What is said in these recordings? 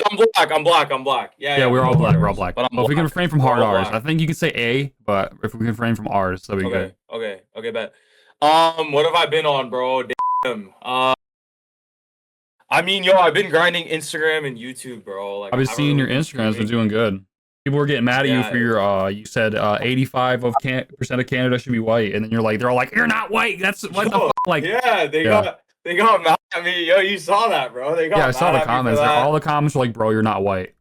I'm black. Yeah, Yeah, yeah, we're but all no hard black. We're all R's. black. But I'm Well, if we can black. refrain from We're hard all R's, black. I think you can say A, but if we can refrain from R's, that'll be good. Okay, bet. What have I been on, bro? Damn. I mean, yo, I've been grinding Instagram and YouTube, bro. Like, I've I been haven't seeing really your been Instagrams been streaming. doing good. People were getting mad at you Yeah, for your you said 85 of percent of Canada should be white, and then they're all like, you're not white. That's what the yo, fuck. Like, yeah, yeah, they got mad at me. Yo, you saw that, bro? They yeah. I got saw mad the at me for comments. All that. the comments were like, bro, you're not white.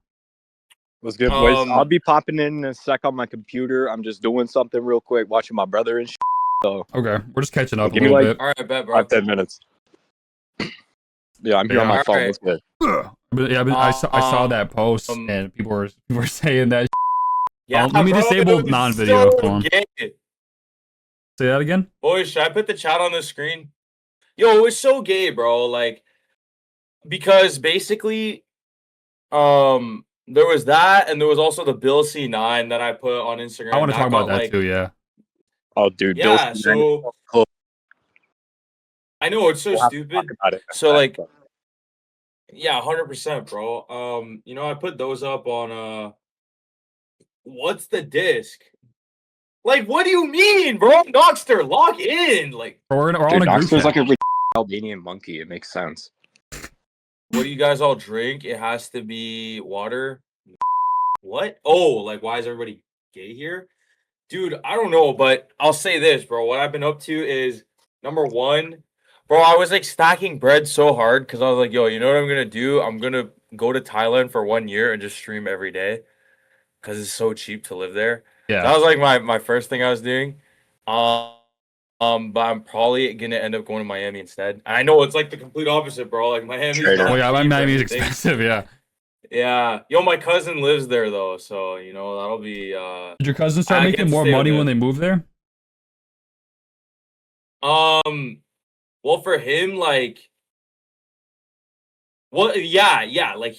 What's good, boys? I'll Um, be popping in a sec on my computer. I'm just doing something real quick, watching my brother and shit. So Okay, we're just catching up a give me little like bit. all right, bet, bro. 5-10 minutes. Yeah, I'm here on Yeah. my phone. Alright. What's good? But yeah, I saw that post, and people were saying that. Yeah, Let me bro, disable it was non-video. so Hold on. gay. Say that again. Boys, should I put the chat on the screen? Yo, it was so gay, bro. Like, because basically, there was that, and there was also the Bill C9 that I put on Instagram. I want to talk about that like, too. Yeah. Oh, dude, yeah. Bill's So cool. I know it's so We'll have to talk stupid. about it. So like, yeah, 100%, bro. I put those up on what's the disc? Like, what do you mean, bro? Noxter, log in. Like, We're all dude, in a group Knoxter's chat. like a Albanian monkey. It makes sense. what do you guys all drink? It has to be water. What? Oh, like, why is everybody gay here? Dude, I don't know, but I'll say this, bro. What I've been up to is number one, bro, I was like stacking bread so hard because I was like, yo, you know what I'm gonna do? I'm gonna go to Thailand for 1 year and just stream every day because it's so cheap to live there. Yeah. That was like my first thing I was doing. But I'm probably gonna end up going to Miami instead. And I know it's like the complete opposite, bro. Like Miami's Straight not up. Oh yeah, cheap or Miami's anything. expensive. Yeah. Yeah. Yo, my cousin lives there though, so that'll be Did your cousin start I making get to more stay with money when him. they moved there? Well, for him, like, well, yeah, like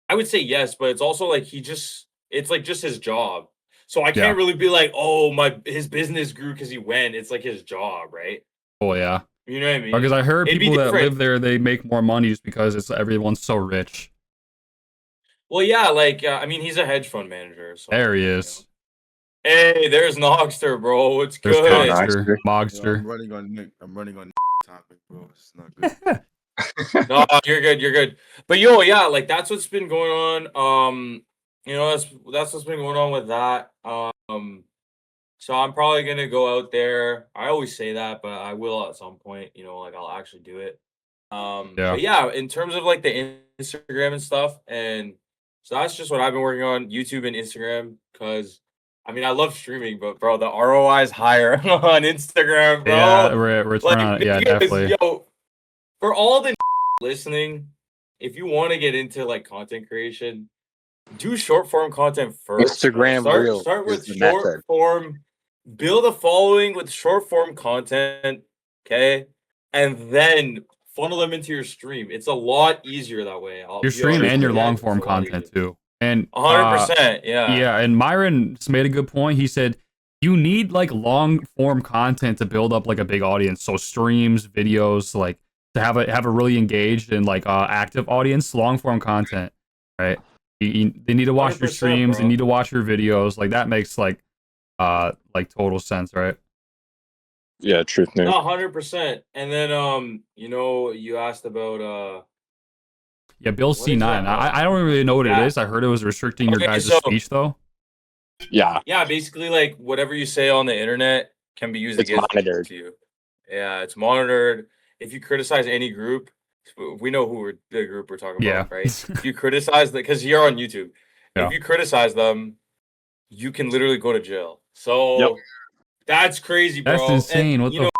I would say yes, but it's also like it's like just his job. So I can't really be like, oh, his business grew because he went. It's like his job, right? Oh yeah. You know what I mean? Because I heard It'd be people that different. live there, they make more money just because everyone's so rich. Well, yeah, like I mean, he's a hedge fund manager. So There he is. Hey, there's Noxter, bro. What's There's good? Mogster. Yo, Mogster. I'm running on topic, bro. It's not good. No, you're good. But yo, yeah, like that's what's been going on. That's what's been going on with that. So I'm probably gonna go out there. I always say that, but I will at some point. Like I'll actually do it. Yeah. But yeah, in terms of like the Instagram and stuff, and so that's just what I've been working on, YouTube and Instagram, because I mean I love streaming, but bro, the ROI is higher on Instagram, bro. Yeah, return on it. Yeah, definitely. Yo, for all the listening, if you want to get into like content creation, do short form content first. Instagram Reels Start is with the short method. form, build a following with short form content, okay, and then funnel them into your stream. It's a lot easier that way. Your stream and your long form content too. And 100%, yeah. Yeah, and Myron made a good point. He said you need like long form content to build up like a big audience. So streams, videos, like to have a really engaged and like active audience. Long form content, right? They need to watch your streams. Bro. They need to watch your videos. Like that makes like total sense, right? Yeah, truth news. 100%. And then you asked about Yeah, Bill C9. I don't really know what it is. I heard it was restricting your guys' speech though. Yeah. Yeah, basically like whatever you say on the internet can be used against you. Yeah, it's monitored. If you criticize any group, we know the group we're talking about, right? If you criticize because you're on YouTube. Yeah. If you criticize them, you can literally go to jail. So that's crazy, bro. That's insane. And,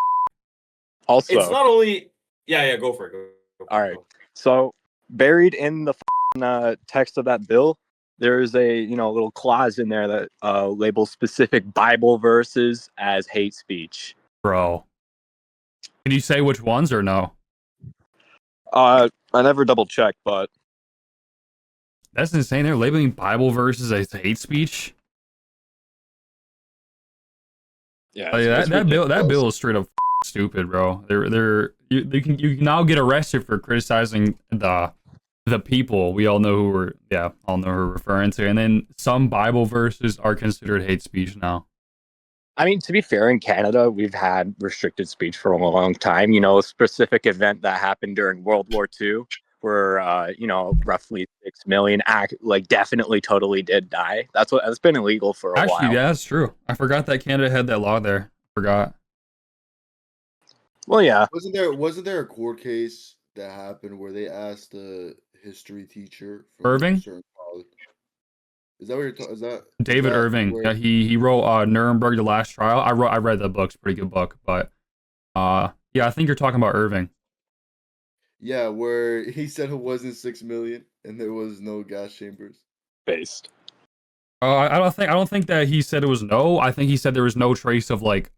also, it's not only go for it. Go all right. So buried in the text of that bill, there is a little clause in there that labels specific Bible verses as hate speech. Bro, can you say which ones or no? I never double checked, but that's insane. They're labeling Bible verses as hate speech. Yeah, that bill is straight up stupid, bro. You can now get arrested for criticizing the the people, we all know who all know who we're referring to. And then some Bible verses are considered hate speech now. I mean, to be fair, in Canada, we've had restricted speech for a long time. A specific event that happened during World War II, where roughly 6 million definitely totally did die. That's been illegal for a Actually, while. yeah, that's true. I forgot that Canada had that law there. Forgot. Well, yeah. Wasn't there a court case that happened where they asked a history teacher from a Irving? certain college? Is that what you're talking? Is David that Irving. where? Yeah, he wrote Nuremberg: The Last Trial. I read the book. It's a pretty good book, but yeah, I think you're talking about Irving. Yeah, where he said it wasn't 6 million and there was no gas chambers. Based. I don't think that he said it was no. I think he said there was no trace of like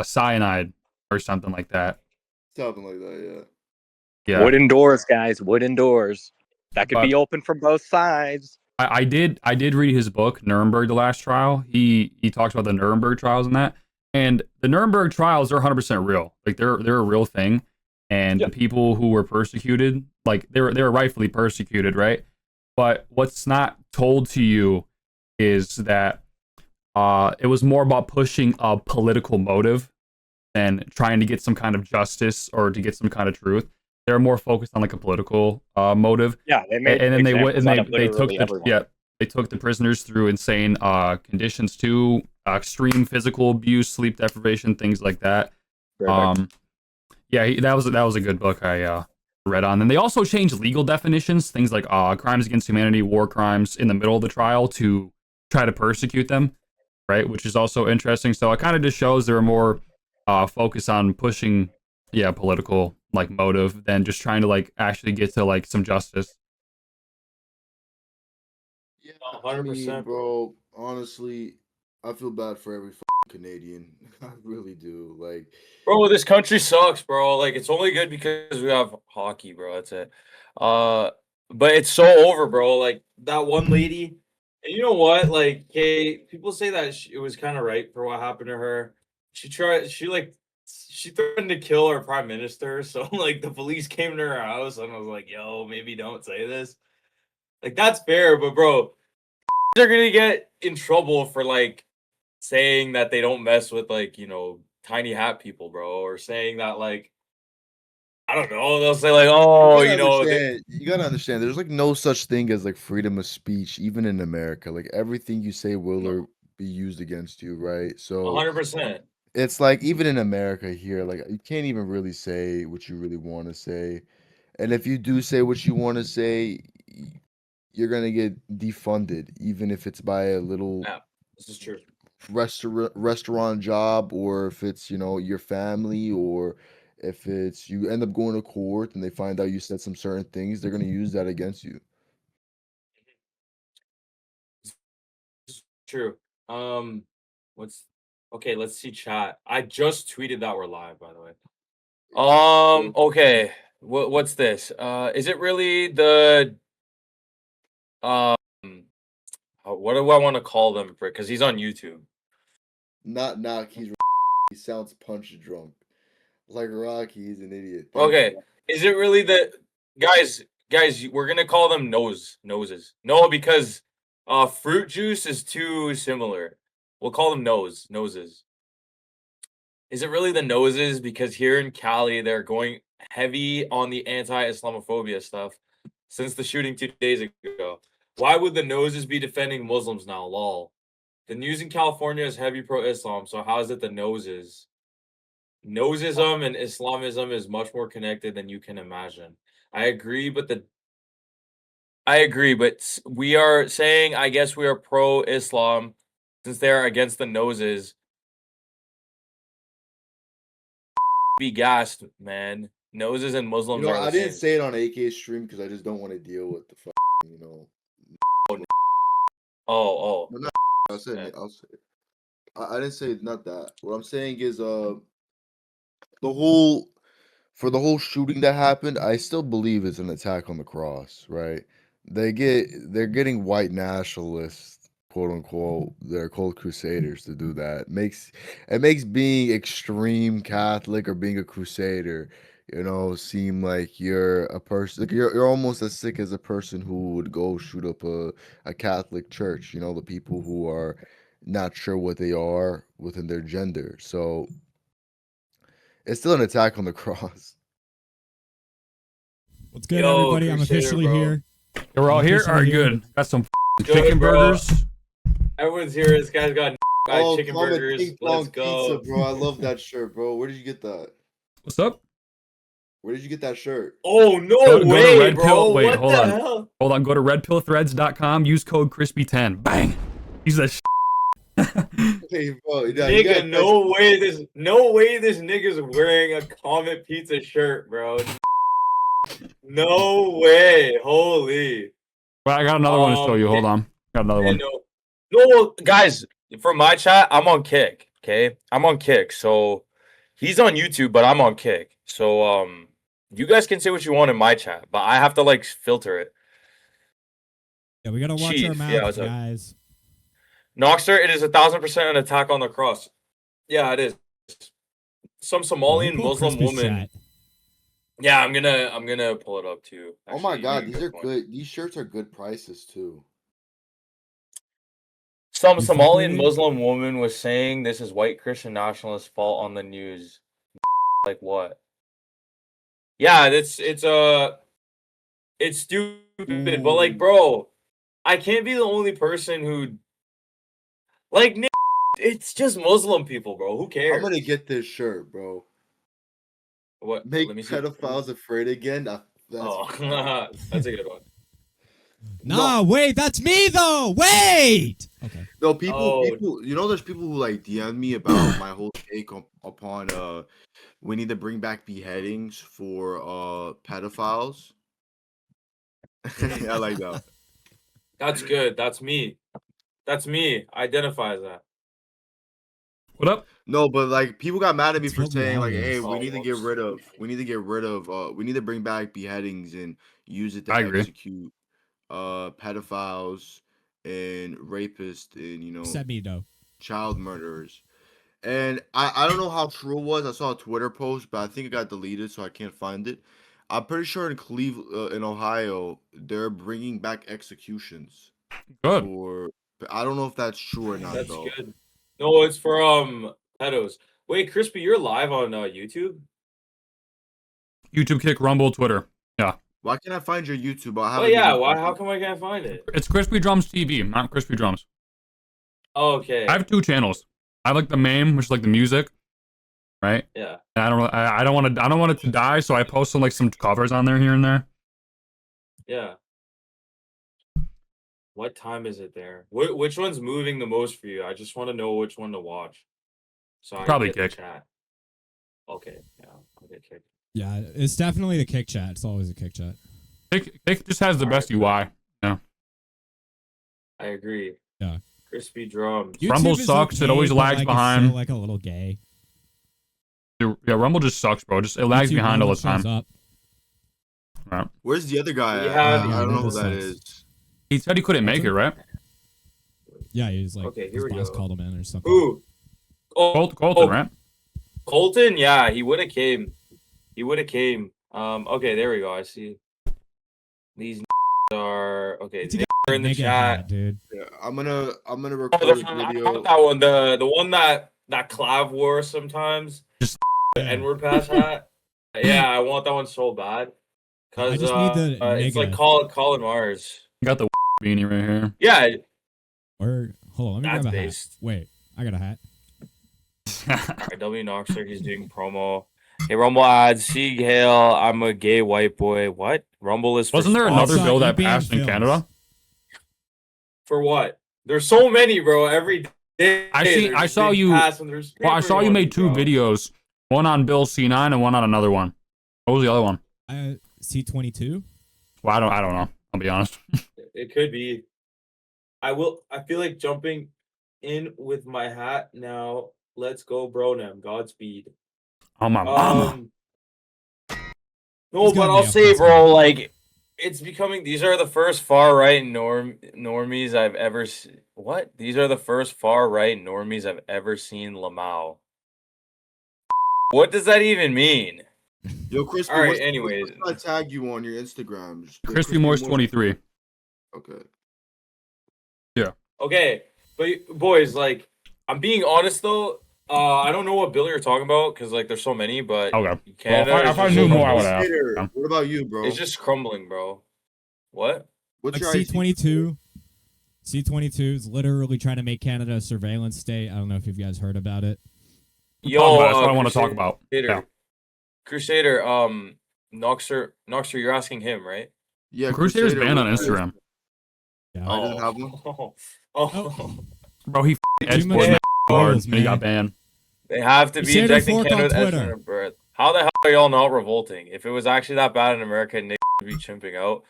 cyanide or something like that. Something like that, Yeah. Wooden doors, guys. Wooden doors. That could But be open from both sides. I did read his book Nuremberg: The Last Trial. He talks about the Nuremberg trials and that. And the Nuremberg trials are 100% real. Like they're a real thing. And the people who were persecuted, like they were rightfully persecuted, right? But what's not told to you is that it was more about pushing a political motive than trying to get some kind of justice or to get some kind of truth. They're more focused on like a political motive. Yeah, they made And then examples out of they took literally everyone. they took the prisoners through insane conditions too, extreme physical abuse, sleep deprivation, things like that. Perfect. That was a good book I read on. And they also changed legal definitions, things like crimes against humanity, war crimes, in the middle of the trial to try to persecute them, right? Which is also interesting. So it kind of just shows they're more focused on pushing, political like motive than just trying to like actually get to like some justice. yeah. I 100%. mean, bro, honestly, I feel bad for every Canadian. I really do. Like, Bro, this country sucks, bro. Like, it's only good because we have hockey, bro. That's it. But it's so over, bro. Like that one lady, and you know what? Like, okay, people say that it was kind of right for what happened to her. She threatened to kill our prime minister. So like the police came to her house, and I was like, yo, maybe don't say this. Like that's fair, but bro, they're gonna get in trouble for like saying that they don't mess with like, tiny hat people, bro, or saying that like I don't know, they'll say like, "Oh, you gotta understand. There's like no such thing as like freedom of speech, even in America. Like everything you say will no, be used against you, right? So 100%." it's like even in America here, like you can't even really say what you really want to say. And if you do say what you want to say, you're gonna get defunded, even if it's by a little Yeah, this is true. restaurant job, or if it's your family, or if it's you end up going to court and they find out you said some certain things, they're gonna use that against you. This is true. Um, what's okay, let's see chat. I just tweeted that we're live, by the way. Okay. What's this? Is it really the um what do I want to call them for? Because he's on YouTube. Not knock, he sounds punch drunk. Like Rocky, he's an idiot. Thank Okay. you. Is it really the guys, we're gonna call them noses. No, because fruit juice is too similar. We'll call them noses. Is it really the noses? Because here in Cali, they're going heavy on the anti-Islamophobia stuff since the shooting 2 days ago. Why would the noses be defending Muslims now? Lol. The news in California is heavy pro-Islam, so how is it the noses? Nosism and Islamism is much more connected than you can imagine. I agree, but we are saying, I guess we are pro-Islam since they are against the noses. Be gassed, man. Noses and Muslims are the I didn't same. say it on AK stream because I just don't want to deal with the you know. Oh. No, not I'll say it. I'll say it. I didn't say not that. What I'm saying is the whole for the whole shooting that happened, I still believe it's an attack on the cross, right? They're getting white nationalists, quote unquote, they're called crusaders to do that. It makes being extreme Catholic or being a crusader, seem like you're a person. Like you're almost as sick as a person who would go shoot up a Catholic church. The people who are not sure what they are within their gender. So it's still an attack on the cross. What's good, Yo, everybody? I'm Crusader, officially bro. here. We're all I'm here. officially All right, here. good. Got some Good, chicken bro. burgers. Everyone's here. This guy's got chicken Comet burgers. Ping Let's Pong go. Pizza, bro. I love that shirt, bro. Where did you get that? What's up? Where did you get that shirt? Oh no Go to way, Red bro! Pill. Wait, What hold the on. hell? Hold on. Go to redpillthreads.com. Use code crispy10. Bang. Use that. Hey, bro, Nigga, no way this nigga's wearing a Comet Pizza shirt, bro. No way. Holy. Well, I got another one to show you. Hold on. Got another one. No, guys, from my chat, I'm on Kick. Okay, I'm on Kick. So he's on YouTube, but I'm on Kick. So you guys can say what you want in my chat, but I have to like filter it. Yeah, we gotta watch Chief, our yeah, mouths, what's up? guys. Noxter, it is 1,000% an attack on the cross. Yeah, it is. Some Somalian Pull Muslim Crispy's woman. chat. Yeah, I'm gonna pull it up too. Oh my Actually, god, you these are point. good. These shirts are good prices too. Some You fuck Somalian with it? Muslim woman was saying this is white Christian nationalists' fault on the news. Like what? Yeah, it's stupid. But like, bro, I can't be the only person who like. It's just Muslim people, bro. Who cares? I'm gonna get this shirt, bro. What? Make Let me see. pedophiles afraid again. That's Oh, that's a good one. Nah, wait, that's me though. Wait. Okay. No, people, Oh. there's people who like DM me about my whole take upon we need to bring back beheadings for pedophiles. I like that. That's good. That's me. That's me. Identify as that. What up? No, but like people got mad at me It's for filled with saying like, audience. hey, Oh, we need to get whoops. rid of we need to bring back beheadings and use it to I agree. execute pedophiles and rapists and Said me though. child murderers. And I don't know how true it was. I saw a Twitter post, but I think it got deleted, so I can't find it. I'm pretty sure in Cleveland, in Ohio, they're bringing back executions Good. for. I don't know if that's true or not, That's though. good. No, it's for pedos. Wait, Crispy, you're live on YouTube? YouTube, Kick, Rumble, Twitter. Yeah. Why can't I find your YouTube? I Oh haven't yeah, even why? fucking- How come I can't find it? It's Crispy Drums TV, not Crispy Drums. Oh, okay. I have two channels. I have like the main, which is like the music, right? Yeah. And I don't want it to die, so I post some covers on there here and there. Yeah. What time is it there? Which one's moving the most for you? I just want to know which one to watch. So I Probably can get the Kick. chat. Okay, yeah, I'll get Kick. Yeah, it's definitely the kick chat. It's always a kick chat. Kick just has the best UI. Yeah. I agree. Yeah. Crispy drums. Rumble is sucks. It always but, lags like, behind. It's still, like a little gay. Yeah, Rumble just sucks, bro. It lags YouTube behind all never the time. shows up. Right. Where's the other guy? We at? have- I don't know who Rumble that sucks. is. He said he couldn't make it, right? Yeah, he was like, Okay, his here we boss go. called him in or something. Who? Oh, Colton, right? Colton, yeah, he would have came. He would have came. Okay, there we go. I see. These are okay. It's a They're in the nigga chat. hat, dude. Yeah, I'm gonna Oh, record I a found video. that one. The one that Clav wore sometimes. Just the Yeah. N-word pass hat. Yeah, I want that one so bad. I Cause just need the it's like nigga. Colin Mars. Got the beanie right here. Yeah, Or hold on, let me That's grab a based. hat. Wait, I got a hat. W Noxer, he's doing promo. Hey, Rumble ads, Sieg Hail, I'm a gay white boy. What? Rumble is for Wasn't there sponsors. another saw bill that EBM passed in films. Canada? For what? There's so many, bro. Every day. I saw you. Well, I saw you made two videos. One on Bill C9 and one on another one. What was the other one? C22. Well, I don't know. I'll be honest. It could be. I feel like jumping in with my hat now. Let's go, Bronem. Godspeed. Oh my mama. No, He's but gotta I'll be say, offensive. bro, like it's becoming. These are the first far right normies I've ever. What? These are the first far right normies I've ever seen. Lamau. What does that even mean? Yo, Crispy, All right. what's Anyways, I tag you on your Instagram? Just the Crispy Morse 23. Okay. okay, but boys, like, I'm being honest though. I don't know what bill you're talking about because like there's so many, but Okay. Canada Well, is if I just knew more, I would crumbling. have. Crusader, Yeah. what about you, bro? It's just crumbling, bro. What? What's Like your C-22. C-22 is literally trying to make Canada a surveillance state. I don't know if you guys heard about it. Talk about it. That's what I want to talk about. Yeah. Crusader, Noxer, you're asking him, right? Yeah, Crusader's Crusader, banned on what's your- Instagram. Yeah. I didn't have one. Oh. Bro, he edge Too boys much man hard foils, and he got man. banned. They have to be Crusader injecting fork Canada on with estrogen Twitter. at birth. How the hell are y'all not revolting? If it was actually that bad in America, Nick would be chimping out.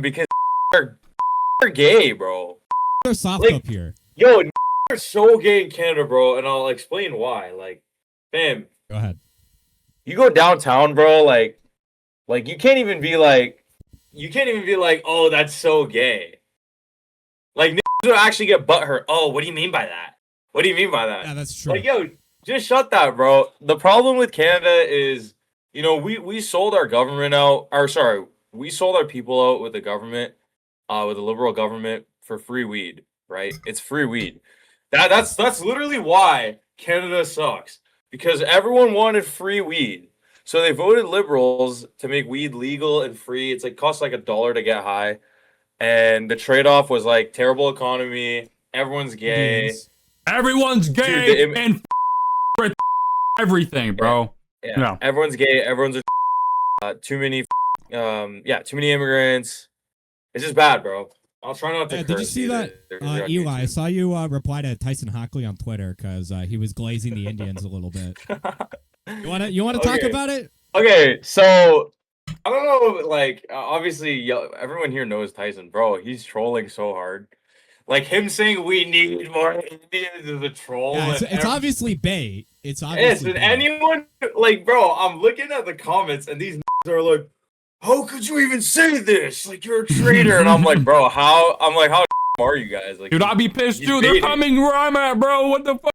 Because they're gay, bro. They're soft Like- up here. Yo, they're so gay in Canada, bro, and I'll explain why. Like, fam, Go ahead. you go downtown, bro, like you can't even be like, oh, that's so gay. Like, niggas would actually get butthurt. Oh, what do you mean by that? What do you mean by that? Yeah, that's true. Like, yo, just shut that, bro. The problem with Canada is, you know, we sold our government out, or sorry, we sold our people out with the government, with the liberal government for free weed, right? It's free weed. That's literally why Canada sucks. Because everyone wanted free weed. So they voted liberals to make weed legal and free. It's like costs like $1 to get high. And the trade-off was like terrible economy, everyone's gay. Indians. Everyone's gay Dude, and for everything, bro. Yeah. Yeah. Everyone's gay, everyone's too many too many immigrants. It's just bad, bro. I'll try not to Yeah, did you curse see that, either, 'cause you're on Eli? I YouTube. saw you reply to Tyson Hockley on Twitter because he was glazing the Indians a little bit. You wanna talk Okay. about it? Okay, so I don't know, like obviously everyone here knows Tyson, bro. He's trolling so hard. Like him saying we need more Indians is a troll. Yeah, and it's obviously bait. It's Yes, obviously and bait. anyone like, bro, I'm looking at the comments and these are like, how could you even say this? Like you're a traitor, and I'm like, bro, how are you guys? Like, Dude, I'd be pissed he's too. They're baiting. coming where I'm at, bro. What the fuck?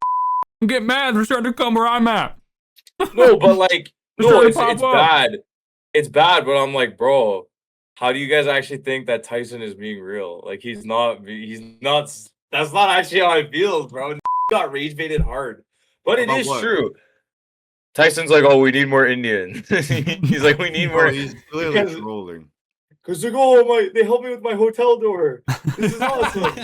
Get mad. They're starting to come where I'm at. No, but like, They're no, starting to it's pop up. bad. It's bad, but I'm like, bro, how do you guys actually think that Tyson is being real? Like, he's not. That's not actually how I feel, bro. Got rage baited hard, but it About is what? true. Tyson's like, oh, we need more Indians. He's like, we need Bro, more. he's clearly because- trolling. Cause they're oh they help me with my hotel door. This is awesome.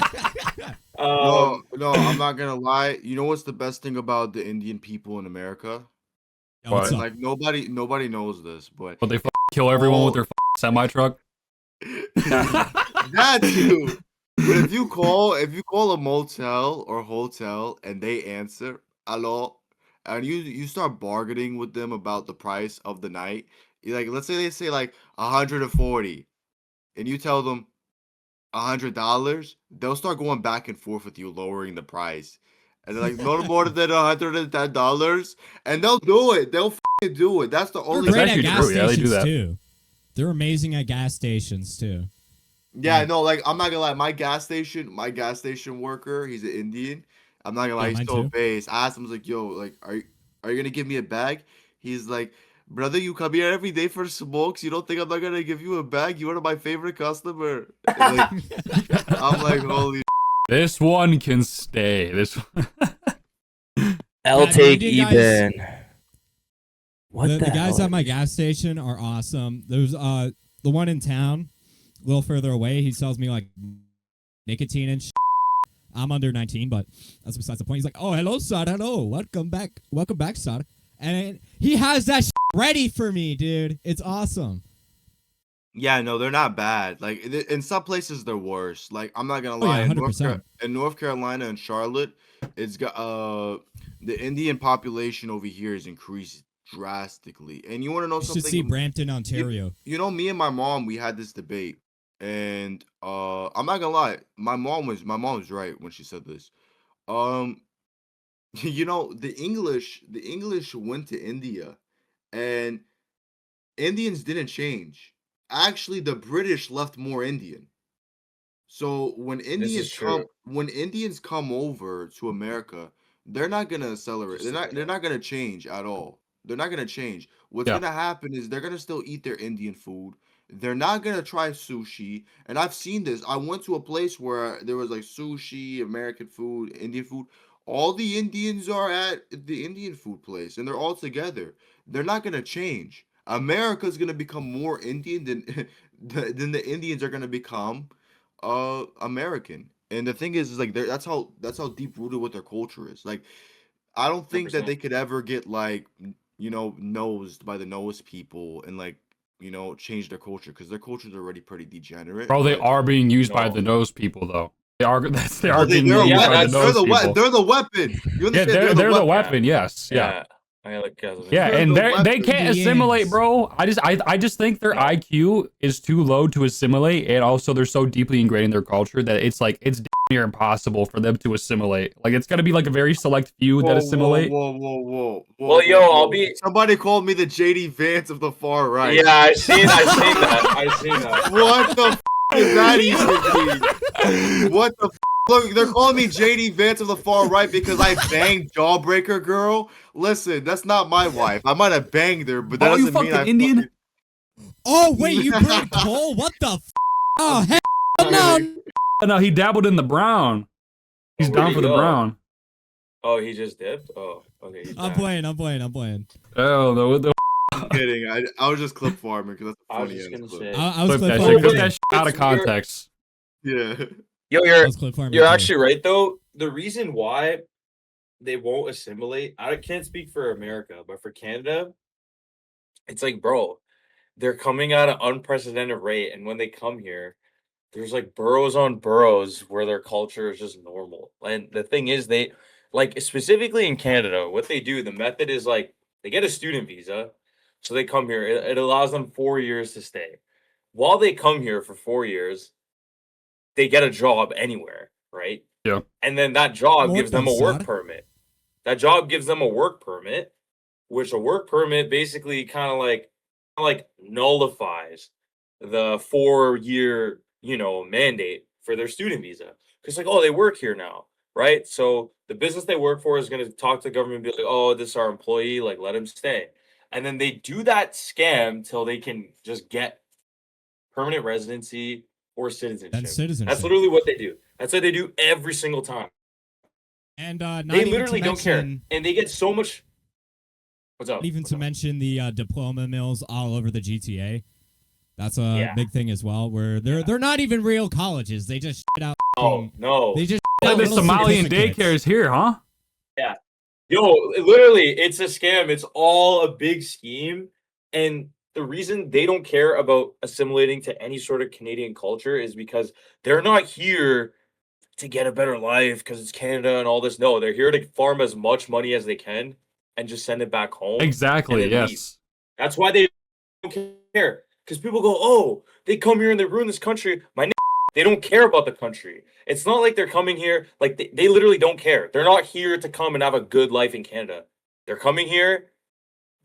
No, I'm not gonna lie. You know what's the best thing about the Indian people in America? Yeah, what's What? up? Like nobody knows this, but But they kill everyone with Oh. their semi truck. that too. But if you call a motel or hotel and they answer hello, and you start bargaining with them about the price of the night, like let's say they say like 140, and you tell them $100, they'll start going back and forth with you, lowering the price. And they're like, no more than $110, and they'll do it. They'll do it. That's the They're only. great at actually gas true. Yeah, they do stations that. too. They're amazing at gas stations too. Yeah, no, like I'm not gonna lie. My gas station worker, he's an Indian. I'm not gonna lie, Yeah, he's mine so too. base. I asked him, I was like, yo, like, are you gonna give me a bag? He's like, brother, you come here every day for smokes. You don't think I'm not gonna give you a bag? You're one of my favorite customer. And, like, I'm like, holy. This one can stay. This one. I'll the take Indian guys- Eben. What the guys hell? at my gas station are awesome. There's the one in town, a little further away. He sells me like nicotine and shit. I'm under 19, but that's besides the point. He's like, "Oh, hello, sir. Hello, welcome back, sir." And he has that shit ready for me, dude. It's awesome. Yeah, no, they're not bad. Like in some places they're worse. Like I'm not gonna Oh, lie, yeah, in 100%. North Carolina and Charlotte, it's got the Indian population over here has increased drastically. And you want to know You should something? see Brampton, Ontario. You know, me and my mom, we had this debate, and I'm not gonna lie, my mom was right when she said this. Um, you know, the English went to India, and Indians didn't change. Actually, the British left more Indian. So when is true. Indians come over to America, they're not gonna accelerate. Just They're not gonna change at all. They're not gonna change. What's Yeah. gonna happen is they're gonna still eat their Indian food. They're not gonna try sushi. And I've seen this. I went to a place where there was like sushi, American food, Indian food. All the Indians are at the Indian food place, and they're all together. They're not gonna change. America's gonna become more Indian than than the Indians are gonna become American. And the thing is like that's how deep rooted what their culture is. Like I don't think that 100%. they could ever get like nosed by the nose people and like change their culture because their culture is already pretty degenerate. Bro, they But are being used by No. the nose people though. They are they well, are being used yeah, by the that's- they're nose the people. they're the weapon. You Yeah, understand? they're the weapon. weapon. Yes. Yeah. Yeah. I like guys. Yeah, They're and the they weapon. can't assimilate, Indians. bro. I just think their No. IQ is too low to assimilate, and also they're so deeply ingrained in their culture that it's like it's damn near impossible for them to assimilate. Like it's gonna be like a very select few that assimilate. Whoa. Well, yo, I'll be. Somebody called me the JD Vance of the far right. Yeah, I seen that. I seen that. What the is that even mean? What the look? They're calling me JD Vance of the far right because I banged Jawbreaker girl. Listen, that's not my wife. I might have banged her, but that Oh, you doesn't mean fucking I Indian? fucking- Oh wait, you burned coal? What the? Oh hell no! Oh, no, he dabbled in the brown. He's Where'd down he for the go? brown. Oh, he just dipped. Oh, okay. he's I'm back. playing. I'm playing. I'm playing. Oh, the I'm kidding. I was just clip farming because that's a I was funny just ass gonna clip. say. I was clip clip that farming. shit. Clip too. that shit out of It's weird. context. Yeah. Yo, I was clip farming. you're too. actually right though. The reason why they won't assimilate, I can't speak for America, but for Canada, it's like, bro, they're coming at an unprecedented rate, and when they come here, there's like boroughs on boroughs where their culture is just normal. And the thing is, they like specifically in Canada, what they do, the method is like they get a student visa, so they come here. It allows them 4 years to stay. While they come here for 4 years, they get a job anywhere, right? Yeah. And then that job More gives them a than work sad. permit. That job gives them a work permit, which a work permit basically kind of like nullifies the 4 year, mandate for their student visa. Because like, oh, they work here now, right? So the business they work for is going to talk to the government and be like, oh, this is our employee, like let him stay. And then they do that scam till they can just get permanent residency or citizenship. And citizenship. That's literally what they do. That's what they do every single time. And not They even literally to don't care, mention, and they get so much. What's up? not even What's to up? mention the diploma mills all over the GTA. That's a Yeah. big thing as well. Where they're not even real colleges. They just shit out. Oh no! They just Like shit the out little Somalian certificates. daycares here, huh? Yo, literally, it's a scam. It's all a big scheme, and the reason they don't care about assimilating to any sort of Canadian culture is because they're not here to get a better life because it's Canada and all this. No, they're here to farm as much money as they can and just send it back home. Exactly. and then leave. Yes. That's why they don't care. Because people go, oh, they come here and they ruin this country. They don't care about the country. It's not like they're coming here. Like they literally don't care. They're not here to come and have a good life in Canada. They're coming here,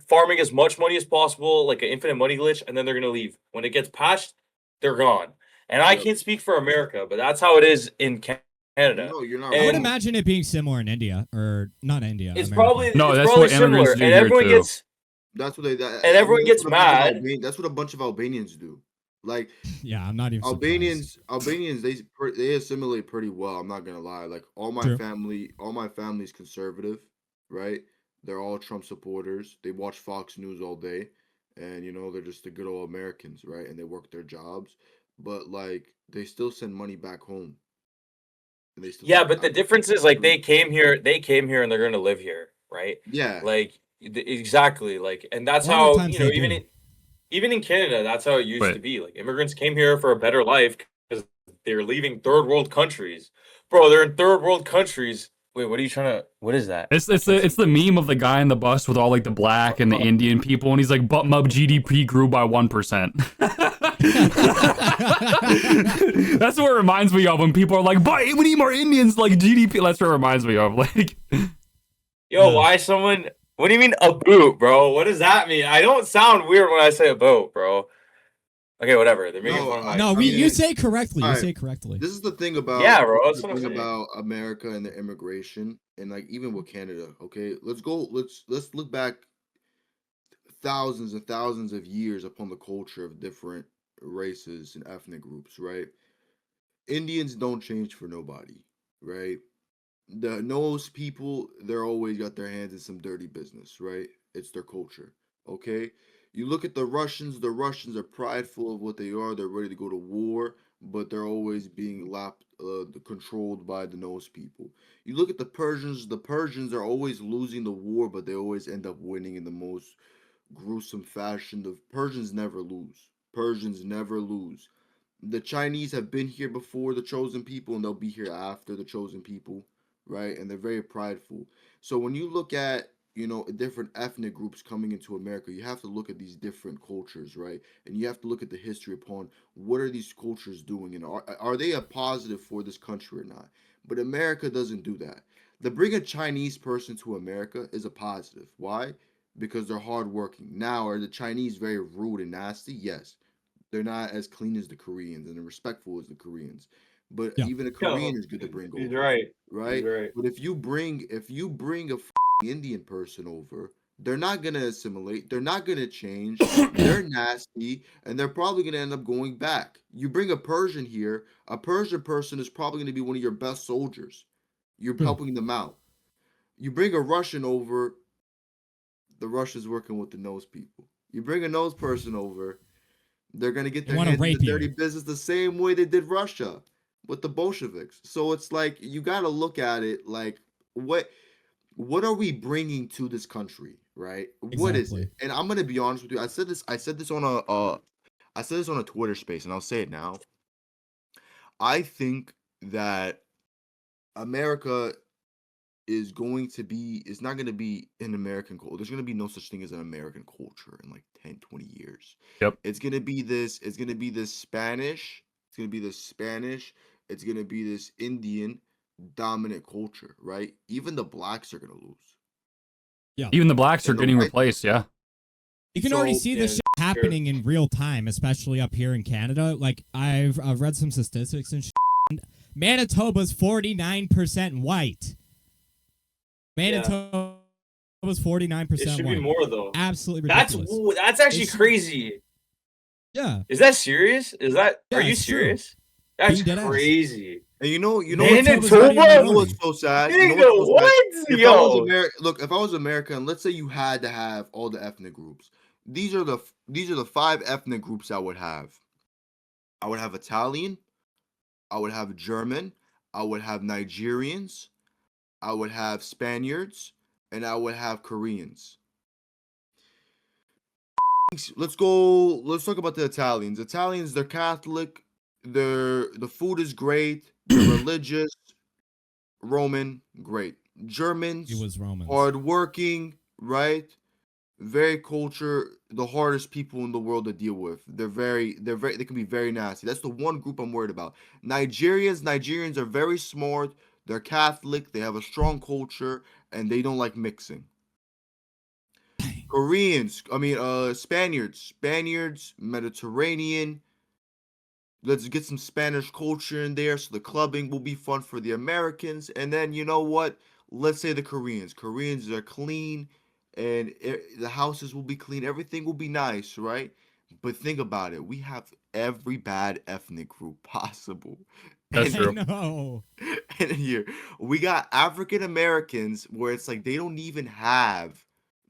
farming as much money as possible, like an infinite money glitch, and then they're gonna leave. When it gets patched, they're gone. And I Yep. can't speak for America, but that's how it is in Canada. No, you're not I would And- imagine it being similar in India or not India. It's America. probably No, it's that's probably what immigrants similar, do and here, everyone too. gets That's what they. And everyone that's gets what a bunch of mad. That's what a bunch of Albanians do. Like Yeah, I'm not even surprised. Albanians, they assimilate pretty well. I'm not gonna lie. Like all my True. family's conservative, right? They're all Trump supporters. They watch Fox News all day, and they're just the good old Americans, right? And they work their jobs, but like they still send money back home. And they still Yeah, send but the back- difference is like they came here and they're gonna live here, right? Yeah, Like exactly, like, and that's A lot of how times they even do. even in Canada, that's how it used Right. to be. Like immigrants came here for a better life because they're leaving third world countries, bro. They're in third world countries. Wait, what are you trying to? What is that? It's the meme of the guy in the bus with all like the black and the Indian people, and he's like, "But my GDP grew by 1%." That's what it reminds me of when people are like, "But we need more Indians." Like GDP. That's what it reminds me of. Like, Yo, Yeah. why someone? What do you mean a boot, bro? What does that mean? I don't sound weird when I say a boat, bro. Okay, whatever. They're making No, fun of my. No, I mean, you say correctly. You alright. say correctly. this is the thing about Yeah, bro, this is that's what the I'm thing saying. about America and their immigration, and like even with Canada. Okay, let's look back thousands and thousands of years upon the culture of different races and ethnic groups, right? Indians don't change for nobody, right? The Nose people, they're always got their hands in some dirty business, right? It's their culture. Okay? You look at the Russians are prideful of what they are, they're ready to go to war, but they're always being controlled by the Nose people. You look at the Persians are always losing the war, but they always end up winning in the most gruesome fashion. The Persians never lose. Persians never lose. The Chinese have been here before the chosen people, and they'll be here after the chosen people, right? And they're very prideful. So when you look at, different ethnic groups coming into America, you have to look at these different cultures, right? And you have to look at the history upon what are these cultures doing, and are they a positive for this country or not? But America doesn't do that. To bring a Chinese person to America is a positive. Why? Because they're hardworking. Now, are the Chinese very rude and nasty? Yes. They're not as clean as the Koreans and respectful as the Koreans. But Yeah. even a Yo, Korean is good to bring he's over, right. right? He's right. But if you bring a Indian person over, they're not gonna assimilate. They're not gonna change. They're nasty, and they're probably gonna end up going back. You bring a Persian here, a Persian person is probably gonna be one of your best soldiers. You're True. helping them out. You bring a Russian over, the Russians working with the Nose people. You bring a Nose person over, they're gonna get They their wanna hands in the rape you. dirty business the same way they did Russia with the Bolsheviks. So it's like you got to look at it like what are we bringing to this country, right? What is it? Exactly. And I'm gonna be honest with you. I said this on a Twitter space, and I'll say it now. I think that America is not going to be an American culture. There's going to be no such thing as an American culture in like 10, 20 years. Yep. It's going to be this Spanish, it's going to be this Spanish, it's going to be this Indian dominant culture, right? Even the blacks are going to lose. Yeah. Even the blacks are And the getting white replaced. Yeah. You can already So- see this Yeah, shit happening in real time, especially up here in Canada. Like I've read some statistics and shit. Manitoba's 49% white. Manitoba's 49% It should white. be more though. Absolutely That's ridiculous. that's actually It's- crazy. Yeah. Is that serious? Are Yeah, you it's true. serious? That's Being dead ass. crazy. And you know what's Manitoba's Manitoba? already a you know minority. what's so sad? Nigga, what's so sad? what? If I was if I was American, let's say you had to have all the ethnic groups. These are the 5 ethnic groups I would have. I would have Italian, I would have German, I would have Nigerians, I would have Spaniards, and I would have Koreans. Let's talk about the Italians. Italians, they're Catholic, the food is great, they're religious, Roman, great. Germans, It was Romans. hardworking, right? Very culture, the hardest people in the world to deal with. They can be very nasty. That's the one group I'm worried about. Nigerians are very smart, they're Catholic, they have a strong culture, and they don't like mixing. Spaniards, Mediterranean. Let's get some Spanish culture in there, so the clubbing will be fun for the Americans. And then you know what? Let's say the Koreans. Koreans are clean, and the houses will be clean. Everything will be nice, right? But think about it. We have every bad ethnic group possible. That's I true. know. And here we got African Americans, where it's like they don't even have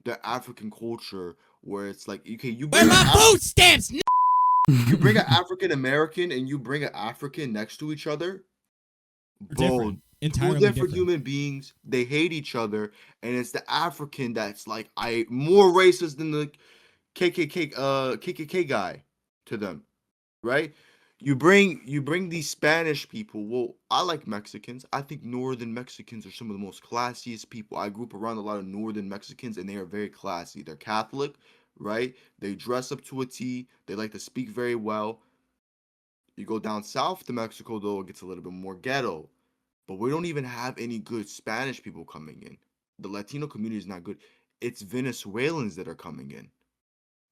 the African culture, where it's like, okay, Where my food stamps? you bring an African American and you bring an African next to each other, Different. Entirely two different human beings. They hate each other, and it's the African that's like more racist than the KKK guy to them, right? You bring these Spanish people. Well, I like Mexicans. I think northern Mexicans are some of the most classiest people. I grew up around a lot of northern Mexicans, and they are very classy. They're Catholic, right? They dress up to a T. They like to speak very well. You go down south to Mexico, though, it gets a little bit more ghetto. But we don't even have any good Spanish people coming in. The Latino community is not good. It's Venezuelans that are coming in.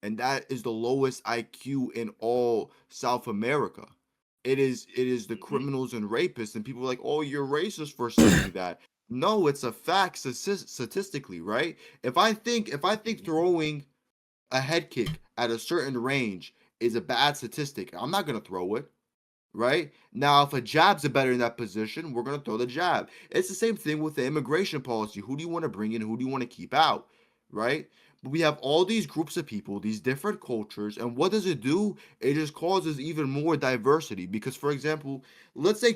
And that is the lowest IQ in all South America. It is the criminals and rapists, and people are like, "Oh, you're racist for saying that." No, it's a fact statistically, right? If I think throwing a head kick at a certain range is a bad statistic, I'm not gonna throw it. Right? Now, if a jab's a better in that position, we're gonna throw the jab. It's the same thing with the immigration policy. Who do you want to bring in? Who do you want to keep out? Right? But we have all these groups of people, these different cultures, and what does it do? It just causes even more diversity. Because, for example, let's say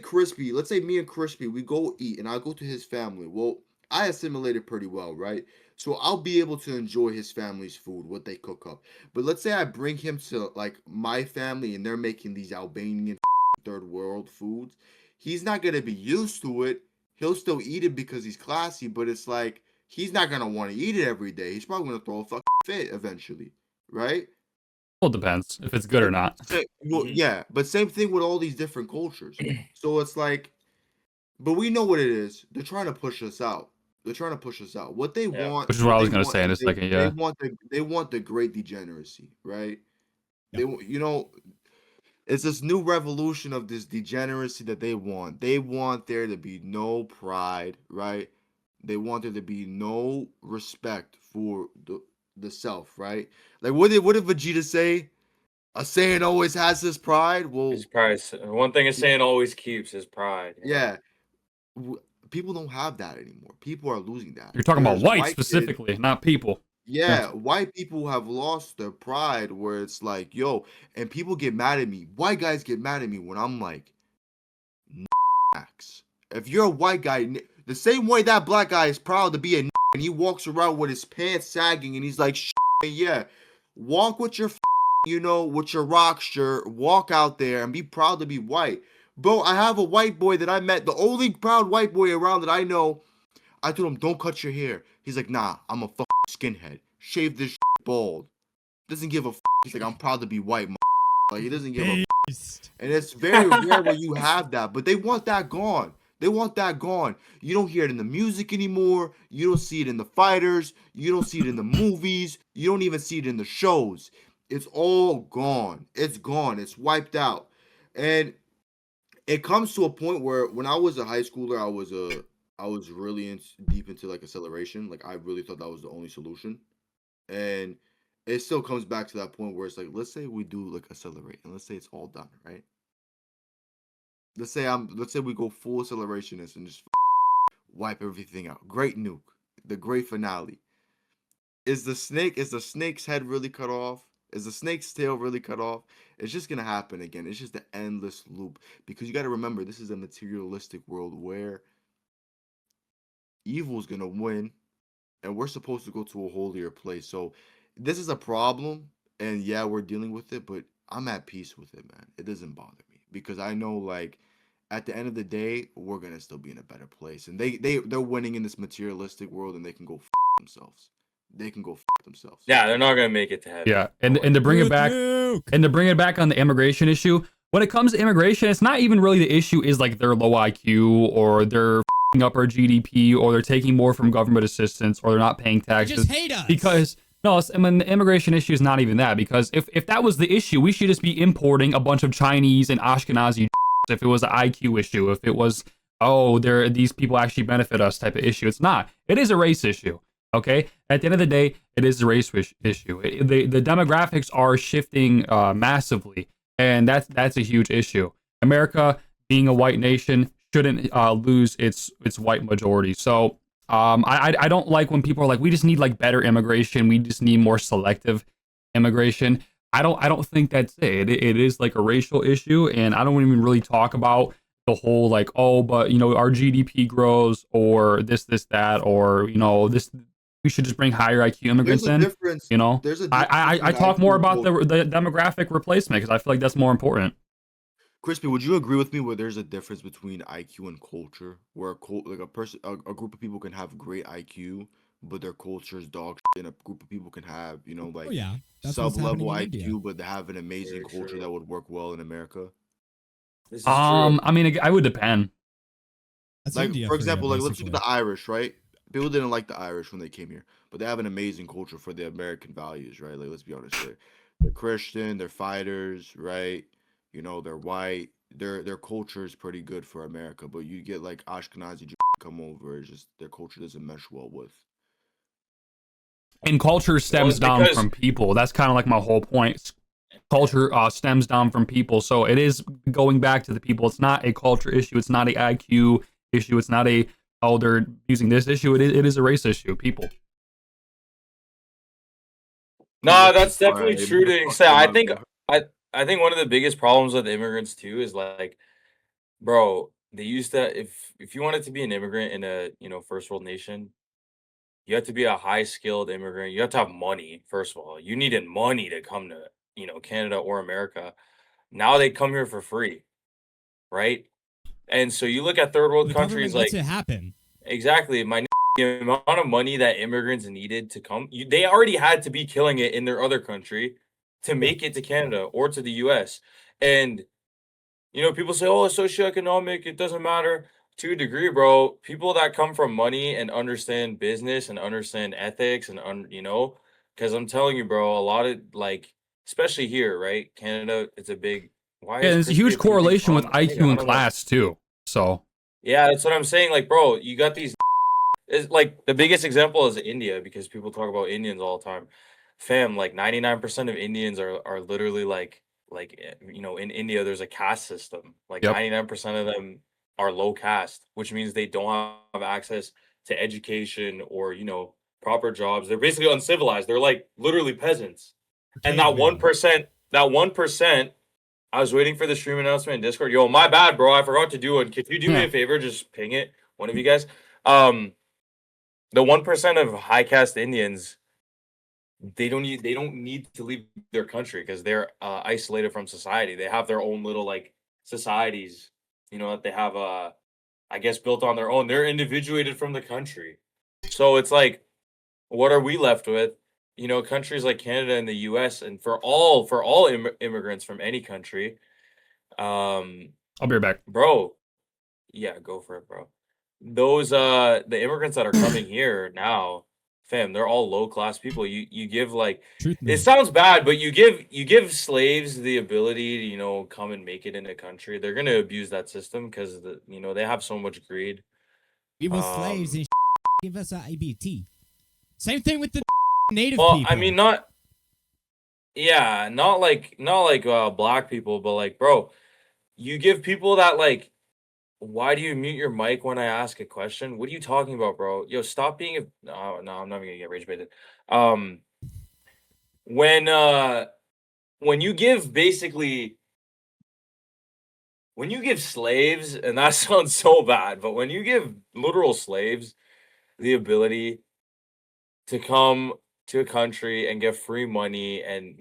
me and Crispy, we go eat, and I go to his family. Well, I assimilated pretty well, right? So I'll be able to enjoy his family's food, what they cook up. But let's say I bring him to like my family, and they're making these Albanian third world foods. He's not gonna be used to it. He'll still eat it because he's classy, but it's like he's not gonna want to eat it every day. He's probably gonna throw a fucking fit eventually, right? Well, it depends if it's good or not. Well, yeah, but same thing with all these different cultures. So it's like, but we know what it is. They're trying to push us out. They're trying to push us out. What they want, Which is what I what was they gonna want say in is a second. they Yeah. want the great degeneracy, right? Yeah. It's this new revolution of this degeneracy that they want. They want there to be no pride, right? They want there to be no respect for the self, right? Like what did Vegeta say? A Saiyan always has his pride. Well, His pride. One thing a Saiyan always keeps is pride. yeah. People don't have that anymore. People are losing that. You're talking about There's white white kids. specifically, not people. Yeah, white people have lost their pride where it's like, yo, and people get mad at me. White guys get mad at me when I'm like, Max. If you're a white guy, the same way that black guy is proud to be a and he walks around with his pants sagging and he's like, yeah, walk with your, with your rock shirt, walk out there and be proud to be white. Bro, I have a white boy that I met, the only proud white boy around that I know. I told him, don't cut your hair. He's like, nah, I'm a fucking skinhead. Shave this bald. Doesn't give a He's like, I'm proud to be white. Like, he doesn't give a And it's very rare where you have that, but they want that gone. They want that gone. You don't hear it in the music anymore. You don't see it in the fighters. You don't see it in the movies. You don't even see it in the shows. It's all gone. It's gone. It's wiped out. And it comes to a point where when I was a high schooler, I was really deep into like acceleration. Like I really thought that was the only solution. And it still comes back to that point where it's like, let's say we do like accelerate and let's say it's all done, right? Let's say we go full accelerationist and just wipe everything out. Great nuke. The great finale. Is the snake's head really cut off? Is the snake's tail really cut off? It's just gonna happen again. It's just an endless loop. Because you gotta remember, this is a materialistic world where evil is gonna win, and we're supposed to go to a holier place. So this is a problem, and yeah, we're dealing with it, but I'm at peace with it, man. It doesn't bother me because I know, like, at the end of the day, we're gonna still be in a better place, and they're winning in this materialistic world, and they can go themselves. They can go themselves. Yeah, they're not gonna make it to heaven. Yeah, and to bring it back on the immigration issue, when it comes to immigration, it's not even really the issue is like their low IQ or they're up our GDP or they're taking more from government assistance or they're not paying taxes. They just hate us. Because no, I mean the immigration issue is not even that. Because if that was the issue, we should just be importing a bunch of Chinese and Ashkenazi. If it was an IQ issue, if it was these people actually benefit us type of issue, it's not. It is a race issue. Okay, at the end of the day, it is a race issue. The demographics are shifting massively, and that's a huge issue. America, being a white nation, shouldn't lose its white majority. So I don't like when people are like, we just need like better immigration, we just need more selective immigration. I don't think that's it. It is like a racial issue, and I don't even really talk about the whole like, oh, but our GDP grows or this that or this. We should just bring higher IQ immigrants in. There's a difference I talk more about the demographic replacement because I feel like that's more important. Crispy, would you agree with me where there's a difference between IQ and culture, where a group of people can have great IQ, but their culture is dog shit, and a group of people can have sub-level IQ, but they have an amazing culture that would work well in America? This is true. I mean, it would depend. That's like India for you, example, like let's look at basically. the Irish, right? People didn't like the Irish when they came here, but they have an amazing culture for the American values, right? Like let's be honest, they're Christian, they're fighters, right? They're white. Their culture is pretty good for America, but you get like Ashkenazi come over, it's just their culture doesn't mesh well with. And culture stems down because from people. That's kind of like my whole point. Culture stems down from people. So it is going back to the people. It's not a culture issue. It's not a IQ issue. It's not a, oh, they're using this issue. It is a race issue. People. nah, that's definitely Right, true to an fuck extent. them I up, think bro. I think one of the biggest problems with immigrants too is like, bro, they used to if you wanted to be an immigrant in a first world nation, you have to be a high skilled immigrant. You have to have money, first of all. You needed money to come to, Canada or America. Now they come here for free, right? And so you look at third world The countries government lets like it happen. exactly the amount of money that immigrants needed to come, they already had to be killing it in their other country to make it to Canada or to the US. And people say, "Oh, it's socioeconomic, it doesn't matter." To a degree, bro, people that come from money and understand business and understand ethics and because I'm telling you, bro, a lot of like, especially here, right? Canada, it's a big. Why Yeah, is there's a crispy huge a peeping correlation with Tom? Nigga, IQ I and don't know. class too. So Yeah, that's what I'm saying. Like, bro, you got these. It's like the biggest example is India because people talk about Indians all the time. Fam, like 99% of Indians are literally in India there's a caste system. Like yep. 99% of them are low caste, which means they don't have access to education or, proper jobs. They're basically uncivilized. They're like literally peasants. And Cavemen. that 1%, I was waiting for the stream announcement in Discord. Yo, my bad, bro. I forgot to do it. Could you do me Yeah. a favor? Just ping it, one of you guys. The 1% of high caste Indians, they don't need to leave their country because they're isolated from society. They have their own little like societies, that they have I guess built on their own. They're individuated from the country. So it's like, what are we left with? Countries like Canada and the US, and for all immigrants from any country, I'll be right back. bro, yeah, go for it, bro. Those the immigrants that are coming here now, fam, they're all low class people. You give like Truth it man. sounds bad, but you give slaves the ability to, come and make it in a country. They're gonna abuse that system because they have so much greed. We were slaves and give us our IBT. Same thing with the native Well, people. I mean not like black people, but like, bro, you give people that like, why do you mute your mic when I ask a question? What are you talking about, bro? Yo, stop being a no, no, I'm not even gonna get rage baited. Um when uh when you give basically when you give slaves, and that sounds so bad, but when you give literal slaves the ability to come to a country and get free money and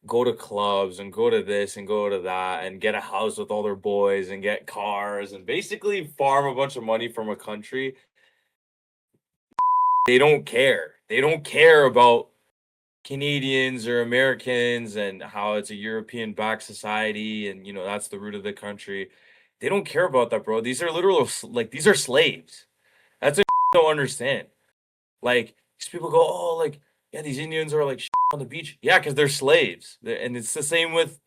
go to clubs and go to this and go to that and get a house with all their boys and get cars and basically farm a bunch of money from a country, they don't care about Canadians or Americans and how it's a European backed society and that's the root of the country. They don't care about that, bro. These are literal like these are slaves. That's what don't understand. Like, these people go, "Oh, like, yeah, these Indians are like on the beach." Yeah, because they're slaves. And it's the same with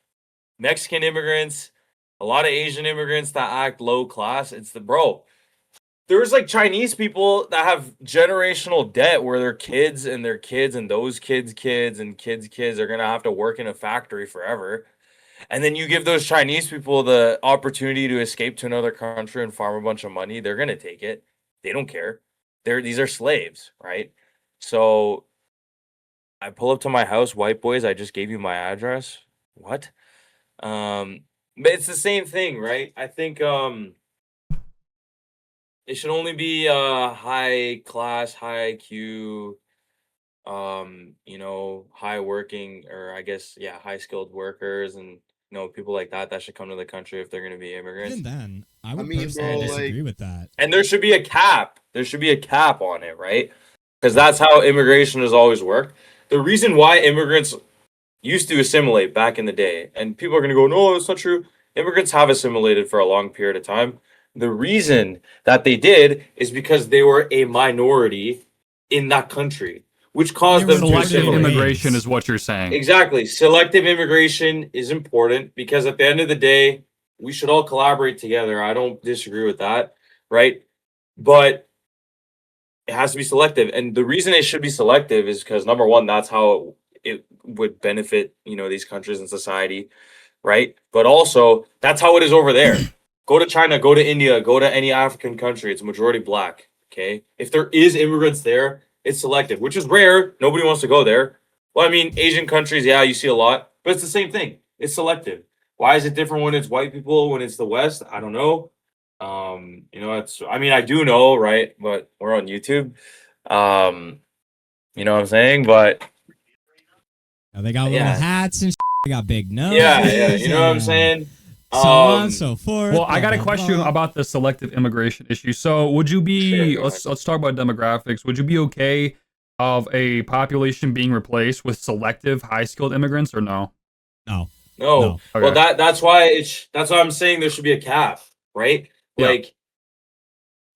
Mexican immigrants, a lot of Asian immigrants that act low class. It's the bro. There's like Chinese people that have generational debt where their kids and their kids and those kids and kids are gonna have to work in a factory forever. And then you give those Chinese people the opportunity to escape to another country and farm a bunch of money, they're gonna take it. They don't care. These are slaves, right? So I pull up to my house, white boys, I just gave you my address. What? But it's the same thing, right? I think it should only be high class, high IQ, high working, or I guess yeah, high skilled workers and people like that should come to the country if they're going to be immigrants. Even then, I would mean, personally bro, disagree like, with that. And there should be a cap. There should be a cap on it, right? Because that's how immigration has always worked. The reason why immigrants used to assimilate back in the day, and people are going to go, no, that's not true. Immigrants have assimilated for a long period of time. The reason that they did is because they were a minority in that country, which caused They were them to Selective imported assimilate. immigration ways. is what you're saying. Exactly. Selective immigration is important because at the end of the day, we should all collaborate together. I don't disagree with that, right? But it has to be selective. And the reason it should be selective is because number one, that's how it would benefit, these countries and society, right? But also that's how it is over there. Go to China, go to India, go to any African country. It's majority black. Okay. If there is immigrants there, it's selective, which is rare. Nobody wants to go there. Well, I mean, Asian countries, yeah, you see a lot, but it's the same thing. It's selective. Why is it different when it's white people, when it's the West? I don't know. I do know, right? But we're on YouTube. You know what I'm saying? But They got little yeah. hats and they got big noses. Yeah, you know what I'm saying? So on, so forth. Well, I got a question about the selective immigration issue. So would you be, Sure, let's talk about demographics. Would you be okay of a population being replaced with selective high-skilled immigrants or no? No. No. Okay. Well, that's why I'm saying there should be a cap, right? Yeah. Like,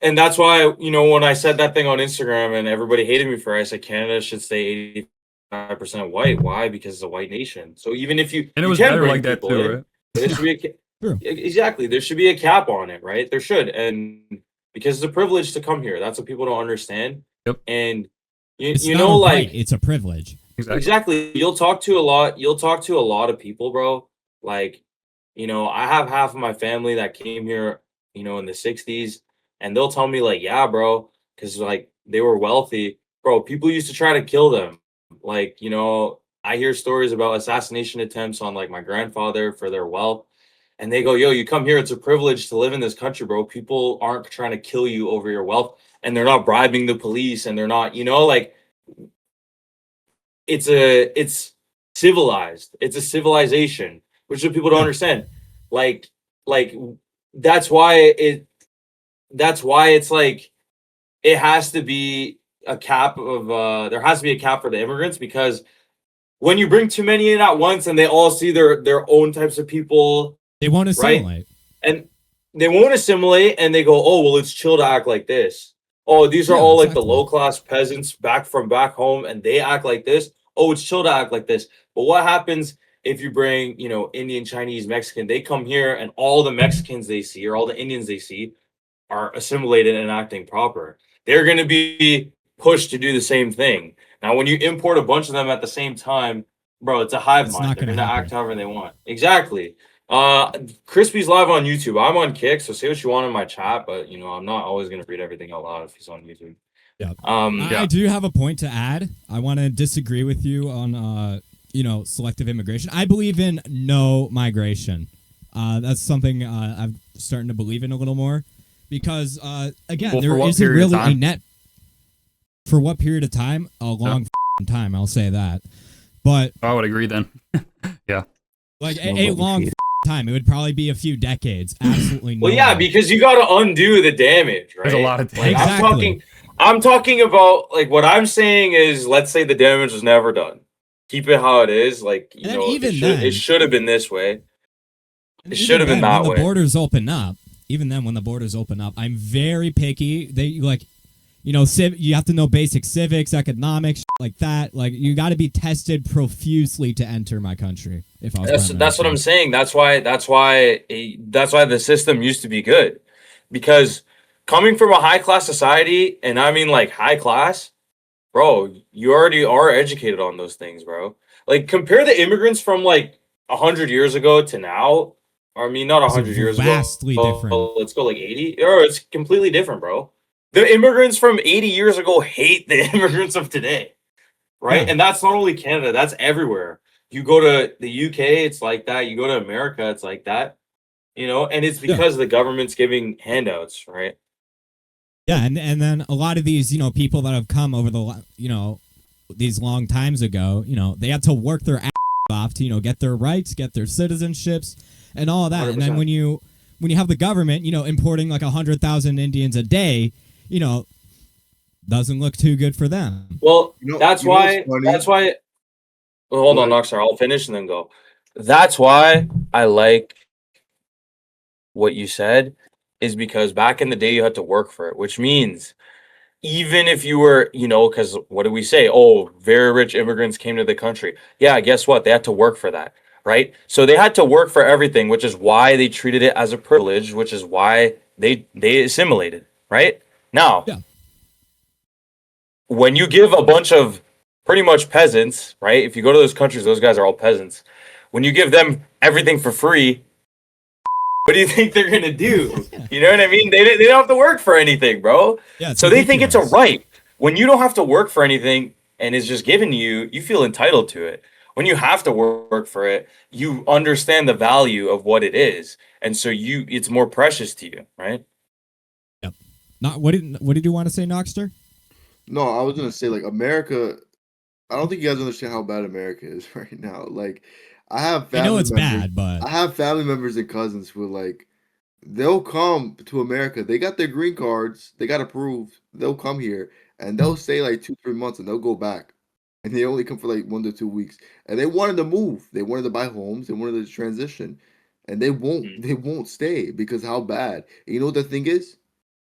and that's why, when I said that thing on Instagram and everybody hated me for it, I said Canada should stay 85% white. Why? Because it's a white nation. So even if you, And it was you can better bring like that people too, in, right? but there should be True. exactly. There should be a cap on it, right? There should. And because it's a privilege to come here. That's what people don't understand. Yep. And It's you not know, a like, right, it's a privilege. Exactly. You'll talk to a lot of people, bro. Like, I have half of my family that came here, in the 60s, and they'll tell me, like, yeah, bro, because like they were wealthy. Bro, people used to try to kill them. Like, I hear stories about assassination attempts on like my grandfather for their wealth. And they go, yo, you come here, it's a privilege to live in this country, bro. People aren't trying to kill you over your wealth, and they're not bribing the police, and they're not, like it's civilized. It's a civilization, which what people don't understand. Like like that's why it's like it has to be a cap of there has to be a cap for the immigrants, because when you bring too many in at once and they all see their own types of people, They won't right? assimilate. And they won't assimilate, and they go, oh well, it's chill to act like this. Oh, these are Yeah, all like the exactly. low class peasants from back home, and they act like this. Oh, it's chill to act like this. But what happens if you bring, Indian, Chinese, Mexican? They come here, and all the Mexicans they see or all the Indians they see are assimilated and acting proper. They're going to be pushed to do the same thing. Now, when you import a bunch of them at the same time, bro, it's a hive It's mind. not They're gonna going to happen. act however they want. Exactly. Crispy's live on YouTube. I'm on Kick, so say what you want in my chat, but I'm not always gonna read everything out loud if he's on YouTube. Yeah. Yeah. I do have a point to add. I want to disagree with you on selective immigration. I believe in no migration. That's something I'm starting to believe in a little more, because again, Well, for there what isn't period of really a time? net. For what period of time? A long time, I'll say that. But I would agree then. Yeah. like a long time, it would probably be a few decades. Absolutely no. Well, yeah, because you got to undo the damage, right? There's a lot of Like, Exactly. I'm talking about, like, what I'm saying is, let's say the damage was never done. Keep it how it is. Like, And then even then- it should have been this way. And It even should have been then, that when way. the borders open up, even then when the borders open up, I'm very picky. They like, you have to know basic civics, economics, like that. Like, you got to be tested profusely to enter my country. If I was That's what I'm saying. That's why the system used to be good, because coming from a high class society, and I mean like high class, bro, you already are educated on those things, bro. Like, compare the immigrants from like 100 years ago to now. I mean, not 100 years ago. vastly different. Let's go like 80. Or it's completely different, bro. The immigrants from 80 years ago hate the immigrants of today, right? Yeah. And that's not only Canada, that's everywhere. You go to the UK, it's like that. You go to America, it's like that. And it's because the government's giving handouts, right? Yeah, and then a lot of these, people that have come over these long times ago, they had to work their ass off to, get their rights, get their citizenships, and all of that. 100%. And then when you have the government, importing like 100,000 Indians a day, doesn't look too good for them. Well, what's funny? That's why. Well, hold on, Noxar. I'll finish and then go. That's why I like what you said, is because back in the day you had to work for it, which means even if you were, because what do we say? Oh, very rich immigrants came to the country. Yeah, guess what? They had to work for that, right? So they had to work for everything, which is why they treated it as a privilege, which is why they assimilated, right? Now, Yeah. when you give a bunch of pretty much peasants, right? If you go to those countries, those guys are all peasants. When you give them everything for free, what do you think they're gonna do? You know what I mean? They don't have to work for anything, bro. Yeah, it's So they think it's a ridiculous. right. When you don't have to work for anything and it's just given to you, you feel entitled to it. When you have to work for it, you understand the value of what it is, and so it's more precious to you, right? Yep. Not what did you want to say, Noxter? No, I was gonna say like America. I don't think you guys understand how bad America is right now. Like, I have I know family it's members. bad, but I have family members and cousins who are like, they'll come to America. They got their green cards. They got approved. They'll come here and they'll stay like 2, 3 months and they'll go back. And they only come for like 1 to 2 weeks. And they wanted to move. They wanted to buy homes. They wanted to transition. And they won't. Mm. They won't stay because how bad. And you know what the thing is?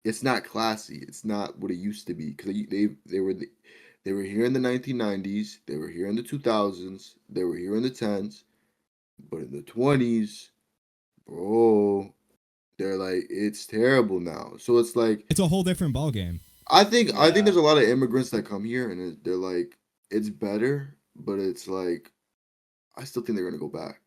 It's not classy. It's not what it used to be. Because they were here in the 1990s. They were here in the 2000s. They were here in the 10s. But in the 20s, bro, they're like it's terrible now. So it's like it's a whole different ballgame. I think there's a lot of immigrants that come here and they're like it's better, but it's like I still think they're gonna go back.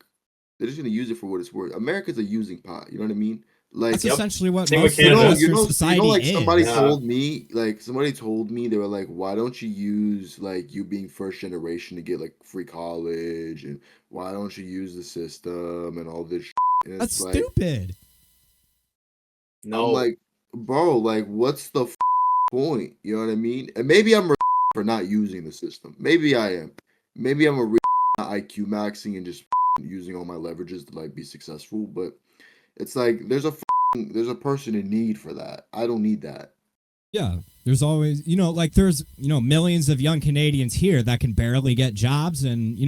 They're just gonna use it for what it's worth. America's a using pot. You know what I mean? Like That's essentially what Same most with of Canada. Western society like is. somebody Yeah. told me, they were like, why don't you use like you being first generation to get like free college and why don't you use the system and all this? And That's it's like, stupid. No, I'm like, bro, like, what's the point? You know what I mean? And maybe I'm for not using the system. Maybe I am. Maybe I'm a IQ maxing and just using all my leverages to like be successful. But it's like there's a person in need for that. I don't need that. Yeah, there's always, like there's, millions of young Canadians here that can barely get jobs and,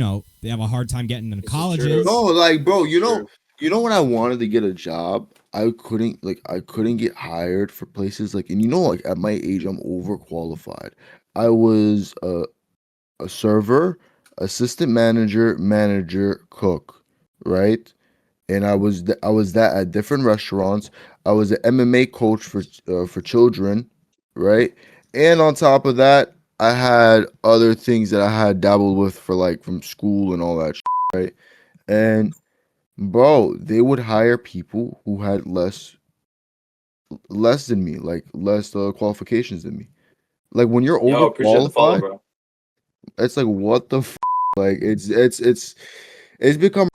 they have a hard time getting into This is colleges. true. No, like, bro, True. you know when I wanted to get a job, I couldn't get hired for places like, and like at my age, I'm overqualified. I was a server, assistant manager, cook, right? And I was that at different restaurants. I was an MMA coach for children, right? And on top of that, I had other things that I had dabbled with for like from school and all that, right? And bro, they would hire people who had less than me, like less qualifications than me. Like when you're Yo, appreciate the follow, overqualified, bro. it's like what the like it's become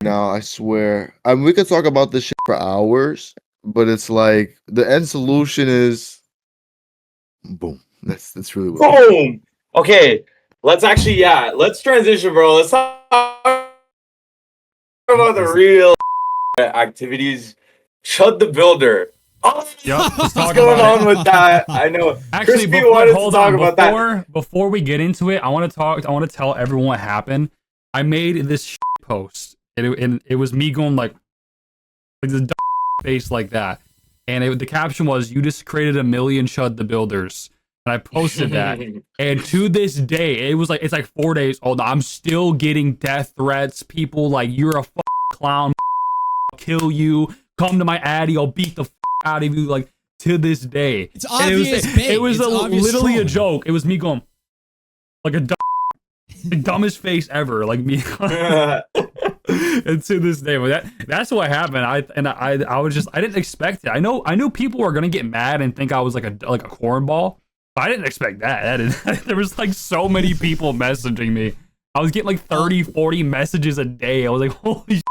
now, I swear. I mean, we could talk about this shit for hours, but it's like the end solution is boom. That's really what it is. Boom. Okay, let's transition, bro. Let's talk about the real activities. ChudTheBuilder. Oh, Yep, let's what's talk going about on with that? I know. Actually, Crispy wanted to talk about that. before we get into it, I want to tell everyone what happened. I made this post, and it was me going like the face like that, and the caption was, "You just created a million ChudTheBuilders," and I posted that. And to this day, it's like 4 days old. I'm still getting death threats. People like, "You're a clown, I'll kill you. Come to my addy, I'll beat the out of you." Like to this day, It's obvious. it was literally a joke. It was me going like the dumbest face ever, like me. And to this day, but that's what happened. I was just, I didn't expect it. I knew people were gonna get mad and think I was like a cornball, but I didn't expect that. There was like so many people messaging me. I was getting like 30, 40 messages a day. I was like, holy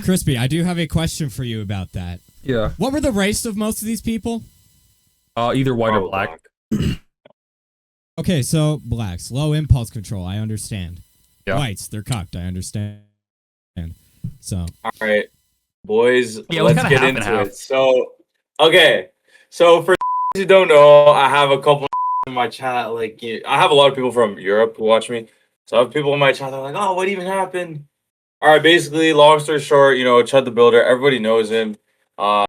Crispy, I do have a question for you about that. yeah. What were the race of most of these people? Either white or black. Okay, so blacks, low impulse control, I understand. Yeah. Whites, they're cocked, I understand. So, All right, boys, Yeah, let's get half and into half. it. So, okay, so for who don't know, I have a couple in my chat. Like, I have a lot of people from Europe who watch me. So I have people in my chat. They're like, "Oh, what even happened?" All right, basically, long story short, ChudTheBuilder. Everybody knows him. What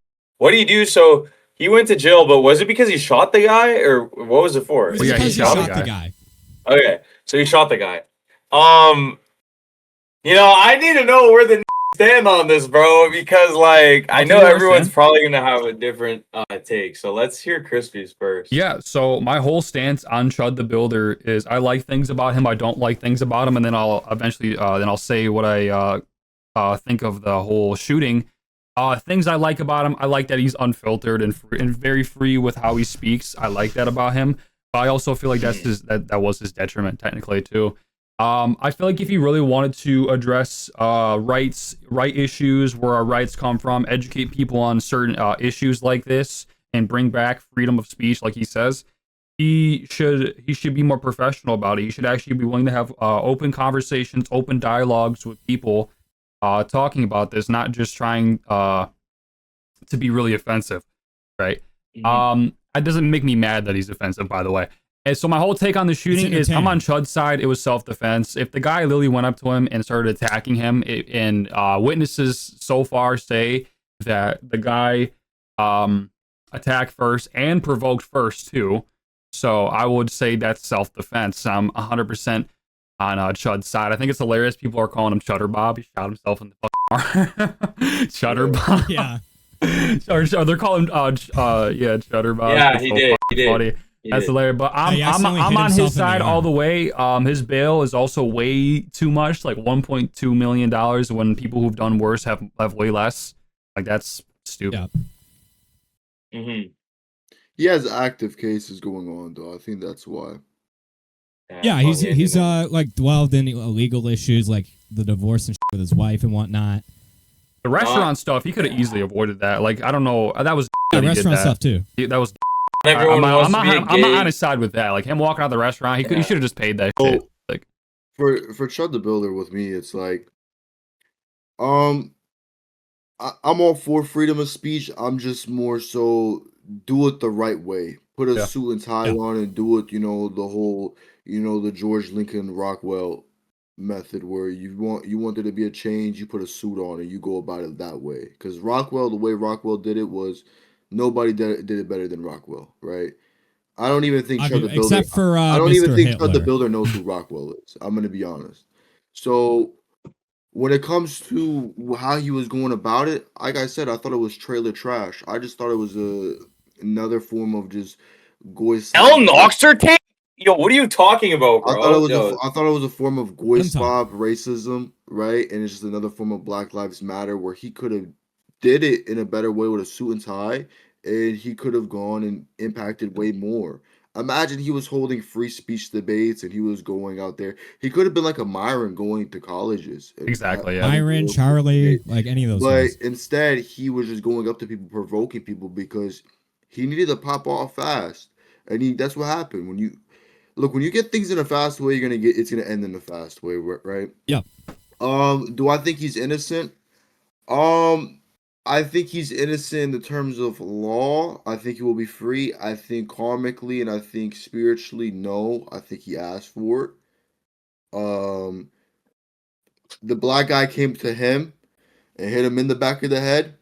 do you do? So he went to jail, but was it because he shot the guy, or what was it for? it was yeah, he because you shot shot the the guy. Okay, so he shot the guy. I need to know where the stand on this, bro, because like I I'll know tell you where I everyone's stand. probably gonna have a different take. So let's hear Crispy's first. Yeah, so my whole stance on Chud the Builder is I like things about him, I don't like things about him, and then I'll eventually then I'll say what I think of the whole shooting. Things I like about him, I like that he's unfiltered and very free with how he speaks. I like that about him. But I also feel like that was his detriment technically too. I feel like if he really wanted to address right issues, where our rights come from, educate people on certain issues like this, and bring back freedom of speech, like he says, he should be more professional about it. He should actually be willing to have open conversations, open dialogues with people, talking about this, not just trying to be really offensive, right? That doesn't make me mad that he's offensive, by the way. And so my whole take on the shooting is I'm on Chud's side. It was self-defense. If the guy literally went up to him and started attacking him, and witnesses so far say that the guy attacked first and provoked first too, so I would say that's self-defense. I'm 100% on Chud's side. I think it's hilarious. People are calling him Chutter Bob. He shot himself in the fucking Chutter Bob. Yeah. or they're calling Chutter Bob. Yeah, It's he so did. fucking funny. That's hilarious. But I'm on his side all the way. His bail is also way too much, like $1.2 million, when people who've done worse have way less. Like, that's stupid. Yeah. He has active cases going on, though. I think that's why. Yeah, he's like dwelled in illegal issues like the divorce and shit with his wife and whatnot. The restaurant stuff, he could have easily avoided that. Like, I don't know. That was restaurant stuff too. That was. Everyone I'm wants not on his side with that. Like, him walking out of the restaurant, he should have just paid that shit. Like, for Chud the Builder with me, it's like, I'm all for freedom of speech. I'm just more so do it the right way. Put a suit and tie on and do it. The whole, the George Lincoln Rockwell method, where you want there to be a change, you put a suit on and you go about it that way. Because the way Rockwell did it was nobody did it better than Rockwell, right? I don't even think Chud the Builder. Except for I don't even Mr. think Hitler. Chud the Builder knows who Rockwell is. I'm gonna be honest. So when it comes to how he was going about it, like I said, I thought it was trailer trash. I just thought it was another form of just goy. El Noxer tape? Yo, what are you talking about, bro? I thought it was a form of goy slob racism, right? And it's just another form of Black Lives Matter, where he could have did it in a better way with a suit and tie, and he could have gone and impacted way more. Imagine he was holding free speech debates and he was going out there. He could have been like a Myron going to colleges. Exactly, yeah. Myron, Charlie, like any of those guys. But instead, he was just going up to people, provoking people, because he needed to pop off fast. And that's what happened. When you get things in a fast way, it's gonna end in a fast way, right? Yeah. Do I think he's innocent? I think he's innocent in the terms of law. I think he will be free. I think karmically and I think spiritually, no. I think he asked for it. The black guy came to him and hit him in the back of the head.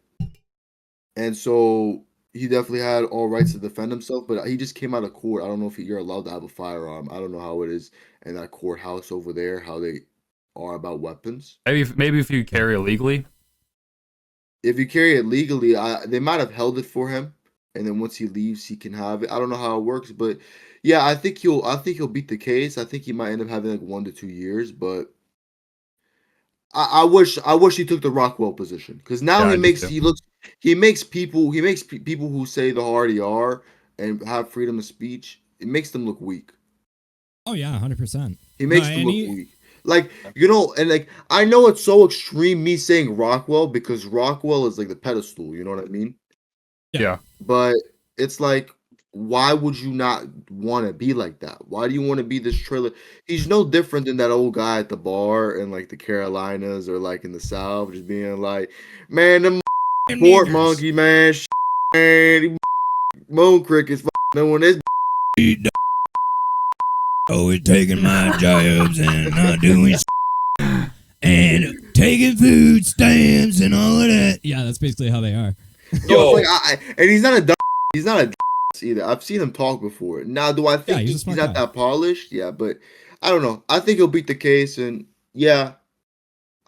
And so he definitely had all rights to defend himself, but he just came out of court. I don't know if you're allowed to have a firearm. I don't know how it is in that courthouse over there, how they are about weapons. Maybe if you carry illegally. If you carry it legally, they might have held it for him, and then once he leaves, he can have it. I don't know how it works, but yeah, I think he'll beat the case. I think he might end up having like 1 to 2 years, but I wish he took the Rockwell position, because now he makes people who say the hard ER and have freedom of speech, it makes them look weak. Oh yeah, 100%. He makes them look weak. Like, and like, I know it's so extreme me saying Rockwell, because Rockwell is like the pedestal, you know what I mean? Yeah. But it's like, why would you not want to be like that? Why do you want to be this trailer? He's no different than that old guy at the bar in like the Carolinas or like in the South, just being like, man, them port monkey, man, man, moon crickets, knowing this. Always taking my jobs and not doing and taking food stamps and all of that. Yeah, that's basically how they are. Yo, like, and he's not a either. I've seen him talk before. Now, do I think he's not that polished? Yeah, but I don't know. I think he'll beat the case, and yeah,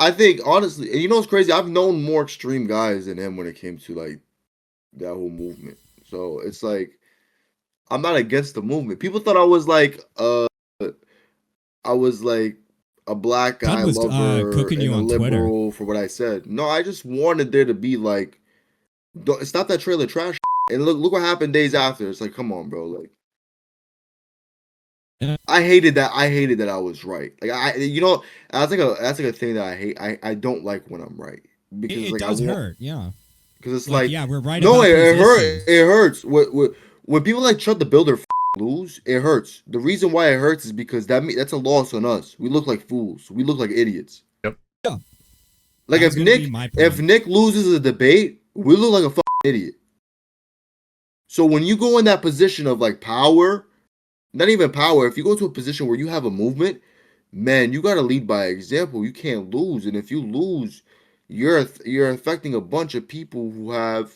I think honestly, and you know what's crazy? I've known more extreme guys than him when it came to like that whole movement. So it's like I'm not against the movement. People thought I was like a black Chud guy was lover cooking and you a on Twitter. liberal for what I said. No, I just wanted there to be like, stop that trailer trash. And look what happened days after. It's like, come on, bro. Like, Yeah. I hated that. I hated that I was right. Like, that's like a thing that I hate. I don't like when I'm right because It like I does want hurt, yeah. because it's Like, like yeah, we're right no, about it these issues. It hurts. When people like ChudTheBuilder lose, it hurts. The reason why it hurts is because that's a loss on us. We look like fools. We look like idiots. Yep. Yeah. Like That was gonna be my if point. Nick loses a debate, we look like a idiot. So when you go in that position of like power, not even power, if you go to a position where you have a movement, man, you got to lead by example. You can't lose, and if you lose, you're affecting a bunch of people who have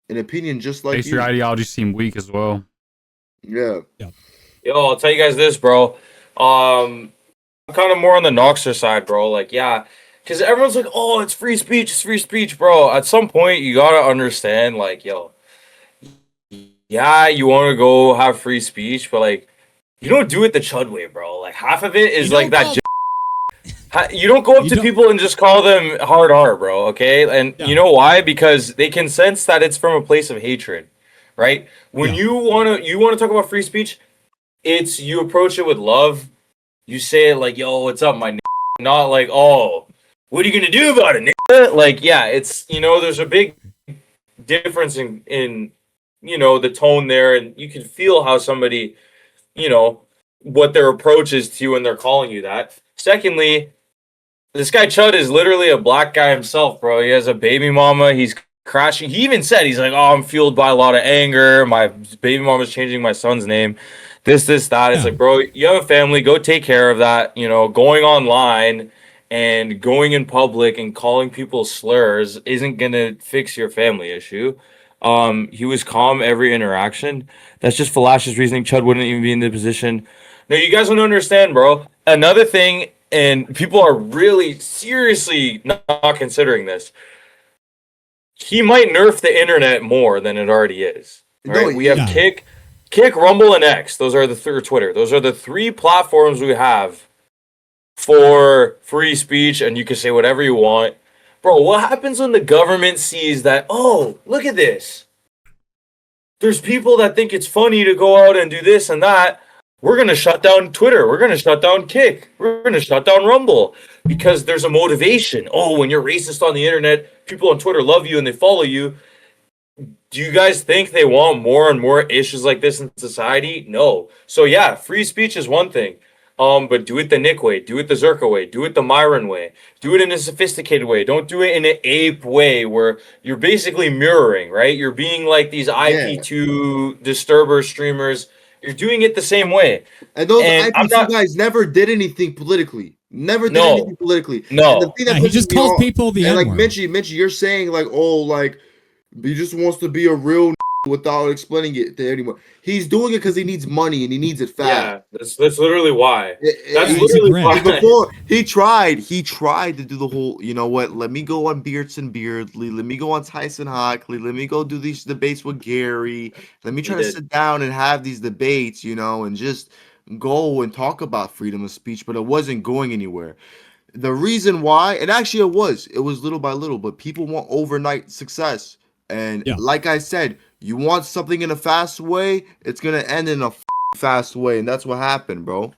an opinion just like Makes your you. ideology seem weak as well. Yeah. Yo, I'll tell you guys this, bro. I'm kind of more on the Noxer side, bro. Like, yeah, because everyone's like, "Oh, it's free speech, bro." At some point, you gotta understand, like, yo, yeah, you want to go have free speech, but like, you don't do it the Chud way, bro. Like, half of it is You like don't that. call- You don't go up You to don't- people and just call them hard R, bro. Okay, and Yeah. you know why? Because they can sense that it's from a place of hatred, right? When Yeah. you wanna talk about free speech, it's you approach it with love. You say it like, "Yo, what's up, my n-?" Not like, "Oh, what are you gonna do about it?" Like, yeah, it's there's a big difference in the tone there, and you can feel how somebody what their approach is to you when they're calling you that. Secondly, this guy Chud is literally a black guy himself, bro. He has a baby mama. He's crashing. He even said he's like, "Oh, I'm fueled by a lot of anger. My baby mama's changing my son's name. This, that." It's Yeah. like, bro, you have a family. Go take care of that. Going online and going in public and calling people slurs isn't gonna fix your family issue. He was calm every interaction. That's just fallacious reasoning. Chud wouldn't even be in the position. No, you guys don't understand, bro. Another thing, and people are really seriously not considering this. He might nerf the internet more than it already is. No, Right? We have yeah. Kick, Rumble, and X. Those are or Twitter. Those are the three platforms we have for free speech, and you can say whatever you want. Bro, what happens when the government sees that, oh, look at this? There's people that think it's funny to go out and do this and that. We're going to shut down Twitter. We're going to shut down Kick. We're going to shut down Rumble because there's a motivation. Oh, when you're racist on the internet, people on Twitter love you and they follow you. Do you guys think they want more and more issues like this in society? No. So yeah, free speech is one thing. But do it the Nick way, do it the Zerka way, do it the Myron way, do it in a sophisticated way. Don't do it in an ape way where you're basically mirroring, right? You're being like these IP2 disturber streamers. You're doing it the same way. And those And I'm IP2 not. guys never did anything politically. Never did No. anything politically. No. And the thing that Yeah, he pisses just me calls off- people the and like N-word. Mitchie, you're saying like, oh, like he just wants to be a real without explaining it to anyone. He's doing it because he needs money and he needs it fast. Yeah, that's literally why. That's Yeah, he's a literally brat. why. Before he tried to do the whole, you know what? Let me go on Beards and Beardly. Let me go on Tyson Hockley. Let me go do these debates with Gary. Let me try to did. sit down and have these debates, and just go and talk about freedom of speech, but it wasn't going anywhere. The reason why, and actually it was little by little, but people want overnight success. And Yeah. like I said, you want something in a fast way, it's gonna end in a fast way, and that's what happened, bro.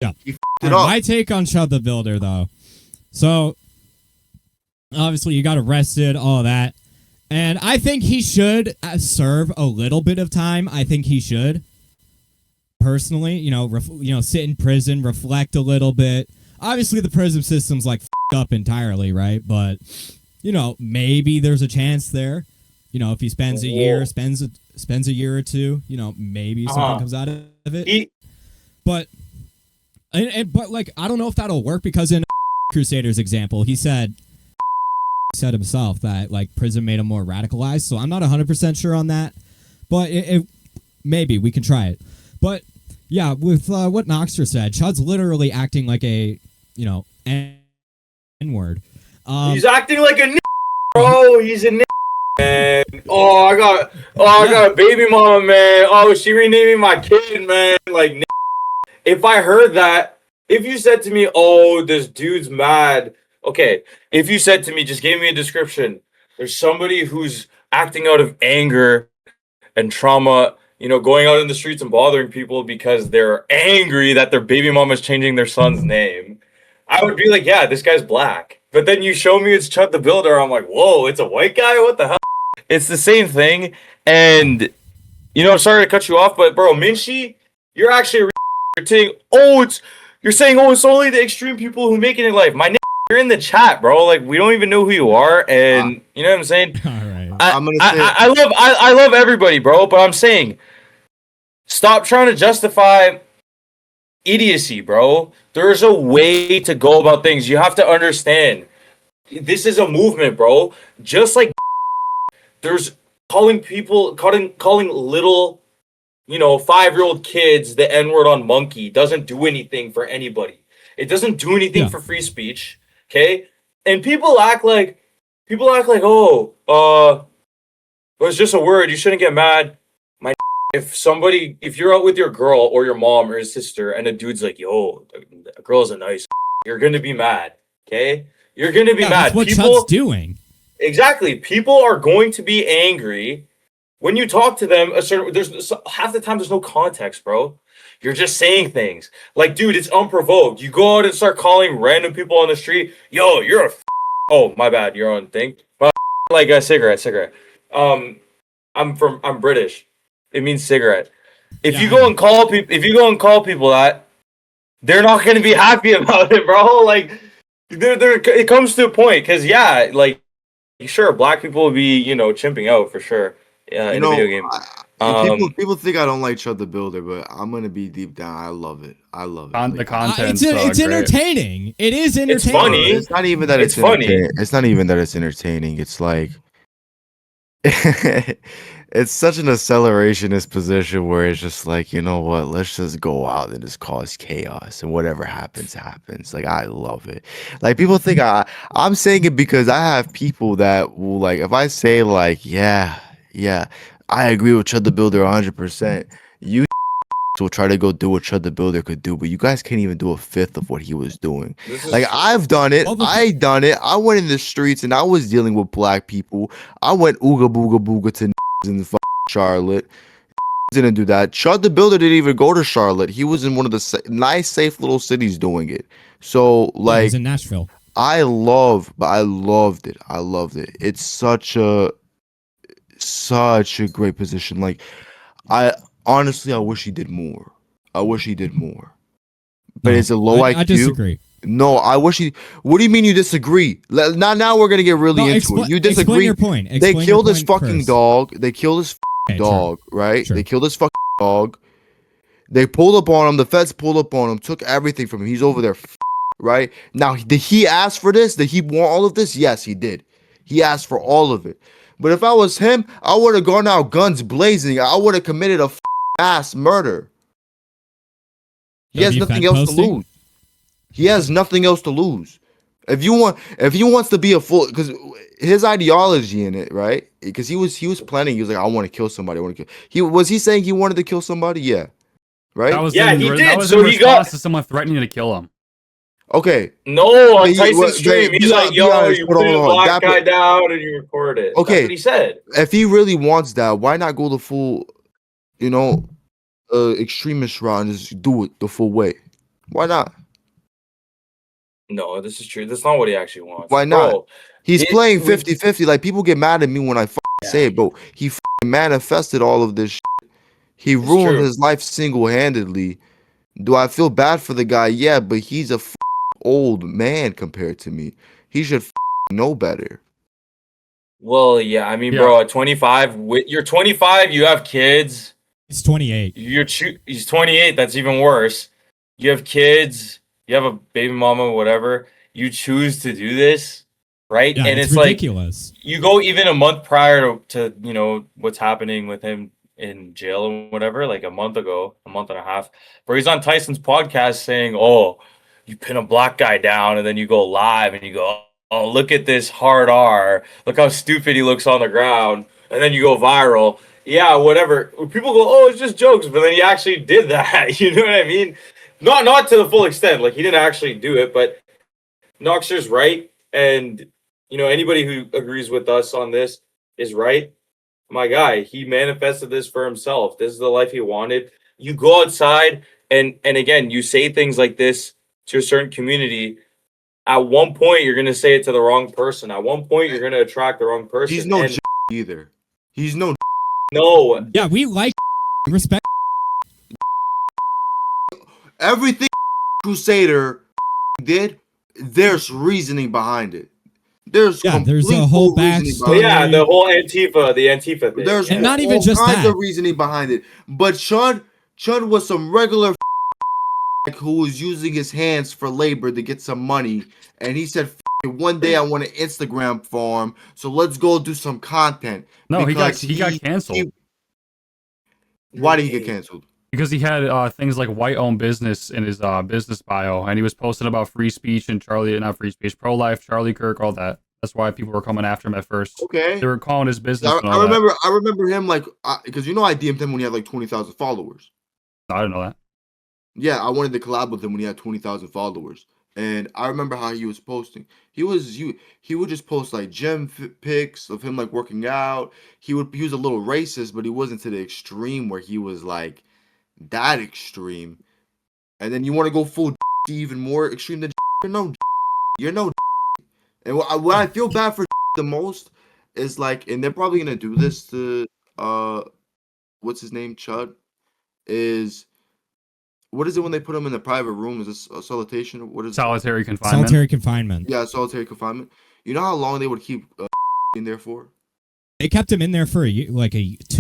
Yeah. He All it right, up. my take on ChudTheBuilder, though. So, obviously, you got arrested, all that. And I think he should serve a little bit of time. I think he should. Personally, sit in prison, reflect a little bit. Obviously, the prison system's like up entirely, right? But, maybe there's a chance there. If he spends a year, spends a year or two, maybe something comes out of it. But like I don't know if that'll work because in Crusaders example, he said himself that like prison made him more radicalized. So I'm not 100% sure on that, but it maybe we can try it. But yeah, with what Noxter said, Chud's literally acting like a N-word. He's acting like a bro. He's a man. Oh, I got a baby mama, man. Oh, she renaming my kid, man. Like, if I heard that, if you said to me, "Oh, this dude's mad," okay. If you said to me, just gave me a description. There's somebody who's acting out of anger and trauma, going out in the streets and bothering people because they're angry that their baby mama's changing their son's name. I would be like, yeah, this guy's black. But then you show me it's Chud the Builder. I'm like, whoa, it's a white guy? What the hell? It's the same thing. And, I'm sorry to cut you off, but bro, Minshi, you're actually saying, you're saying, it's only the extreme people who make it in life. You're in the chat, bro. Like, we don't even know who you are. And you know what I'm saying? All right. I love everybody, bro, but I'm saying stop trying to justify idiocy, bro. There's a way to go about things. You have to understand. This is a movement, bro. Just like there's calling little, 5-year-old kids the N-word on monkey doesn't do anything for anybody. It doesn't do anything for free speech, okay? And people act like, oh, it's just a word. You shouldn't get mad. If you're out with your girl or your mom or your sister and a dude's like, yo, a girl's a nice, you're going to be mad, okay? You're going to be mad. That's what Chud's doing. Exactly. People are going to be angry when you talk to them. There's half the time there's no context, bro. You're just saying things. Like, dude, it's unprovoked. You go out and start calling random people on the street, yo, you're a oh, my bad, you're on thing. Like a cigarette. I'm British. It means cigarette. If you go and call people that, they're not going to be happy about it, bro. Like, it comes to a point because like, sure, black people will be, chimping out for sure in a video game. People think I don't like Chud the Builder, but I'm gonna be deep down. I love it. On the content, it's entertaining. It is entertaining. It's funny. It's not even that it's funny. It's not even that it's entertaining. It's like it's such an accelerationist position where it's just like, you know what? Let's just go out and just cause chaos, and whatever happens, happens. Like, I love it. Like, people think I'm saying it because I have people that will, like, if I say like, yeah, I agree with Chud the Builder 100%. You will try to go do what Chud the Builder could do, but you guys can't even do a fifth of what he was doing. Like, I've done it. I done it. I went in the streets and I was dealing with black people. I went ooga booga booga to in Charlotte. Didn't do that. Chud the Builder didn't even go to Charlotte. He was in one of the nice, safe little cities doing it. So, like, he's in Nashville. I loved it. I loved it. It's such a great position. Like, I wish he did more. But it's a low IQ. I disagree. No, I wish he. What do you mean you disagree? Now we're gonna get really into it. You disagree. Explain your point. They killed his fucking dog. They killed his dog, right? Sure. They killed his fucking dog. They pulled up on him. The feds pulled up on him, took everything from him. He's over there, right? Now, did he ask for this? Did he want all of this? Yes, he did. He asked for all of it. But if I was him, I would have gone out guns blazing. I would have committed a mass murder. He has nothing else to lose. He has nothing else to lose. If he wants to be a full, because his ideology in it, right? Because he was planning. He was like, I want to kill somebody. I want to kill. Was he saying he wanted to kill somebody? Yeah, right. He did. That was so in he response got to someone threatening to kill him. Okay. No, on Tyson's stream, he's like, "Yo, you put a black guy down and you record it." Okay, that's what he said. If he really wants that, why not go the full, extremist route and just do it the full way? Why not? No, this is true. That's not what he actually wants. Why not? Bro, he's playing 50-50. Like, people get mad at me when I say it, but he manifested all of this shit. He ruined his life single-handedly. Do I feel bad for the guy? Yeah, but he's a old man compared to me. He should know better. Well, yeah. I mean, bro, at 25, you're 25. You have kids. He's 28. He's 28. That's even worse. You have kids. You have a baby mama, whatever. You choose to do this, right? Yeah, and it's ridiculous. Like you go even a month prior to what's happening with him in jail or whatever, like a month and a half, where he's on Tyson's podcast saying, "Oh, you pin a black guy down and then you go live and you go, oh, look at this hard R. Look how stupid he looks on the ground. And then you go viral. Yeah, whatever. People go, oh, it's just jokes, but then he actually did that. You know what I mean? Not to the full extent. Like he didn't actually do it, but Noxer's right. And anybody who agrees with us on this is right. My guy, he manifested this for himself. This is the life he wanted. You go outside and again, you say things like this to a certain community. At one point, you're gonna say it to the wrong person. At one point, you're gonna attract the wrong person. He's no either. He's no. No. Yeah, we like respect. Everything Crusader did, there's reasoning behind it. There's a whole backstory. Yeah, the whole the Antifa thing. There's and not even all just kinds that. of reasoning behind it. But Chud was some regular who was using his hands for labor to get some money, and he said, "One day I want an Instagram farm, so let's go do some content." No, he got canceled. Why did he get canceled? Because he had things like white-owned business in his business bio, and he was posting about free speech and pro-life, Charlie Kirk, all that. That's why people were coming after him at first. Okay, they were calling his business. I remember him because I DM'd him when he had like 20,000 followers. No, I didn't know that. Yeah, I wanted to collab with him when he had 20,000 followers, and I remember how he was posting. He would just post like gym pics of him like working out. He was a little racist, but he wasn't to the extreme where he was like that extreme. And then you want to go full even more extreme than you're no. And what I feel bad for the most is like, and they're probably gonna do this to what's his name, Chud, is. What is it when they put him in the private room? Is this a solitary? What is solitary confinement? Solitary confinement. Yeah, solitary confinement. You know how long they would keep in there for? They kept him in there for 2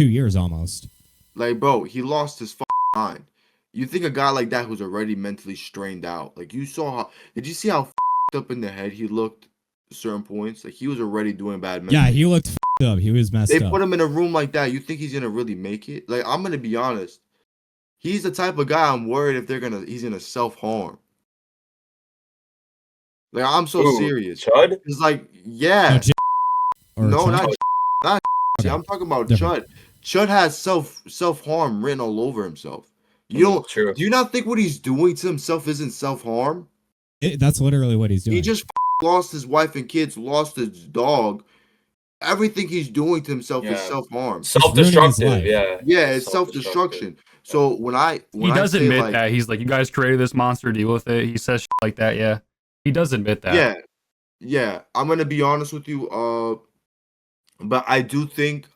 years almost. Like, bro, he lost his mind. You think a guy like that who's already mentally strained out? Like, you saw how? Did you see how up in the head he looked at certain points? Like, he was already doing bad. Mentally. Yeah, he looked up. He was messed up. They put him in a room like that. You think he's gonna really make it? Like, I'm gonna be honest. He's the type of guy I'm worried if he's gonna self-harm. Like, I'm so serious. Chud? It's like, yeah. No, Chud? not Okay. I'm talking about Different. Chud has self-harm written all over himself. Do you not think what he's doing to himself isn't self-harm? That's literally what he's doing. He just lost his wife and kids, lost his dog. Everything he's doing to himself is self-harm. Self-destructive, Yeah, it's self-destruction. So he does admit that he's like, you guys created this monster, deal with it. He says shit like that. Yeah, he does admit that. Yeah. I'm gonna be honest with you. But I do think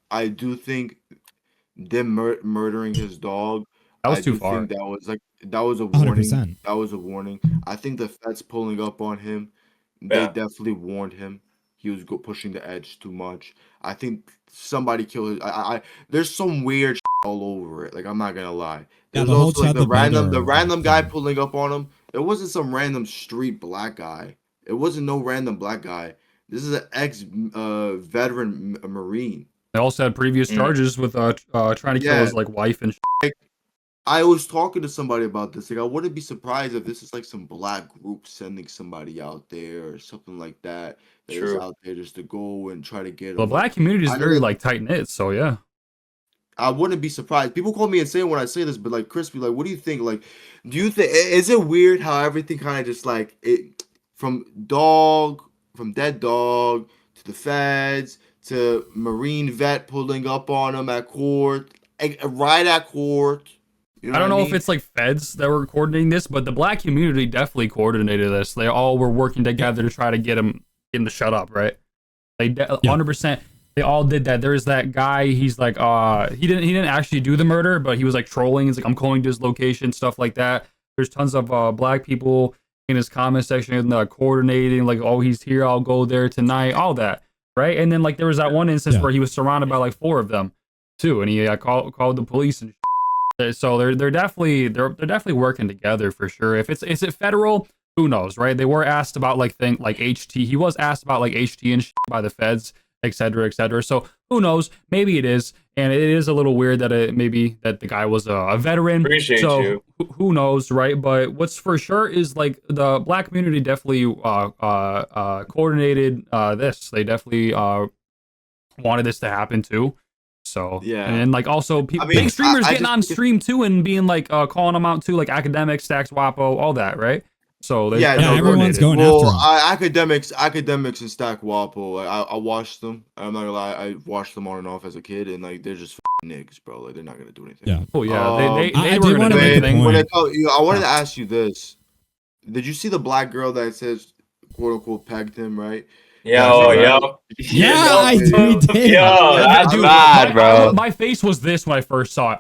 them murdering his dog. That was too far. That was a warning. 100%. That was a warning. I think the feds pulling up on him. They definitely warned him. He was pushing the edge too much. I think somebody killed his. There's some weird all over it. Like, I'm not gonna lie. There's also like the random guy pulling up on him. It wasn't some random street black guy. It wasn't no random black guy. This is an ex-veteran Marine. They also had previous charges with trying to kill his wife and. I was talking to somebody about this. Like, I wouldn't be surprised if this is like some black group sending somebody out there or something like that. That is out there just to go and try to get him. The black community is very tight knit, so yeah. I wouldn't be surprised. People call me insane when I say this, but like Crispy, like, what do you think? Like, do you think is it weird how everything kind of just like it from dead dog to the feds to Marine vet pulling up on him at court, right at court. You know I don't know if it's like feds that were coordinating this, but the black community definitely coordinated this. They all were working together to try to get him to shut up, right? They 100%. They all did that. There's that guy. He's like, he didn't actually do the murder, but he was like trolling. He's like, I'm calling to his location, stuff like that. There's tons of black people in his comment section coordinating, like, oh, he's here, I'll go there tonight, all that, right? And then like there was that one instance where he was surrounded by like 4 of them, too, and he called the police and. So they're definitely working together for sure. Is it federal? Who knows, right? They were asked about like HT. He was asked about like HT and by the feds, etc., etc. So who knows? Maybe it is, and it is a little weird that maybe that the guy was a veteran. Appreciate so you. who knows, right? But what's for sure is like the black community definitely coordinated this. They definitely wanted this to happen too. So Yeah. and then like also I big mean, streamers I getting just on think stream too and being like calling them out too, like Academic, Stacks, Wapo, all that, right? So they Yeah, Yeah, no, everyone's coordinated. going after well, him. academics and Stack Wapo. I watched them. I'm not gonna lie, I watched them on and off as a kid, and like they're just niggas, bro. Like they're not gonna do anything. Yeah. Oh yeah, they I were did gonna wanna do make a anything. point. I wanted to Yeah. ask you this: did you see the black girl that says "quote unquote" pegged him, right? Yo, Right. yo. Yeah, we did. Yo, that's Dude, bad, bro. my face was this when I first saw it.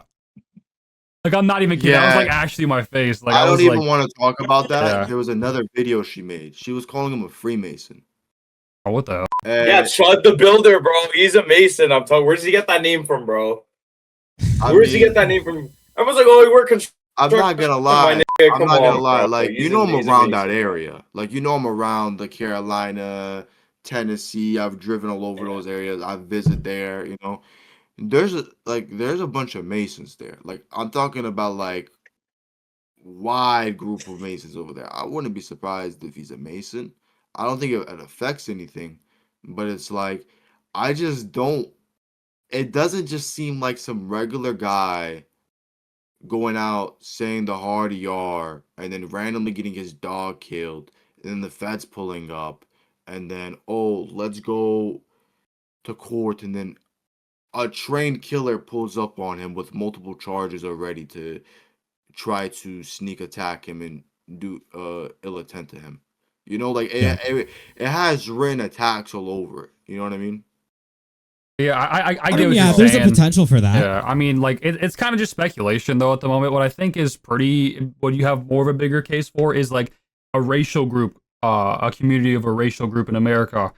Like I'm not even kidding. That was Yeah. like actually my face. Like I was don't even like, want to talk about that. Yeah. There was another video she made. She was calling him a Freemason. oh, what the hell? Yeah, And Chud the Builder, bro. He's a Mason. I'm talking. Where does he get that name from, bro? I Where does he mean, get that name from? I was like, oh, he worked construction. I'm not gonna My lie. nigga, I'm come not gonna on, lie. bro. Like He's I'm he's around Mason, that bro. area. Like I'm around the Carolina, Tennessee. I've driven all over those areas. I visit there. There's a bunch of Masons there. Like I'm talking about like wide group of Masons over there. I wouldn't be surprised if he's a Mason. I don't think it affects anything, but it's like I just don't. It doesn't just seem like some regular guy going out saying the hard ER and then randomly getting his dog killed, and then the feds pulling up, and then let's go to court, and then a trained killer pulls up on him with multiple charges already to try to sneak attack him and do ill intent to him. Like Yeah. it has written attacks all over it. You know what I mean? Yeah, I I get mean, what yeah, you're there's saying. a potential for that. Yeah, I mean, like it's kind of just speculation though at the moment. What I think is what you have more of a bigger case for is like a racial group, a community of a racial group in America,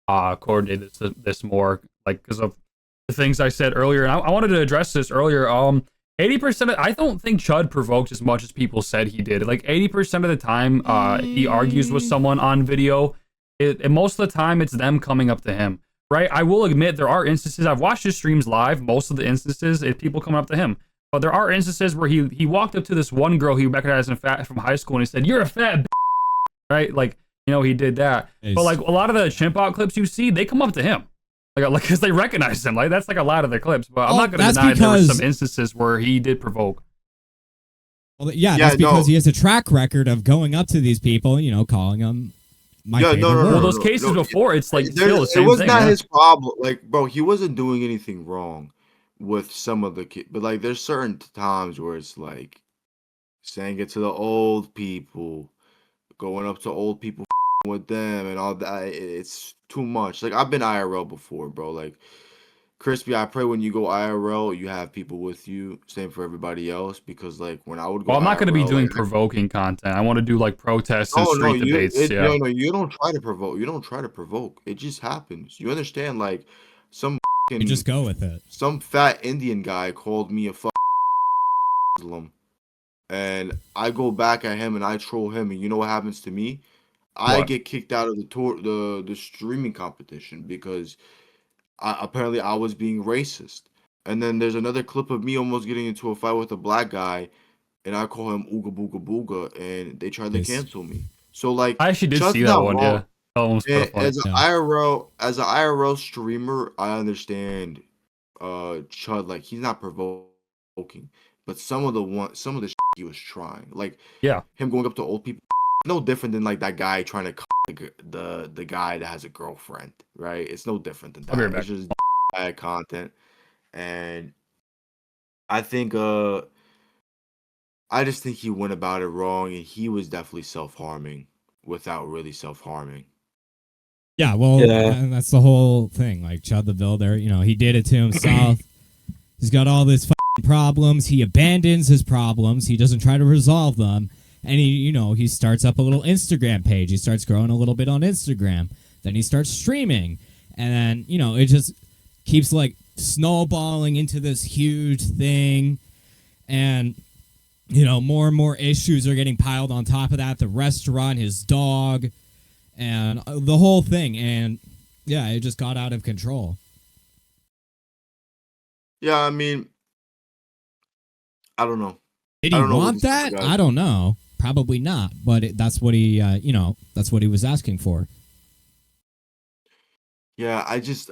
coordinated this more, like because of the things I said earlier. And I wanted to address this earlier. 80%. I don't think Chud provoked as much as people said he did. Like 80% of the time, he argues with someone on video. And most of the time, it's them coming up to him. Right, I will admit there are instances. I've watched his streams live. Most of the instances, it's people coming up to him. But there are instances where he walked up to this one girl he recognized from high school and he said, "You're a fat," right? Like he did that. But like a lot of the chimp out clips you see, they come up to him, like because they recognize him. Like that's like a lot of their clips. But I'm not going to deny there were some instances where he did provoke. Well, yeah, that's because he has a track record of going up to these people, calling them. Well, those cases before, it's like still the same thing. It was not his problem. Like, bro, he wasn't doing anything wrong with some of the kids. But like, there's certain times where it's like saying it to the old people, going up to old people with them, and all that. It's too much. Like, I've been IRL before, bro. Like, Crispy, I pray when you go IRL, you have people with you. Same for everybody else, because like when I would go, Well, I'm not going to be IRL, doing like, provoking content. I want to do like protests and street debates. No, you don't try to provoke. You don't try to provoke. It just happens. You understand? Like some you just go with it. Some fat Indian guy called me a Muslim, and I go back at him and I troll him, and you know what happens to me? I get kicked out of the streaming competition because apparently I was being racist. And then there's another clip of me almost getting into a fight with a black guy, and I call him Ooga Booga Booga, and they tried to cancel me. So like, I actually did Chud's see that not one. wrong. Yeah, that one was And funny. as an IRL streamer, I understand Chud, like he's not provoking, but some of the shit he was trying, like him going up to old people, no different than like that guy trying to the guy that has a girlfriend, right? It's no different than that. It's just bad content, and I think I just think he went about it wrong, and he was definitely self-harming without really self-harming. Yeah, well, and that's the whole thing. Like ChudTheBuilder, he did it to himself. He's got all these problems. He abandons his problems. He doesn't try to resolve them. And he starts up a little Instagram page. He starts growing a little bit on Instagram. Then he starts streaming. And then, it just keeps like snowballing into this huge thing. And, more and more issues are getting piled on top of that. The restaurant, his dog, and the whole thing. And Yeah, it just got out of control. Yeah, I mean, I don't know. Did I he don't know what want this type of that? guy I don't know. Probably not, but that's what he, that's what he was asking for. Yeah, I just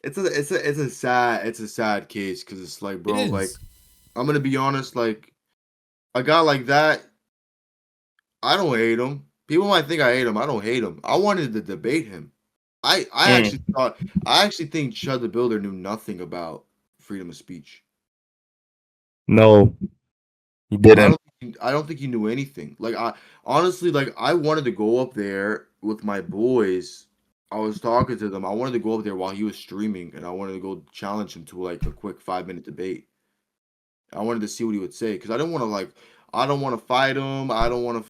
it's a sad case because it's like, It bro, like is. I'm gonna be honest, like a guy like that, I don't hate him. People might think I hate him. I don't hate him. I wanted to debate him. I actually think Chud the Builder knew nothing about freedom of speech. No, he I didn't. I don't think he knew anything. Like I honestly like I wanted to go up there with my boys. I was talking to them. I wanted to go up there while he was streaming and I wanted to go challenge him to like a quick 5 minute debate. I wanted to see what he would say because I don't want to fight him. I don't want to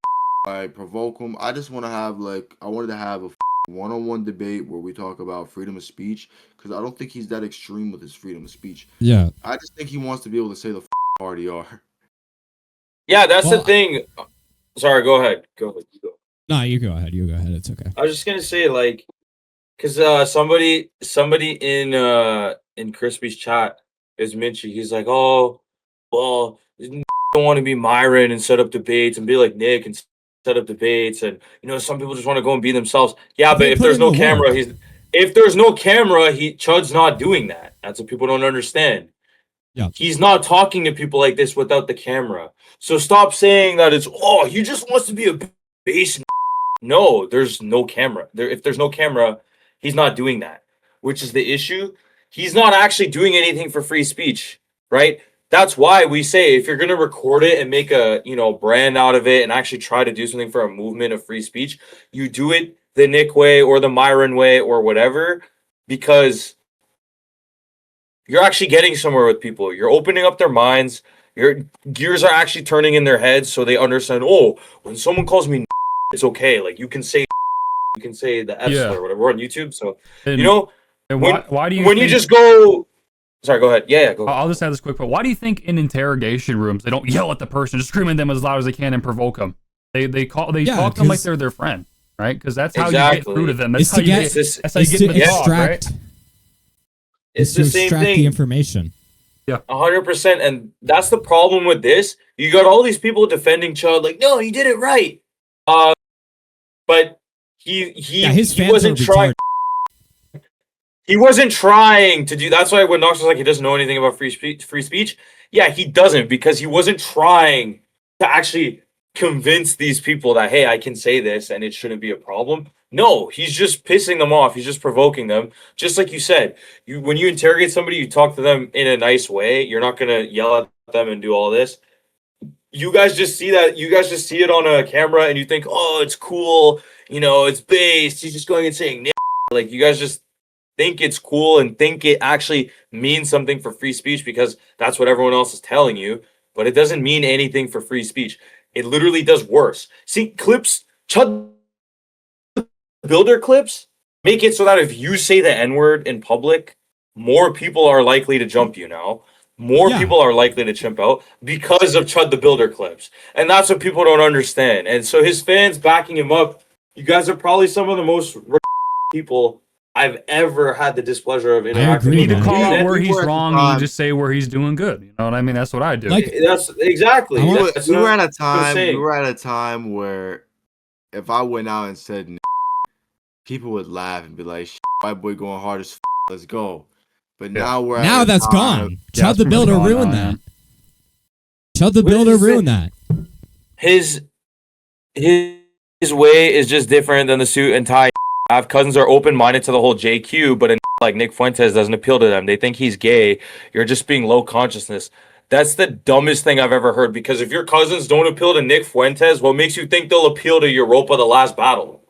like provoke him. I just want to have I wanted to have a one-on-one debate where we talk about freedom of speech because I don't think he's that extreme with his freedom of speech. Yeah. I just think he wants to be able to say the party are. Yeah, that's the Well, thing. Sorry, go ahead. Go ahead. Go. no, you go ahead. You go ahead. It's okay. I was just gonna say, like, because somebody in Crispy's chat is Minchie. He's like, oh, well, don't want to be Myron and set up debates and be like Nick and set up debates, and some people just want to go and be themselves. Yeah, but They if put there's in no the camera, work. Chud's not doing that. That's what people don't understand. Yeah. He's not talking to people like this without the camera. So stop saying that he just wants to be a base. No, there's no camera. If there's no camera, he's not doing that, which is the issue. He's not actually doing anything for free speech, right? That's why we say if you're going to record it and make a, brand out of it and actually try to do something for a movement of free speech, you do it the Nick way or the Myron way or whatever, because you're actually getting somewhere with people. You're opening up their minds. Your gears are actually turning in their heads so they understand, oh, when someone calls me, it's okay. Like you can say the F Yeah. slur, whatever. We're on YouTube, so And, you know and when why do you when think? you just go. Sorry, go ahead. Yeah, go. I'll just have this quick. But why do you think in interrogation rooms they don't yell at the person, just scream at them as loud as they can and provoke them? They talk to them like they're their friend, right? Because that's how you get through to them. That's how you get. That's how you get them to talk, right? It's the same extract thing. the information. Yeah, 100%, and that's the problem with this. You got all these people defending Chud, like, no, he did it right. But he wasn't trying. He wasn't trying to do. That's why when Knox was like, he doesn't know anything about free speech. Yeah, he doesn't, because he wasn't trying to actually convince these people that, hey, I can say this and it shouldn't be a problem. No, he's just pissing them off. He's just provoking them. Just like you said, when you interrogate somebody, you talk to them in a nice way. You're not gonna yell at them and do all this. You guys just see that. You guys just see it on a camera and you think, oh, it's cool. It's based. He's just going and saying, like, you guys just think it's cool and think it actually means something for free speech because that's what everyone else is telling you, but it doesn't mean anything for free speech. It literally does worse. See, Chud Builder clips make it so that if you say the N-word in public, more people are likely to jump you now. More people are likely to chimp out because of Chud the Builder clips. And that's what people don't understand. And so his fans backing him up, you guys are probably some of the most people I've ever had the displeasure of interacting with. You need to call out where We he's were at the wrong. time- You just say where he's doing good. You know what I mean? That's what I do. That's exactly. We That's were what at a I'm time. We saying. were at a time where if I went out and said people would laugh and be like, "White boy going hard as let's go." But now we're Now at a that's time- gone. Chud the Builder gone ruined now, that. Chud the Builder ruined that. His way is just different than the suit and tie. I have cousins are open-minded to the whole JQ, but like Nick Fuentes doesn't appeal to them. They think he's gay. You're just being low consciousness. That's the dumbest thing I've ever heard, because if your cousins don't appeal to Nick Fuentes, what makes you think they'll appeal to Europa the Last Battle?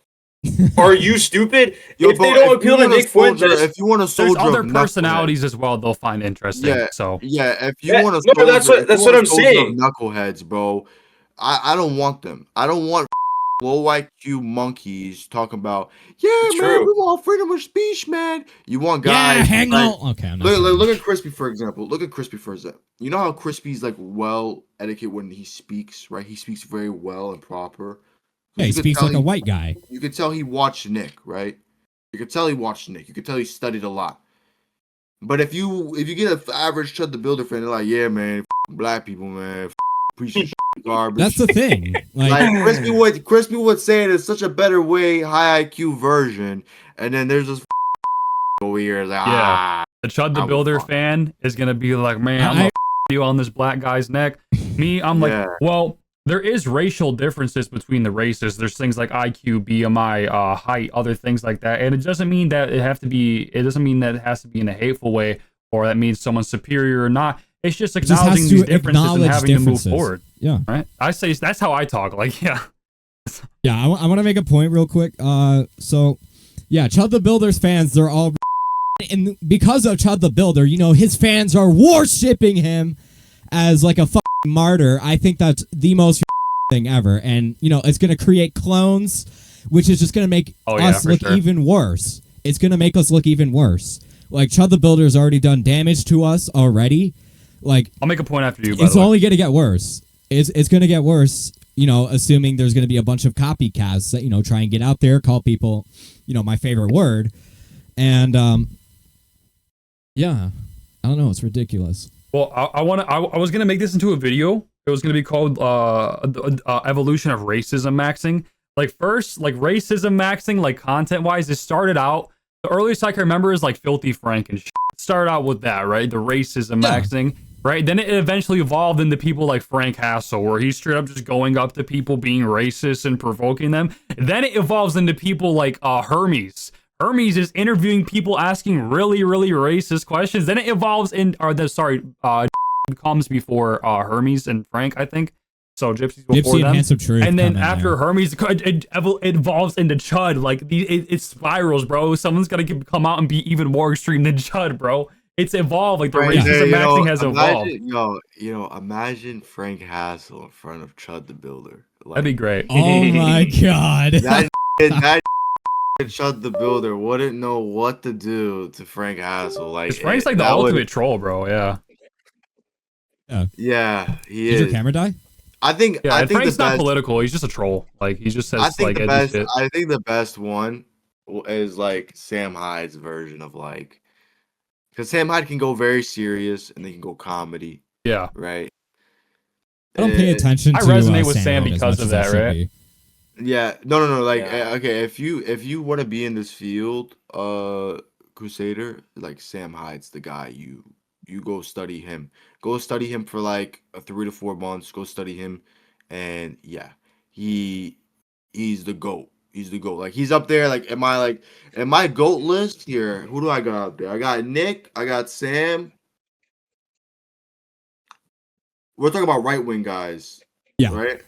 Are you stupid? Yo, if they bro, don't if you appeal to want a Nick soldier- Fuentes, if you want a There's soldier other of knucklehead- personalities as well they'll find interesting. Yeah, So yeah. If you Yeah, want a no, soldier, that's what- if that's you want what a I'm soldier saying. of knuckleheads, bro. I don't want them. I don't want low IQ monkeys talking about, yeah, It's man, true. we want freedom of speech, man. You want Yeah, guys hang like, on. Okay, I'm not look, saying look, look that. at Crispy for example. Look at Crispy for example. You know how Crispy's like well etiquette when he speaks, right? He speaks very well and proper. Yeah, he You could speaks tell like a white guy. You could tell he watched Nick, right? You could tell he watched Nick. You could tell he studied a lot. But if you get an average Chud the Builder fan, they're like, yeah, man, black people, man, piece of garbage. That's the thing. Like Crispy would say it is such a better way, high IQ version, and then there's this over here like, the Chud the Builder fan is gonna be like, man, I'm gonna you on this black guy's neck. Me, I'm like, well, there is racial differences between the races. There's things like IQ, BMI, height, other things like that, and it doesn't mean that it doesn't mean that it has to be in a hateful way, or that means someone's superior or not. It's just acknowledging these differences and having to move forward. Yeah, right. I say that's how I talk. Like, yeah. I want to make a point real quick. So, yeah, Chud the Builder's fans, they're all, and because of Chud the Builder, you know, his fans are worshipping him as like a fucking martyr. I think that's the most thing ever, and you know, it's gonna create clones, which is just gonna make us look even worse. It's gonna make us look even worse. Like Chud the Builder's already done damage to us already. Like, I'll make a point after you. It's only gonna get worse. It's gonna get worse. You know, assuming there's gonna be a bunch of copycats that, you know, try and get out there, call people, you know, my favorite word, and yeah, I don't know. It's ridiculous. Well, I was gonna make this into a video. It was gonna be called evolution of racism maxing. Like first, like racism maxing, like content wise, it started out. The earliest I can remember is like Filthy Frank and shit. It started out with that, right? The racism maxing, right? Then it eventually evolved into people like Frank Hassel, where he's straight up just going up to people being racist and provoking them. Then it evolves into people like Hermes. Hermes is interviewing people asking really, really racist questions. Then it evolves in, comes before Hermes and Frank, I think. So Gypsy's before Gypsy them. And Handsome Truth. And then after Hermes, it evolves into Chud. Like it spirals, bro. Someone's got to come out and be even more extreme than Chud, bro. It's evolved. Like the racism maxing has evolved. Imagine Frank Hassel in front of Chud the Builder. Like, that'd be great. Oh my god. That Chud the Builder wouldn't know what to do to Frank Hassel. Like Frank's like the ultimate troll, bro. Yeah. Yeah, he Did is. your camera die? I think Frank's not political. He's just a troll. Like he just says like edgy shit. I think the best one is like Sam Hyde's version of like, because Sam Hyde can go very serious and they can go comedy. Yeah. Right. I don't pay attention to I resonate with Sam because of that, right? Yeah. No. Like, okay, if you want to be in this field, Crusader, like Sam Hyde's the guy. You go study him. Go study him for like 3 to 4 months. Go study him, and yeah, he's the GOAT. He's the GOAT. Like he's up there. Like in my GOAT list here, who do I got up there? I got Nick. I got Sam. We're talking about right wing guys. Yeah. Right.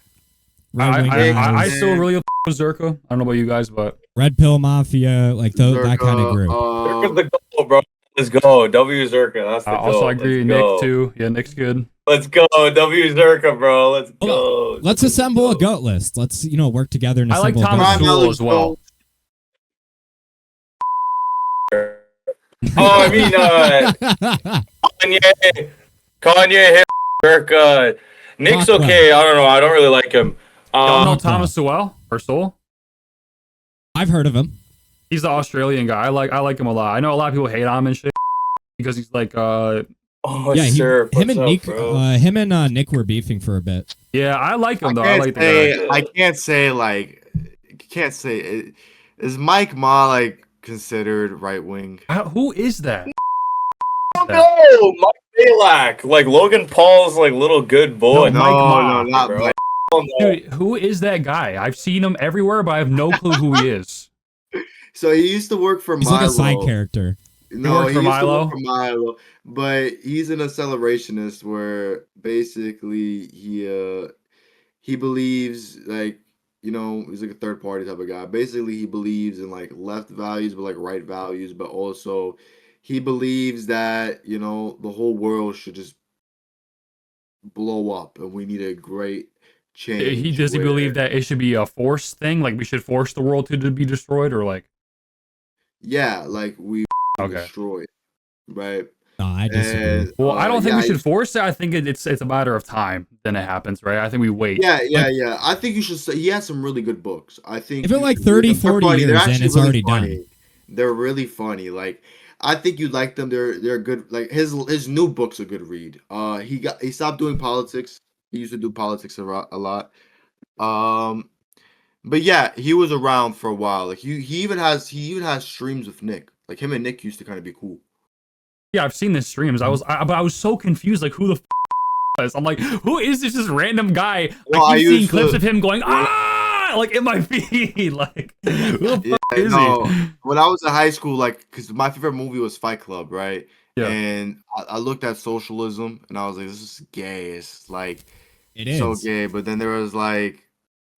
I still really with Zerka. I don't know about you guys, but Red Pill Mafia, like that kind of group. Zerka's the goal, bro. Let's go. W Zerka. That's the goal. Also, I agree. Nick too. Yeah, Nick's good. Let's go. W Zerka, bro. Let's go. Let's assemble a GOAT list. Let's work together and assemble. I like Thomas Sewell as well. Oh, I mean, Kanye hit Zerka. Nick's okay. I don't know. I don't really like him. Don't know Thomas Sewell or Soul? I've heard of him. He's the Australian guy. I like him a lot. I know a lot of people hate on him and shit because he's like oh yeah, sir. him and Nick were beefing for a bit. Yeah, I like him though. I like the guy. I can't say is Mike Ma like considered right wing? Who is that? No, Mike Balak, like Logan Paul's like little good boy. No, not bro. Dude, who is that guy? I've seen him everywhere, but I have no clue who he is. So he used to work for He's Milo. like a side character. No, he used to work for Milo, but he's an accelerationist where basically he believes like, you know, he's like a third party type of guy. Basically, he believes in like left values but like right values, but also he believes that, you know, the whole world should just blow up and we need a great change. Does he believe that it should be a force thing? Like we should force the world to be destroyed, or like? Yeah, like we destroyed, right? No, I disagree. Well, I don't think we should force it. I think it's a matter of time. Then it happens, right? I think we wait. Yeah. I think you should say he has some really good books. I think if it like 30, 40 years, then it's already done. They're really funny. Like I think you like them. They're good. Like his new book's a good read. He stopped doing politics. He used to do politics a lot. Um, but yeah, he was around for a while. Like he even has streams with Nick. Like him and Nick used to kind of be cool. Yeah, I've seen the streams. But I was so confused. Like, who the was? I'm like, who is this? Just random guy. Well, I I keep seeing used clips to- of him going like in my feed. Like, who the Yeah, fuck is no. he? When I was in high school, like, because my favorite movie was Fight Club, right? Yeah. And I looked at socialism and I was like, this is gay. It's like It is. so gay. But then there was like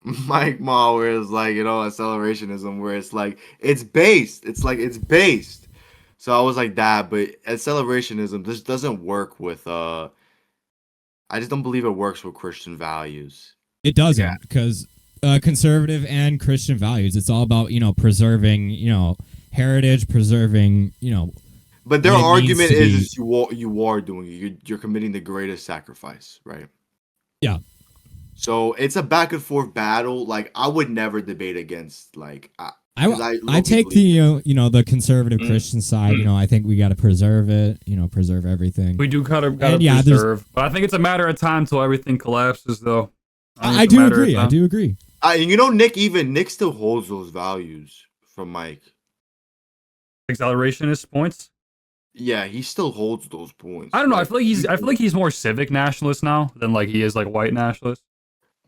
Mike Ma, where it's like, accelerationism, where it's like it's based. It's like it's based. So I was like that, but accelerationism just doesn't work with I just don't believe it works with Christian values. It doesn't, because conservative and Christian values. It's all about preserving heritage, preserving But their what it means argument to is, be- you are doing it. You're committing the greatest sacrifice, right? Yeah. So it's a back and forth battle. Like I would never debate against like I 'cause I take believe the the conservative Mm. Christian side. I think we got to preserve it. Preserve everything. We do gotta And yeah, there's- preserve. But I think it's a matter of time till everything collapses, though. think I it's a do matter of agree. I time. do agree. Nick still holds those values from Mike. Accelerationist points. Yeah, he still holds those points. I don't know. I Like, feel like he's more civic nationalist now than like he is like white nationalist.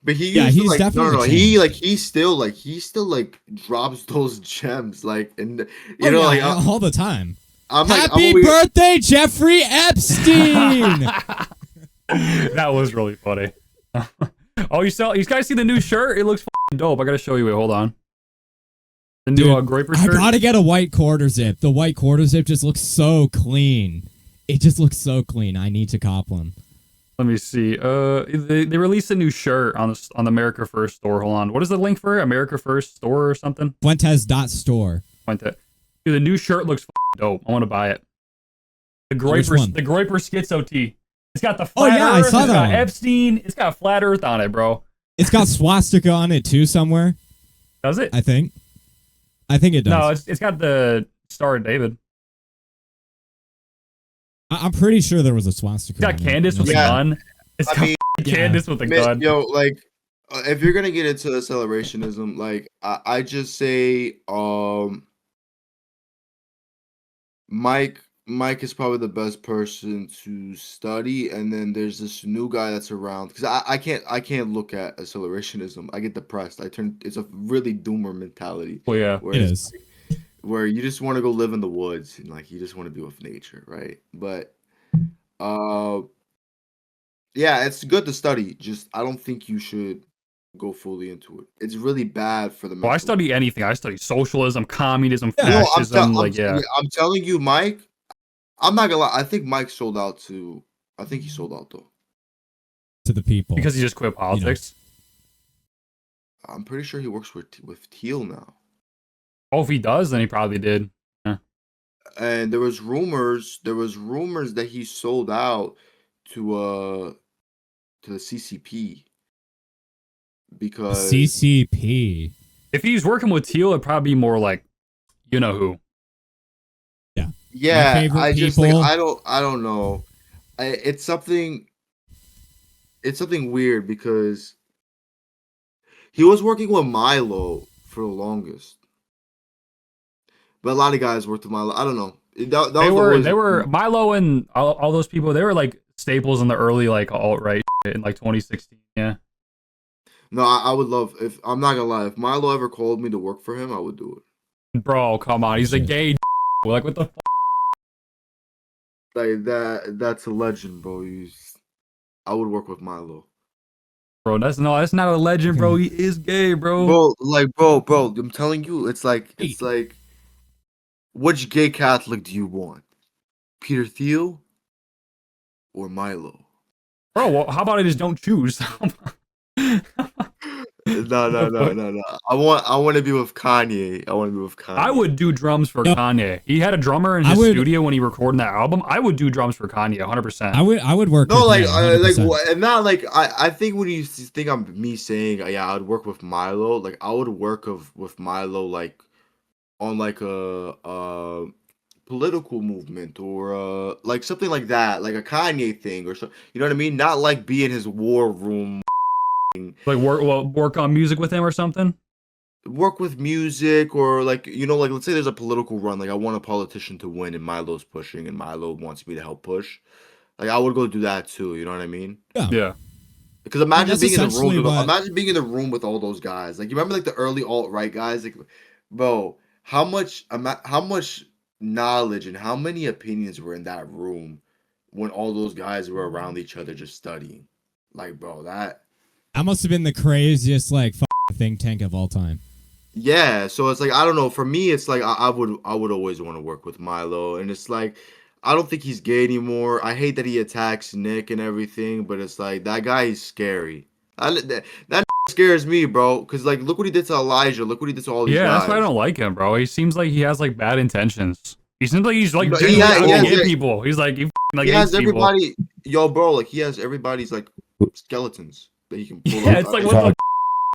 But he Yeah, used to, he's like, definitely he still drops those gems like, and all the time. I'm like, Happy birthday, Jeffrey Epstein! That was really funny. Oh, you guys see the new shirt? It looks f***ing dope. I gotta show you. Wait, hold on. The new Dude, Groiper I shirt. gotta get a white quarter zip. The white quarter zip just looks so clean. It just looks so clean. I need to cop one. Let me see. They released a new shirt on the America First store. Hold on. What is the link for it? America First store or something? Fuentes.store. Dude, the new shirt looks f***ing dope. I want to buy it. The Which one? Groiper Schizo tee. It's got the Oh, flat yeah, I Earth. saw It's that got one. Epstein. It's got flat Earth on it, bro. It's got swastika on it too somewhere, Does it? I think. I think it does. No, it's got the Star of David. I'm pretty sure there was a swastika. It's got on it. Candace with a Yeah. gun. It's got mean, Candace with a gun. Yo, like, if you're gonna get into accelerationism, like, I just say, Mike is probably the best person to study, and then there's this new guy that's around because I can't look at accelerationism. I get depressed. It's a really doomer mentality. Well, yeah. Where It it's is. where you just want to go live in the woods and like you just want to be with nature, right? But yeah, it's good to study. Just I don't think you should go fully into it. It's really bad for the Well, I mental. study anything. I study socialism, communism, No, fascism. Yeah. I'm telling you, Mike. I'm not gonna lie. I think Mike sold out to. I think he sold out though. To the people. Because he just quit politics. I'm pretty sure he works with Teal now. Oh, if he does, then he probably did. And there was rumors that he sold out to the CCP because CCP. If he's working with Teal, it'd probably be more like, you know who. yeah, favorite I just like people- I don't know. It's something weird because he was working with Milo for the longest. But a lot of guys worked with Milo. I don't know. They were Milo and all those people. They were like staples in the early like alt right in like 2016. Yeah. No, I would love if I'm not gonna lie. If Milo ever called me to work for him, I would do it. Bro, come on. He's a gay. Like what the. Like that's a legend, bro. I would work with Milo. Bro, that's not a legend, bro. He is gay, bro. Bro, I'm telling you, it's like which gay Catholic do you want? Peter Thiel or Milo? Bro, well, how about I just don't choose? No. I want to be with Kanye. I would do drums for No. Kanye. He had a drummer in his studio when he recorded that album. I would do drums for Kanye, 100%. I would work. No, with like, him, 100%. and not like I think when you think I'm me saying, yeah, I'd work with Milo. Like I would work with Milo, like on like a political movement or like something like that, like a Kanye thing or so. You know what I mean? Not like be in his war room. Like work on music with him or something. Work with music or like like let's say there's a political run. Like I want a politician to win and Milo's pushing and Milo wants me to help push. Like I would go do that too. You know what I mean? Yeah. Because imagine that's being in the room. essentially what- Imagine being in the room with all those guys. Like you remember, like the early alt right guys. Like, bro, how much knowledge and how many opinions were in that room when all those guys were around each other just studying? Like, bro, that must have been the craziest like think tank of all time. yeah. So it's like I don't know. For me, it's like I would always want to work with Milo, and it's like I don't think he's gay anymore. I hate that he attacks Nick and everything, but it's like that guy is scary. That scares me, bro. Because like, look what he did to Elijah. Look what he did to all these Yeah, guys. that's why I don't like him, bro. He seems like he has like bad intentions. He seems like he's like But genuinely out to has- get people. He's like like he has hates people. everybody, yo, bro. Like he has everybody's like skeletons that he can pull Yeah, up. it's like what the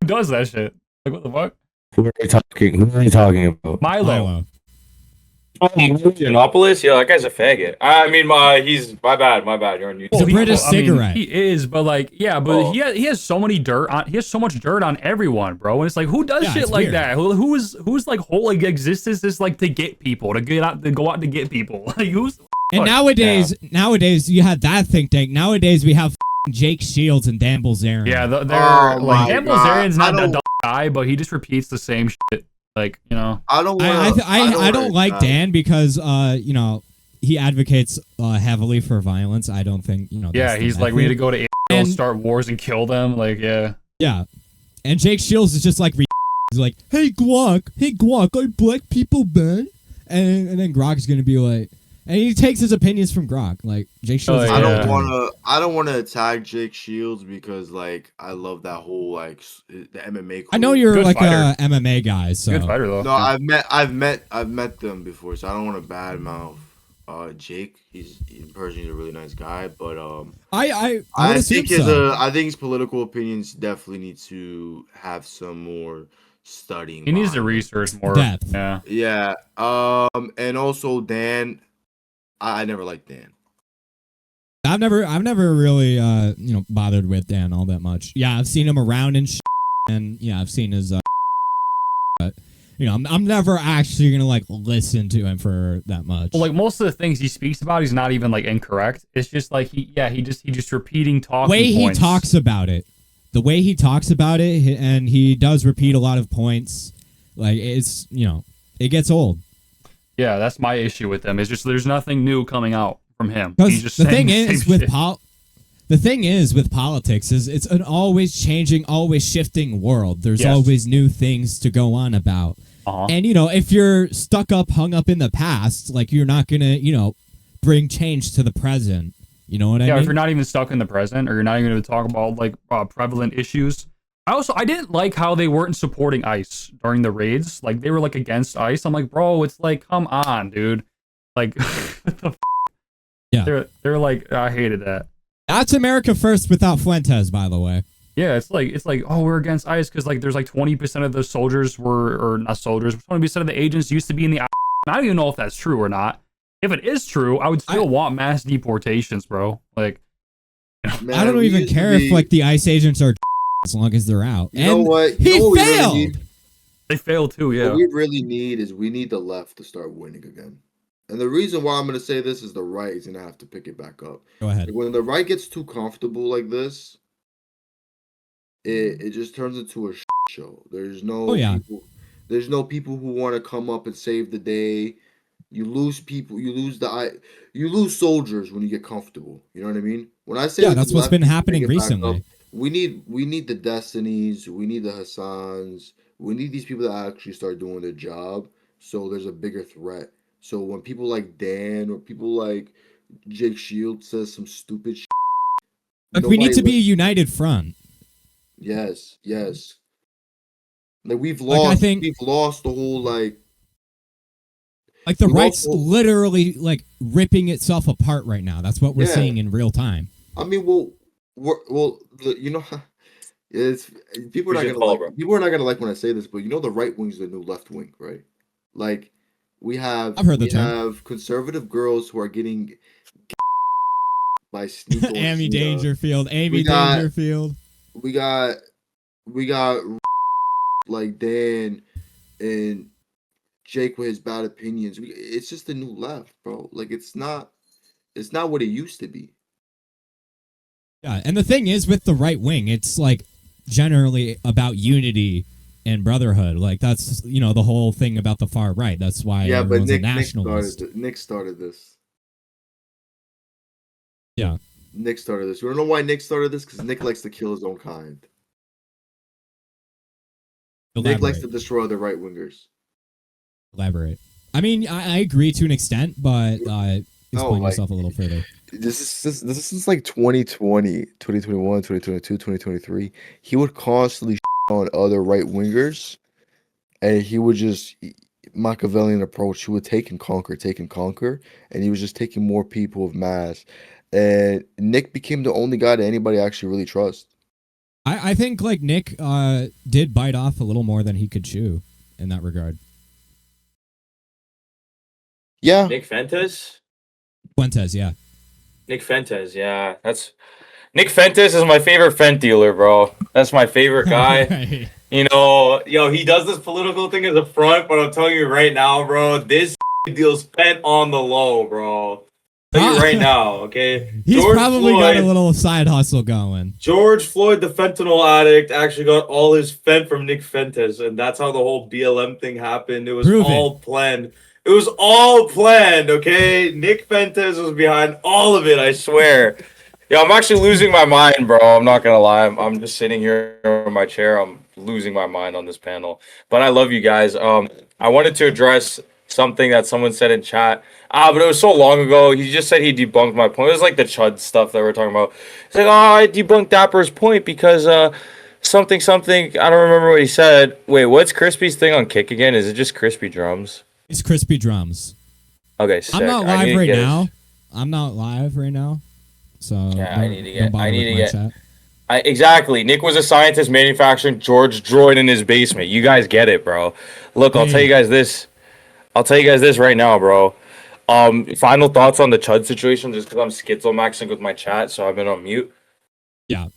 who does that shit? Like what the fuck? Who are you talking about? Milo. Oh, Monopolis? Yeah, that guy's a faggot. I mean, he's my bad. You're on YouTube. It's a British I mean, cigarette. he is, but like, yeah, but Oh. he has so many dirt on. He has so much dirt on everyone, bro. And it's like, who does Yeah, shit it's like weird. that? Who's like whole like existence is like to get people to go out to get people. Like who's And nowadays you had that think tank. Nowadays we have Jake Shields and Dan Bilzerian. yeah, they're Oh like my Dan God. Bilzerian's not I a don't- dumb guy, but he just repeats the same shit. Like I don't. I wanna, don't like Dan because he advocates heavily for violence. I don't think yeah, that's the he's like we need to method. go to And- start wars and kill them. Like Yeah, and Jake Shields is just like he's like, hey Glock, are black people bad? And then Grok is gonna be like, and he takes his opinions from Grok. Like Jake Shields. Oh, is I yeah. don't want to attack Jake Shields because like I love that whole like the MMA. I know crew. you're Good like fighter. a MMA guy, so good fighter though. No, I've met them before, so I don't want to badmouth Jake. He's in person. He's a really nice guy, but I would assume think so. I think his political opinions definitely need to have some more studying. He needs to behind them. research more. Depth. Yeah. Yeah. And also Dan, I never liked Dan. I've never really bothered with Dan all that much. Yeah, I've seen him around and and yeah, I've seen his but I'm never actually gonna like listen to him for that much. Well, like most of the things he speaks about, he's not even like incorrect. It's just like he just repeating talking way points. he talks about it, the way he talks about it, and he does repeat a lot of points. Like it's it gets old. Yeah, that's my issue with him. It's just there's nothing new coming out from him. Because He's just the saying thing the is same with shit. the thing is with politics is it's an always changing, always shifting world. There's Yes. always new things to go on about. Uh-huh. And if you're hung up in the past, like you're not gonna, bring change to the present. You know what I Yeah, mean? if you're not even stuck in the present, or you're not even going to talk about like prevalent issues. I didn't like how they weren't supporting ICE during the raids. Like they were like against ICE. I'm like, bro, it's like, come on, dude. Like, what the Yeah. they're like, I hated that. That's America first without Fuentes, by the way. Yeah, it's like, oh, we're against ICE because like there's like 20% of the soldiers or not soldiers, 20% of the agents used to be in the. I don't even know if that's true or not. If it is true, I would still want mass deportations, bro. Like, Man, I don't we even used to care if be- like the ICE agents are as long as they're out. You know what? He You know what we really failed. need? they failed too. Yeah. What we really need is we need the left to start winning again. And the reason why I'm going to say this is the right is going to have to pick it back up. Go ahead. Like, when the right gets too comfortable like this, it just turns into a show. There's no Oh, yeah. people, there's no people who want to come up and save the day. You lose people. You lose soldiers when you get comfortable. You know what I mean? When I say Yeah, that the that's what's left been needs to happening pick it back up, recently. we need the Destinies. We need the Hassans. We need these people that actually start doing their job. So there's a bigger threat. So when people like Dan or people like Jake Shields says some stupid shit, Like we need nobody to be a listens. united front. Yes. Like we've Like, I lost. think- We've lost the whole like. Like the We right's also- literally like ripping itself apart right now. That's what we're Yeah. seeing in real time. I mean, you know, it's people are Who's not your gonna call, like. bro? People are not gonna like when I say this, but the right wing's the new left wing, right? Like I've heard the we term. have conservative girls who are getting by Sneeko Amy Shida. Dangerfield. Amy We got- Dangerfield. We got like Dan and Jake with his bad opinions. It's just the new left, bro. Like it's not what it used to be. Yeah, and the thing is with the right wing, it's like generally about unity and brotherhood. Like that's the whole thing about the far right. That's why Yeah, but everyone's a Nick nationalist. Nick started this. Yeah. Nick started this. You wanna know why Nick started this? Because Nick likes to kill his own kind. Nick likes to destroy the right wingers. Elaborate. I mean, I agree to an extent, but explain like- yourself a little further. This is since like 2020, 2021, 2022, 2023. He would constantly on other right wingers, and he would just Machiavellian approach. He would take and conquer, and he was just taking more people of mass. And Nick became the only guy that anybody actually really trusts. I think like Nick did bite off a little more than he could chew in that regard. Yeah, Nick Fentes. Fuentes, yeah. Nick Fentes, yeah, that's Nick Fentes is my favorite Fent dealer, bro. That's my favorite guy. Right. You know, he does this political thing as a front, but I'm telling you right now, bro, this deals Fent on the low, bro. Tell you right now, okay? He's probably got a little side hustle going. George Floyd, the fentanyl addict, actually got all his Fent from Nick Fentes, and that's how the whole BLM thing happened. It was all planned. It was all planned, okay? Nick Fentes was behind all of it, I swear. Yeah, I'm actually losing my mind, bro. I'm not gonna lie. I'm just sitting here in my chair. I'm losing my mind on this panel. But I love you guys. I wanted to address something that someone said in chat. But it was so long ago. He just said he debunked my point. It was like the Chud stuff that we're talking about. He's like, oh, I debunked Dapper's point because something. I don't remember what he said. Wait, what's Crispy's thing on Kick again? Is it just Crispy Drums? It's Crispy Drums. Okay, sick. I'm not live right now. I'm not live right now. So yeah, I need to get. Chat. Exactly. Nick was a scientist manufacturing George droid in his basement. You guys get it, bro. Look, I'll tell you guys this. Right now, bro. Final thoughts on the Chud situation, just because I'm schizomaxing with my chat, so I've been on mute. Yeah.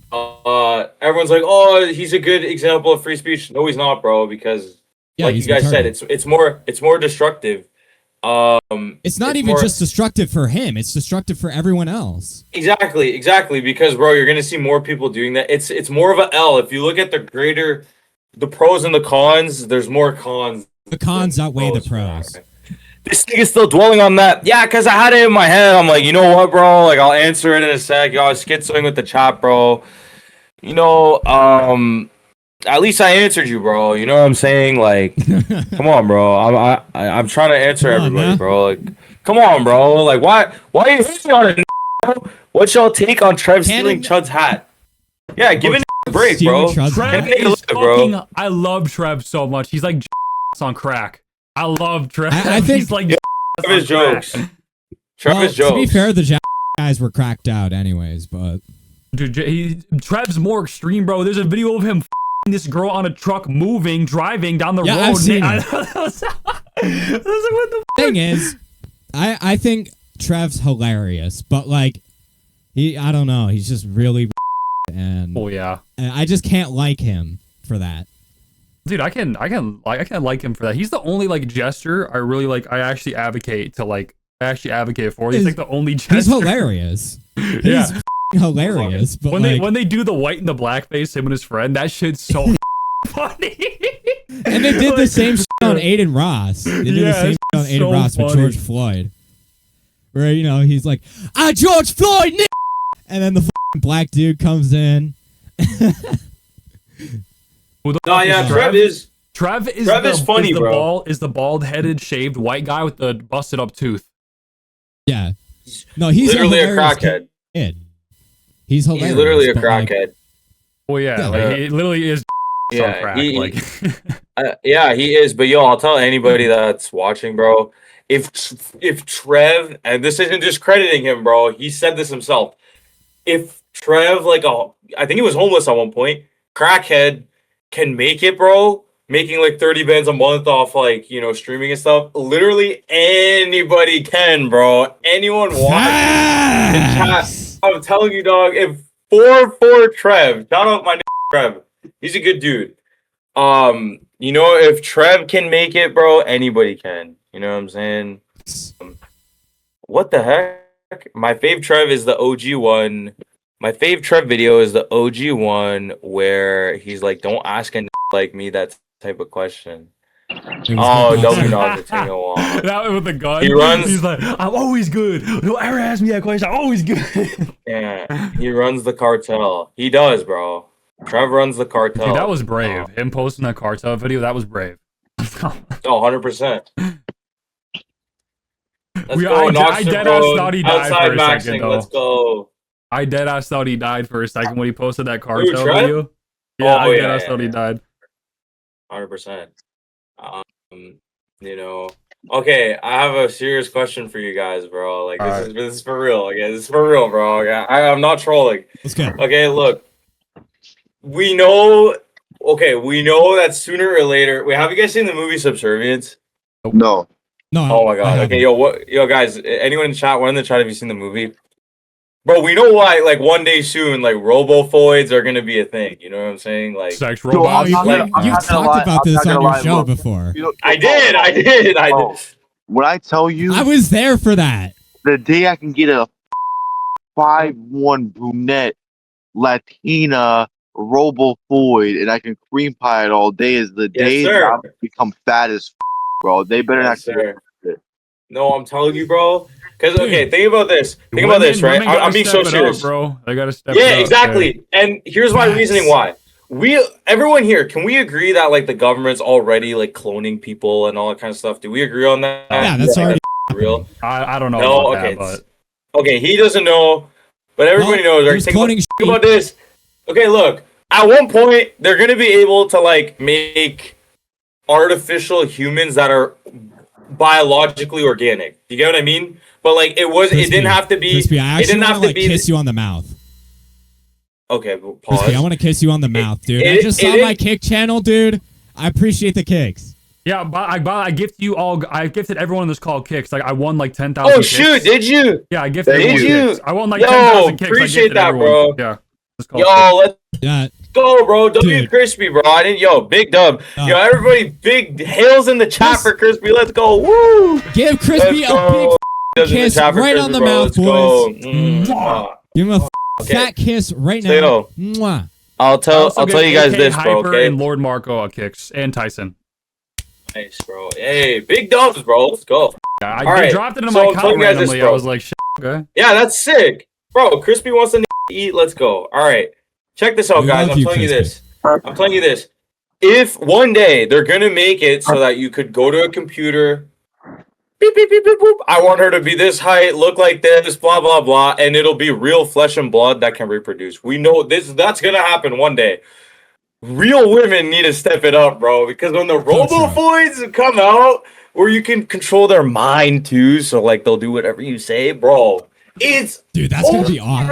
Everyone's like, oh, he's a good example of free speech. No, he's not, bro, because like you guys said, it's more destructive. It's not even just destructive for him, it's destructive for everyone else. Exactly, because bro, you're gonna see more people doing that. It's more of a L. If you look at the pros and the cons, there's more cons. The cons outweigh the pros. This thing is still dwelling on that. Yeah, because I had it in my head. I'm like, you know what, bro? Like, I'll answer it in a sec. Yo, I was schizoing with the chat, bro. You know, at least I answered you, bro. You know what I'm saying? Like, come on, bro. I'm trying to answer everybody, bro. Like, come on, bro. Like, why are you hitting on it? Bro? What's y'all take on Trev stealing Chud's hat? Yeah, give it a break, bro. Trev is fucking. I love Trev so much. He's like on crack. I love Trev. I think he's like Trevor's jokes. Trevor's jokes. To be fair, the guys were cracked out anyways, but dude, Trev's more extreme, bro. There's a video of him this girl on a truck driving down the road. I've seen it. What the thing is, I think Trev's hilarious, but like I don't know, he's just really and oh yeah, and I just can't like him for that. Dude, I can like him for that. He's the only like gesture I really like. I actually advocate for. He's like the only gesture. He's hilarious. Yeah, hilarious. But when they do the white and the black face, him and his friend, that shit's so funny. And they did the same shit on Aiden Ross. They did the same shit on Aiden Ross with George Floyd, where he's like, George Floyd, and then the black dude comes in. No, yeah, Trev is funny, bro. Is the bald-headed, shaved white guy with the busted-up tooth? Yeah. No, he's literally a crackhead. Kid. He's hilarious. He's literally a crackhead. Well, yeah, like, he literally is. Yeah, crack, yeah, he is. But yo, I'll tell anybody that's watching, bro. If Trev, and this isn't discrediting him, bro. He said this himself. If Trev, I think he was homeless at one point, crackhead, can make it, bro, making like 30 bands a month off like, you know, streaming and stuff. Literally anybody can, bro. Anyone wants in chat. Facts. I'm telling you, dog. If 4 Trev, shout out my nigga Trev. He's a good dude. You know, if Trev can make it, bro, anybody can. You know what I'm saying? What the heck? My fave Trev is the OG one. My fave Trev video is the OG one where he's like, "Don't ask a like me that type of question." It was Oh, good. W not the thing on. That with the gun. He runs- He's like, I'm always good. Don't ever ask me that question. I'm always good. Yeah, he runs the cartel. He does, bro. Trev runs the cartel. Dude, that was brave. Him posting that cartel video, that was brave. Oh, 100%. Let's We- go, I Knoxville deadass Road, thought he died outside for a maxing. second, though. Let's go. I deadass thought he died for a second when he posted that cartel Trev? video. Yeah, I Oh, yeah, deadass yeah, thought he yeah. died. 100%. You know, okay, I have a serious question for you guys, bro. Like, this is for real. Okay, this is for real, bro. Okay, I'm not trolling. Let's go. Okay, look, we know that sooner or later. Wait, have you guys seen the movie Subservience? No. No. Oh my I god. haven't. Okay, yo, guys, anyone in the chat, one in the chat, have you seen the movie? Bro, we know why. Like one day soon, like robofoids are gonna be a thing. You know what I'm saying? Like, Sex Yo, Wow, robots. I'm not gonna- I'm you've not gonna talked lie, about I'm this not on gonna your lie, show look. before. You know, I did. Oh, when I tell you, I was there for that. the day I can get a 5'1" brunette Latina robofoid and I can cream pie it all day is the Yes, day that sir. I become fat as bro. They better Yes, not. sir. No, I'm telling you, bro. Because okay, Dude. think about this. Think about this, right? Women gotta I'm being so step it up, serious, bro. They gotta step Yeah, it up. exactly. And here's my Facts. reasoning why. Everyone here, can we agree that like the government's already like cloning people and all that kind of stuff? Do we agree on that? Yeah, that's already real. I don't know No, about okay. that, Okay, he doesn't know, but everybody knows. Right? There's cloning Think about this. Okay, look. At one point, they're gonna be able to like make artificial humans that are biologically organic. You get what I mean? But like it didn't have to be. Crispy, I it didn't actually have want to to be. kiss you on the mouth. Okay, well, pause. Crispy, I want to kiss you on the mouth, dude. I just saw my kick channel, dude. I appreciate the kicks. Yeah, but I gifted you all. I gifted everyone on this call kicks. Like I won like 10,000. Oh kicks. shoot! Did you? Yeah, I gifted. Did everyone you? kicks. I won like Yo, 10,000 kicks. I appreciate gifted that, everyone. bro. Yeah. This call Yo, let's Yeah, go, bro. W Dude. Crispy, bro. I didn't. Yo, big dub. Yo, everybody, big hails in the chat for Crispy. Let's go. Woo! give Crispy Let's a go. big Hails in the kiss chat for right Crispy, on the bro. mouth, Let's go. boys. Give him a Okay. fat kiss right So, now. yo. Mwah. I'll I tell also you gave guys AK this, bro. Hyper Okay. and Lord Marco kicks and Tyson. Nice, bro. Hey, big dubs, bro. Let's go. Yeah, All right, dropped it in so my I'm account telling you guys this, randomly. I bro. was like, shit, okay. Yeah, that's sick, bro. Crispy wants to eat. Let's go. All right, check this out, We guys. love I'm you, telling you Crispy. this. I'm telling you this. If one day they're gonna make it so that you could go to a computer, beep beep beep beep boop. I want her to be this height, look like this, blah blah blah, and it'll be real flesh and blood that can reproduce. We know this. That's gonna happen one day. Real women need to step it up, bro, because when the robofoids come out, where you can control their mind too, so like they'll do whatever you say, bro. It's Dude, that's gonna be awesome.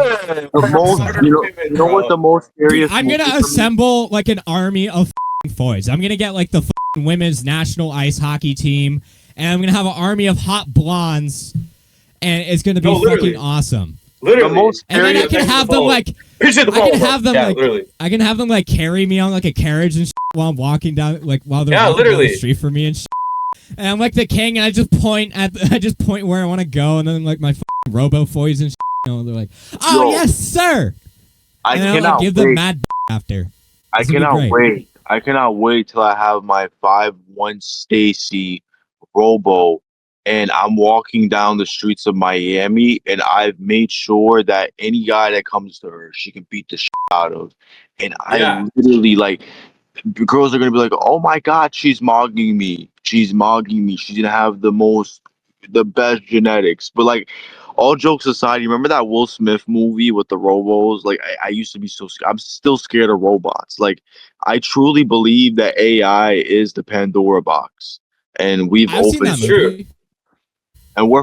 The most, you know what the most Dude, scariest? I'm gonna movie for me- assemble like an army of foids. I'm gonna get like the women's national ice hockey team, and I'm gonna have an army of hot blondes, and it's gonna be No, literally. fucking awesome. literally. The most And then I scariest. can have them like Appreciate the I can follow, bro. have them yeah, like literally. I can have them like carry me on like a carriage and while I'm walking down like while they're Yeah, walking down literally. the street for me and and I'm like the king and I just point where I want to go and then like my robo foids and you know, they're like, oh Yo, yes sir. I And then I'll like, cannot give them wait. mad after. I This will be cannot great. wait. I cannot wait till I have my 5'1" Stacy Robo and I'm walking down the streets of Miami and I've made sure that any guy that comes to her, she can beat the shit out of. And Yeah. I literally like girls are gonna be like, oh my god, she's mogging me. She's mogging me. She's gonna have the best genetics. But like all jokes aside, you remember that Will Smith movie with the robos? Like I used to be I'm still scared of robots. Like I truly believe that AI is the Pandora box, and we've I've seen opened that It's true. movie. and we're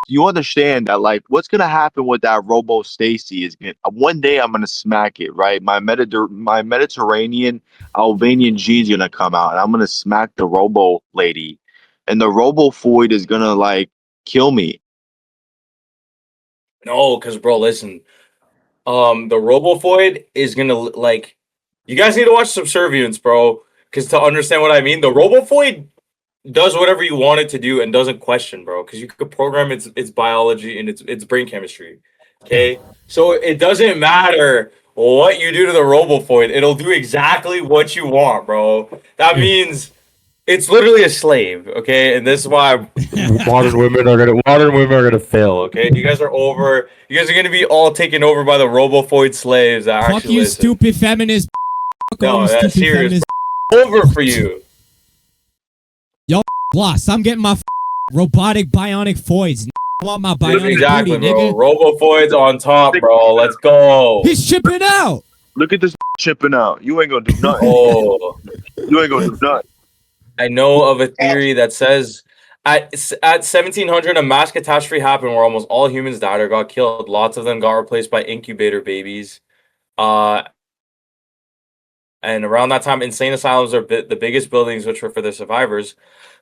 you understand that like what's gonna happen with that Robo Stacy is gonna one day I'm gonna smack it, right? My Mediterranean Albanian G's gonna come out and I'm gonna smack the Robo lady, and the Robo Foid is gonna like kill me. No, because bro, listen, the Robofoid is gonna like. You guys need to watch Subservience, bro, because to understand what I mean, the Robofoid does whatever you want it to do and doesn't question, bro. Because you could program its biology and its brain chemistry. Okay, so it doesn't matter what you do to the Robofoid; it'll do exactly what you want, bro. That means it's literally a slave. Okay, and this is why modern women are gonna fail. okay, you guys are over. You guys are gonna be all taken over by the Robofoid slaves that Fuck actually you, listen. stupid feminist. Fuck all No, you that's stupid serious. feminist. Over for you. Lost. I'm getting my robotic bionic foids. I want my bionic Exactly, booty, bro. nigga. Robofoid's on top, bro. Let's go. He's chipping out. Look at this chipping out. You ain't gonna do nothing. Oh, You ain't gonna do nothing. I know of a theory that says at 1700 a mass catastrophe happened where almost all humans died or got killed. Lots of them got replaced by incubator babies. And around that time, insane asylums are the biggest buildings, which were for the survivors,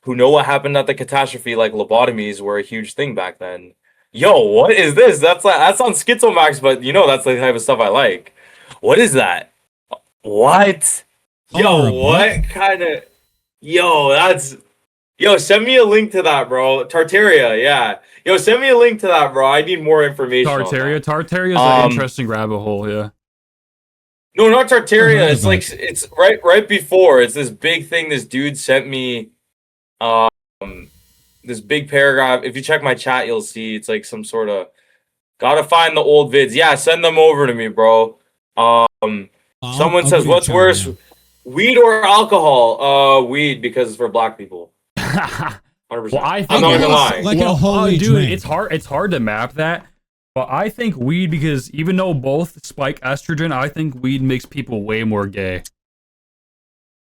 who know what happened at the catastrophe. Like lobotomies were a huge thing back then. Yo, what is this? That's on Schizomax, but you know that's the type of stuff I like. What is that? What? Yo, Oh, what kind of? Yo, that's. Yo, send me a link to that, bro. Tartaria, yeah. Yo, send me a link to that, bro. I need more information. Tartaria. On that. Tartaria is an interesting rabbit hole. Yeah. No, not Tartaria. heard It's of like it's right before. It's this big thing this dude sent me. This big paragraph. If you check my chat, you'll see it's like some sort of gotta find the old vids. Yeah, send them over to me, bro. Someone I'll says, give you a "What's try, worse, man. weed or alcohol?" Weed because it's for black people. 100%. Well, I I'm think not gonna lie. like a holy dude, drink. it's hard to map that. But I think weed, because even though both spike estrogen, I think weed makes people way more gay.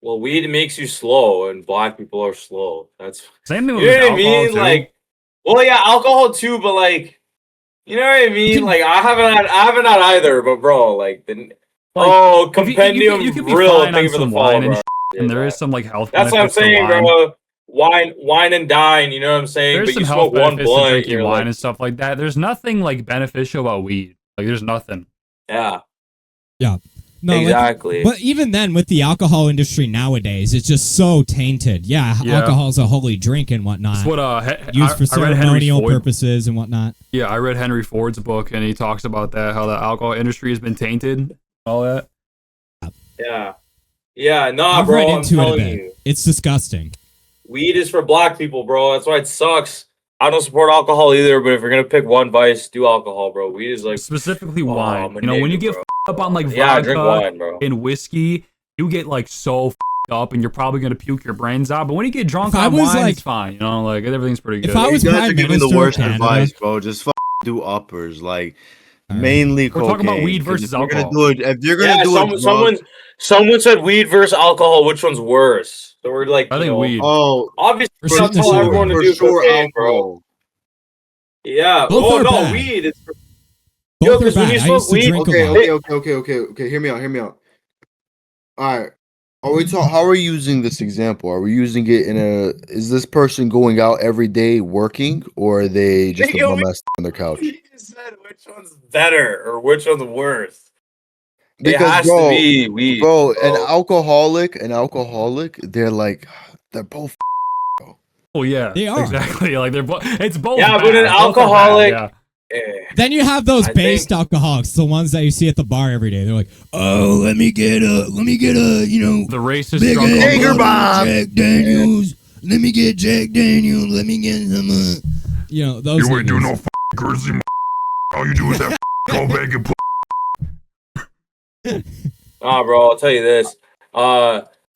Well, weed makes you slow, and black people are slow. That's Same thing with you know what I alcohol mean. too. Like, well, yeah, alcohol too, but like, you know what I mean. Like, I haven't had either, but bro, like the Like, compendium you could be real. fine Thank you on for the some follow, wine and bro. and there is some like health That's what I'm benefits to saying, wine. bro. Wine and dine. You know what I'm saying? There's But some you health smoke one benefits to blunt, drinking you're wine like, and stuff like that. There's nothing like beneficial about weed. Like, there's nothing. yeah, Yeah. No, exactly. But even then, with the alcohol industry nowadays, it's just so tainted. Yeah, Yeah. alcohol's a holy drink and whatnot. That's what used for I read Henry ceremonial Ford. purposes and whatnot. Yeah, I read Henry Ford's book, and he talks about that, how the alcohol industry has been tainted, all that. Yeah, nah, I've bro. read I'm into it a telling bit. you, It's disgusting. weed is for black people, bro. That's why it sucks. I don't support alcohol either, but if you're gonna pick one vice, do alcohol, bro. Weed is like Specifically oh, wine. I'm a You know, when you nigga, get bro. up on like Yeah, drink vodka wine, bro. and whiskey, you get like so up, and you're probably gonna puke your brains out. But when you get drunk If I on was, wine, like- it's fine. You know, like everything's pretty good. If I was You guys Prime are giving the Minister of worst Canada- advice, bro. Just do uppers, like All right. mainly We're cocaine. talking about weed 'cause versus if you're gonna alcohol. do it, if you're gonna Yeah, do it, someone said weed versus alcohol. Which one's worse? So we're like, I you think know, weed. oh, obviously, For we're not sure- telling everyone to for do sure, cocaine, bro. alcohol. Yeah. Both Oh are no, bad. weed. It's Both Yo, are 'cause when bad. you I smoke used to weed- drink Okay, a lot. okay. Hear me out. All right. How are we using this example? Are we using it in a? Is this person going out every day working, or are they just a Yo, bum ass on their couch? You just said which one's better or which one's worse. Because it has to be weed, bro, an alcoholic, they're like, they're both. Oh yeah, They are. exactly. Like they're both. It's both. Yeah, bad. but an Both are bad, alcoholic- yeah. Then you have those I based think- alcoholics, the ones that you see at the bar every day. They're like, "Oh, let me get a, you know, The racist big drunk. ass Jaeger alcoholic. bomb. Jack Daniels. Let me get Jack Daniels. Let me get some, you know, those. You ain't do niggas. no crazy. All you do is that go back and put. Nah, bro, I'll tell you this.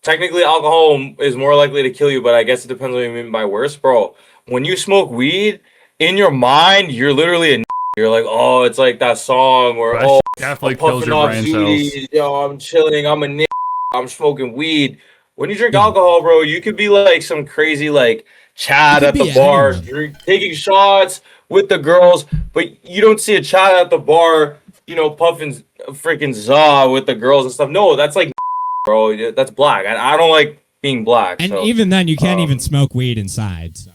Technically, alcohol is more likely to kill you, but I guess it depends what you mean by worse, bro. When you smoke weed, in your mind, you're literally a. You're like, oh, it's like that song where That oh, definitely I'm kills puffing your off brain cells. zooties, yo, I'm chilling, I'm a nigga, I'm smoking weed. When you drink Yeah. alcohol, bro, you could be like some crazy like Chad You at could the be bar, anyone. taking shots with the girls, but you don't see a chat at the bar, you know, puffing freaking za with the girls and stuff. No, that's like, bro, that's black. I don't like being black. And so, even then, you can't even smoke weed inside. So.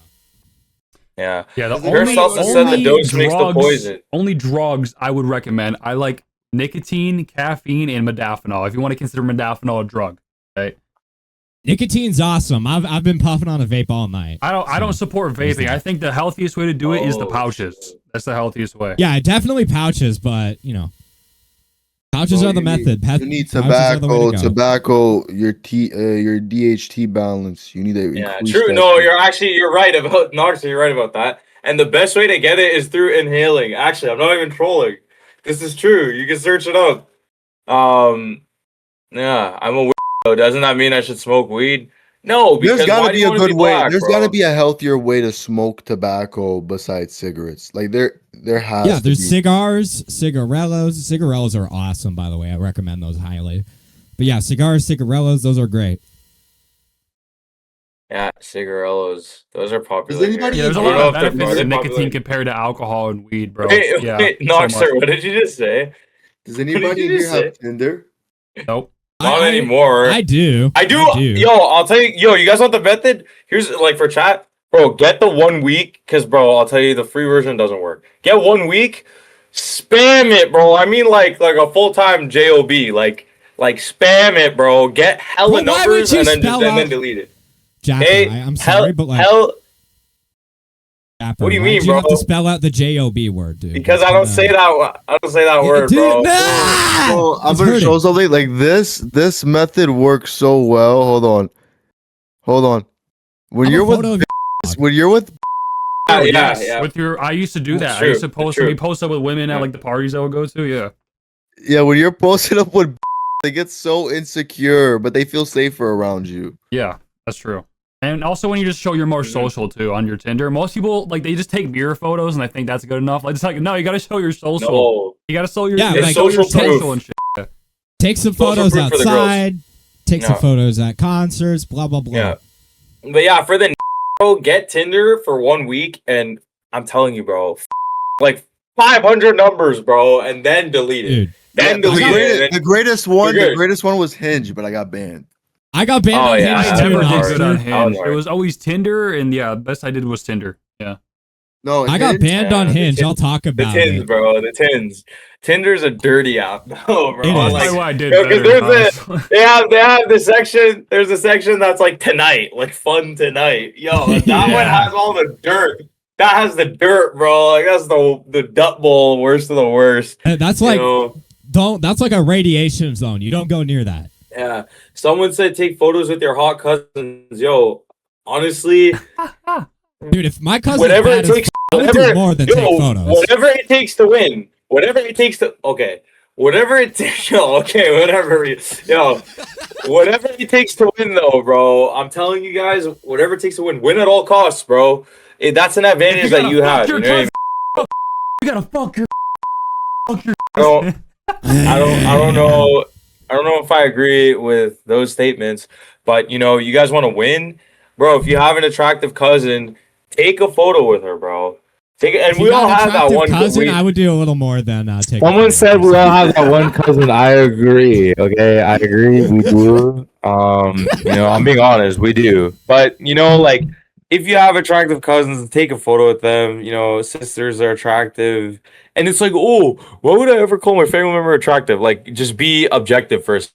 yeah. Yeah, the Chris also said the dose makes the poison. Only drugs I would recommend. I like nicotine, caffeine, and modafinil. If you want to consider modafinil a drug, right? Nicotine's awesome. I've been puffing on a vape all night. I don't support vaping. I think the healthiest way to do it is the pouches. Shit. That's the healthiest way. Yeah, definitely pouches, but you know, pouches are the method. You need tobacco, your DHT balance. You need to increase true. that. No, you're right about you're right about that. And the best way to get it is through inhaling. Actually, I'm not even trolling. This is true. You can search it up. Yeah, I'm a weirdo. Doesn't that mean I should smoke weed? No, because There's gotta why do be you a wanna good way. black, There's bro? gotta be a healthier way to smoke tobacco besides cigarettes. Like there has. Yeah, to there's be. cigars, cigarellos. Cigarellos are awesome, by the way. I recommend those highly. But yeah, cigars, cigarellos, those are great. Yeah, cigarellos. Those are popular. Does anybody- Yeah, there's a I lot don't know of if they're benefits to popular. nicotine compared to alcohol and weed, bro. Wait, Yeah, wait, so Noxer, much. what did you just say? Does anybody you here just have Tinder? Nope. Not anymore. I do. I do. Yo, I'll tell you. Yo, you guys want the method? Here's like for chat, bro. Get the 1 week, cause bro, I'll tell you the free version doesn't work. Get 1 week, spam it, bro. I mean like a full-time job, like spam it, bro. Get hella Bro, why would numbers you and then spell and then out- delete it. Jack, Hey, I'm sorry, but like, Japper, what do you why'd mean, you have bro? to spell out the JOB word, dude? Because I don't say that. I don't say that word, Dude, bro. nah! Oh, I'm It's gonna hurting. show something. Like this method works so well. Hold on. When I'm a you're with photo of when you're with Yeah, Yes, yeah. with your, I used to do That's that. true, I used to that's post. true. We post up with women Yeah. at like the parties I would go to. when you're posting up with they get so insecure, but they feel safer around you. Yeah, that's true. And also when you just show you're more social too on your Tinder. Most people like they just take mirror photos and I think that's good enough. Like it's like no, you got to show your social. No. You got to show your Yeah, you gotta like, show your social proof. social and shit. Take some Social photos proof for the girls. outside. Take some Yeah. photos at concerts. Blah blah blah. Yeah. But yeah, for the bro, get Tinder for 1 week, and I'm telling you, bro, like 500 numbers, bro, and then delete it. Dude, Then The delete it. greatest, and the greatest one, We're the good. greatest one was Hinge, but I got banned. I got banned Oh, on yeah, Hinge I I too. never did Noxer. good on I Hinge. was It was always Tinder, and yeah, best I did was Tinder. Yeah. No, I got Hinge- banned on the Hinge. tins- I'll talk The about tins, it. bro, the tins. Tinder's a dirty app, no, bro. It is. That's Like, why I did yo, 'cause better. there's honestly. they have the section. There's a section that's like tonight, like fun tonight. Yo, that one Yeah. has all the dirt. That has the dirt, bro. Like that's the dut bowl, worst of the worst. That's You like know? that's like a radiation zone. You don't go near that. Yeah. Someone said take photos with your hot cousins. Yo, honestly, Dude, if my cousin whatever bad it as takes, I would do whatever, more than yo, take photos. whatever it takes to win, whatever it takes to, okay, whatever it takes, yo, okay, whatever, yo, whatever it takes to win, though, bro. I'm telling you guys, whatever it takes to win at all costs, bro. That's an advantage that you have. You know what I mean? You gotta fuck your. I don't know. I don't know if I agree with those statements, but you know, you guys want to win, bro. If you have an attractive cousin, take a photo with her, bro. Take it, and If you we all got have that attractive one. cousin, I would do a little more than take. Someone said we all have that one cousin. I agree. Okay, I agree. We do. You know, I'm being honest, we do. But you know, like if you have attractive cousins, take a photo with them. You know, sisters are attractive, and it's like, oh, why would I ever call my family member attractive? Like, just be objective first.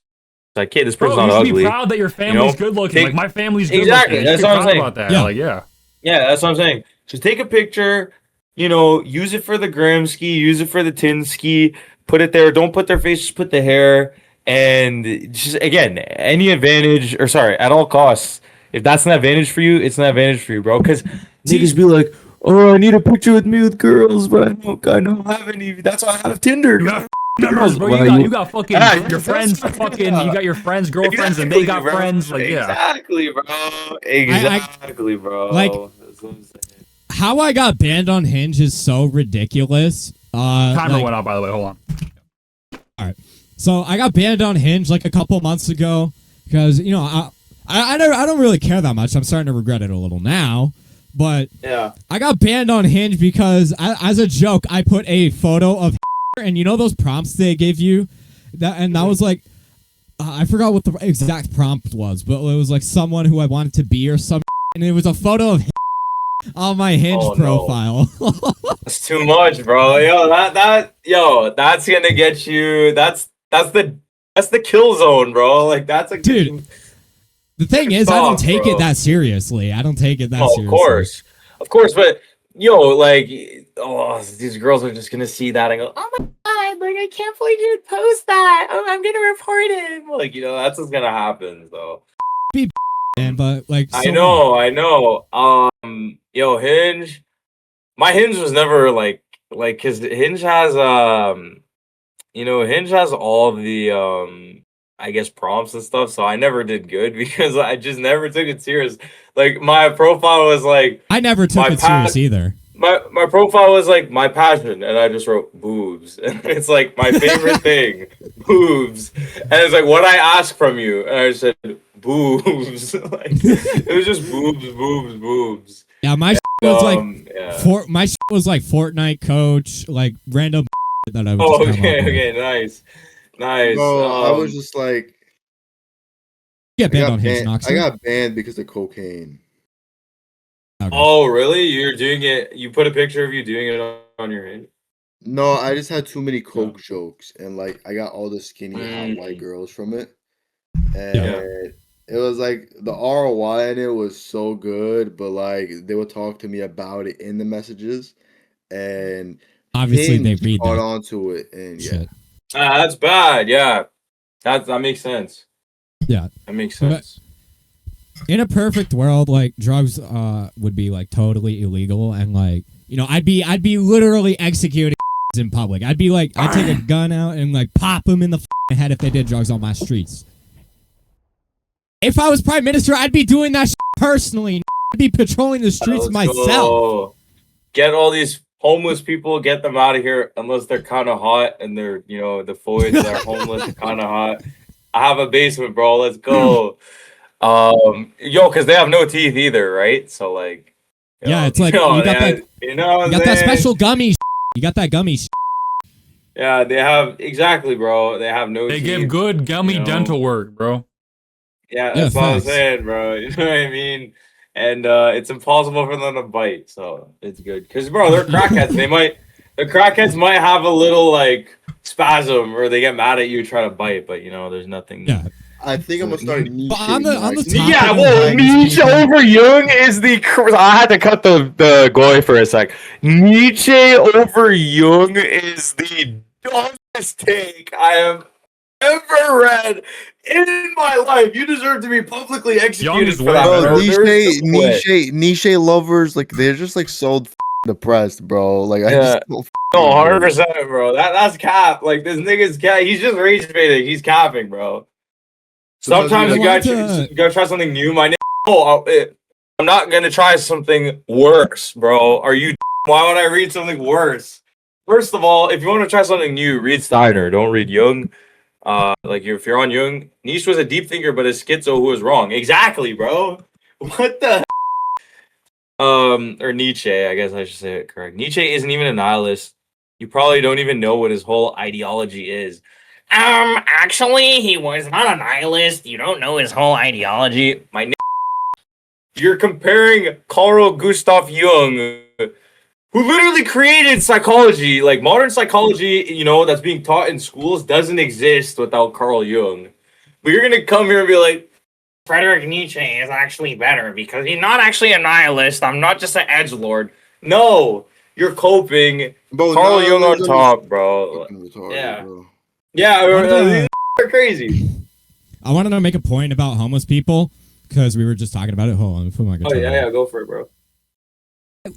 Like, hey, this Bro, person's you not should ugly. be proud that your family's know, good looking. take- Like my family's good Exactly, looking. that's You should what be I'm proud saying. about that. Yeah. Like yeah. Yeah, that's what I'm saying. Just take a picture, you know, use it for the gram ski, use it for the tin ski, put it there. Don't put their face, just put the hair. And just again, any advantage, or sorry, at all costs, if that's an advantage for you, it's an advantage for you, bro. Because niggas be like, oh, I need a picture with me with girls, but I don't have any. That's why I have Tinder. You got numbers, bro. Well, You got fucking Yeah, your that's friends. what- Fucking you got your friends, girlfriends, and they got bro. friends. Like yeah. Exactly, bro. Exactly, bro. like- That's what I'm saying. How I got banned on Hinge is so ridiculous. Timer Like, went out by the way. Hold on. so I got banned on Hinge like a couple months ago because you know I don't really care that much. I'm starting to regret it a little now, But Yeah. I got banned on Hinge because, as a joke, I put a photo of and you know those prompts they give you, that was like, I forgot what the exact prompt was, but it was like someone who I wanted to be or some, and it was a photo of on my Hinge profile. No. That's too much, bro. Yo, that's gonna get you. That's the kill zone, bro. Like that's a dude. The thing is, I don't take it that seriously. I don't take it that seriously. Of course, but yo, like, these girls are just gonna see that and go, oh my god, like I can't believe you'd post that. Oh, I'm gonna report him. Like, that's what's gonna happen. So, but like, I know. Yo, Hinge. My Hinge was never like, cause Hinge has Hinge has all the I guess prompts and stuff, so I never did good because I just never took it serious. Like my profile was like I never took it serious either. My profile was like my passion, and I just wrote boobs, and it's like my favorite thing, boobs, and it's like what I ask from you, and I said boobs, like it was just boobs. Yeah, my was like my was like Fortnite coach, like random that I would. Oh, okay, nice. No, I was just like, get banned on Hinge. I got banned because of cocaine. Okay. Oh, really? You're doing it? You put a picture of you doing it on your Hinge? No, I just had too many coke jokes, and like I got all the skinny hot white girls from it, and it was like the ROI in it was so good, but like they would talk to me about it in the messages, and obviously they read caught onto it, and shit. That's bad. Yeah, that makes sense. Yeah, that makes sense. In a perfect world, like drugs would be like totally illegal, and like I'd be literally executing in public. I'd be like, I'd take a gun out and like pop them in the head if they did drugs on my streets. If I was prime minister, I'd be doing that personally. I'd be patrolling the streets myself. Get all these homeless people, get them out of here, unless they're kind of hot and they're the foids that are homeless and kind of hot. I have a basement, bro. Let's go. Because they have no teeth either, right? So like, it's like you got that special gummy. You got that gummy. Yeah, they have exactly, bro. They have no. They teeth, give good gummy dental work, bro. Yeah, that's what I'm saying, bro. You know what I mean? And it's impossible for them to bite, so it's good. Because, bro, they're crackheads. The crackheads might have a little like spasm, or they get mad at you trying to bite, but there's nothing. Yeah. I think I'm gonna start Nietzsche. On the Nietzsche over Jung is the. I had to cut the goy for a sec. Nietzsche over Jung is the dumbest take I have ever read in my life. You deserve to be publicly executed for that, bro. Nietzsche lovers, like they're just like so depressed, bro. Like I just no, 100%, bro. That's cap. Like this nigga's cap. He's just rage baiting. He's capping, bro. Sometimes you gotta try something new. My nigga, I'm not gonna try something worse, bro. Are you? Why would I read something worse? First of all, if you want to try something new, read Steiner. Don't read Jung. Like if you're on Jung, Nietzsche was a deep thinker, but a schizo who was wrong. Exactly, bro. What the? Or Nietzsche, I guess I should say it correct. Nietzsche isn't even a nihilist. You probably don't even know what his whole ideology is. Actually, he was not a nihilist. You don't know his whole ideology. You're comparing Carl Gustav Jung, who literally created psychology. Like modern psychology, that's being taught in schools doesn't exist without Carl Jung. But you're gonna come here and be like, Friedrich Nietzsche is actually better because he's not actually a nihilist. I'm not just an edgelord. No, you're coping. Carl Jung on top, bro. Yeah. Bro. Yeah, they're crazy. I wanted to make a point about homeless people because we were just talking about it. Hold on, let me put my guitar on. Yeah, go for it, bro.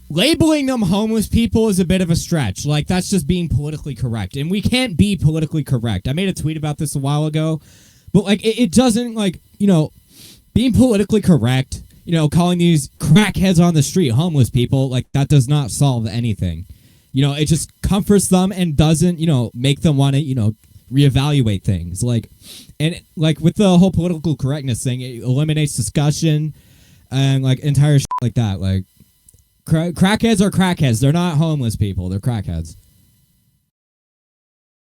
Labeling them homeless people is a bit of a stretch. Like, that's just being politically correct. And we can't be politically correct. I made a tweet about this a while ago. But, like, it doesn't, like, being politically correct, calling these crackheads on the street homeless people, like, that does not solve anything. It just comforts them and doesn't, make them want to, reevaluate things. Like, and like with the whole political correctness thing, it eliminates discussion and like entire shit like that. Like, Crackheads are crackheads. They're not homeless people. They're crackheads.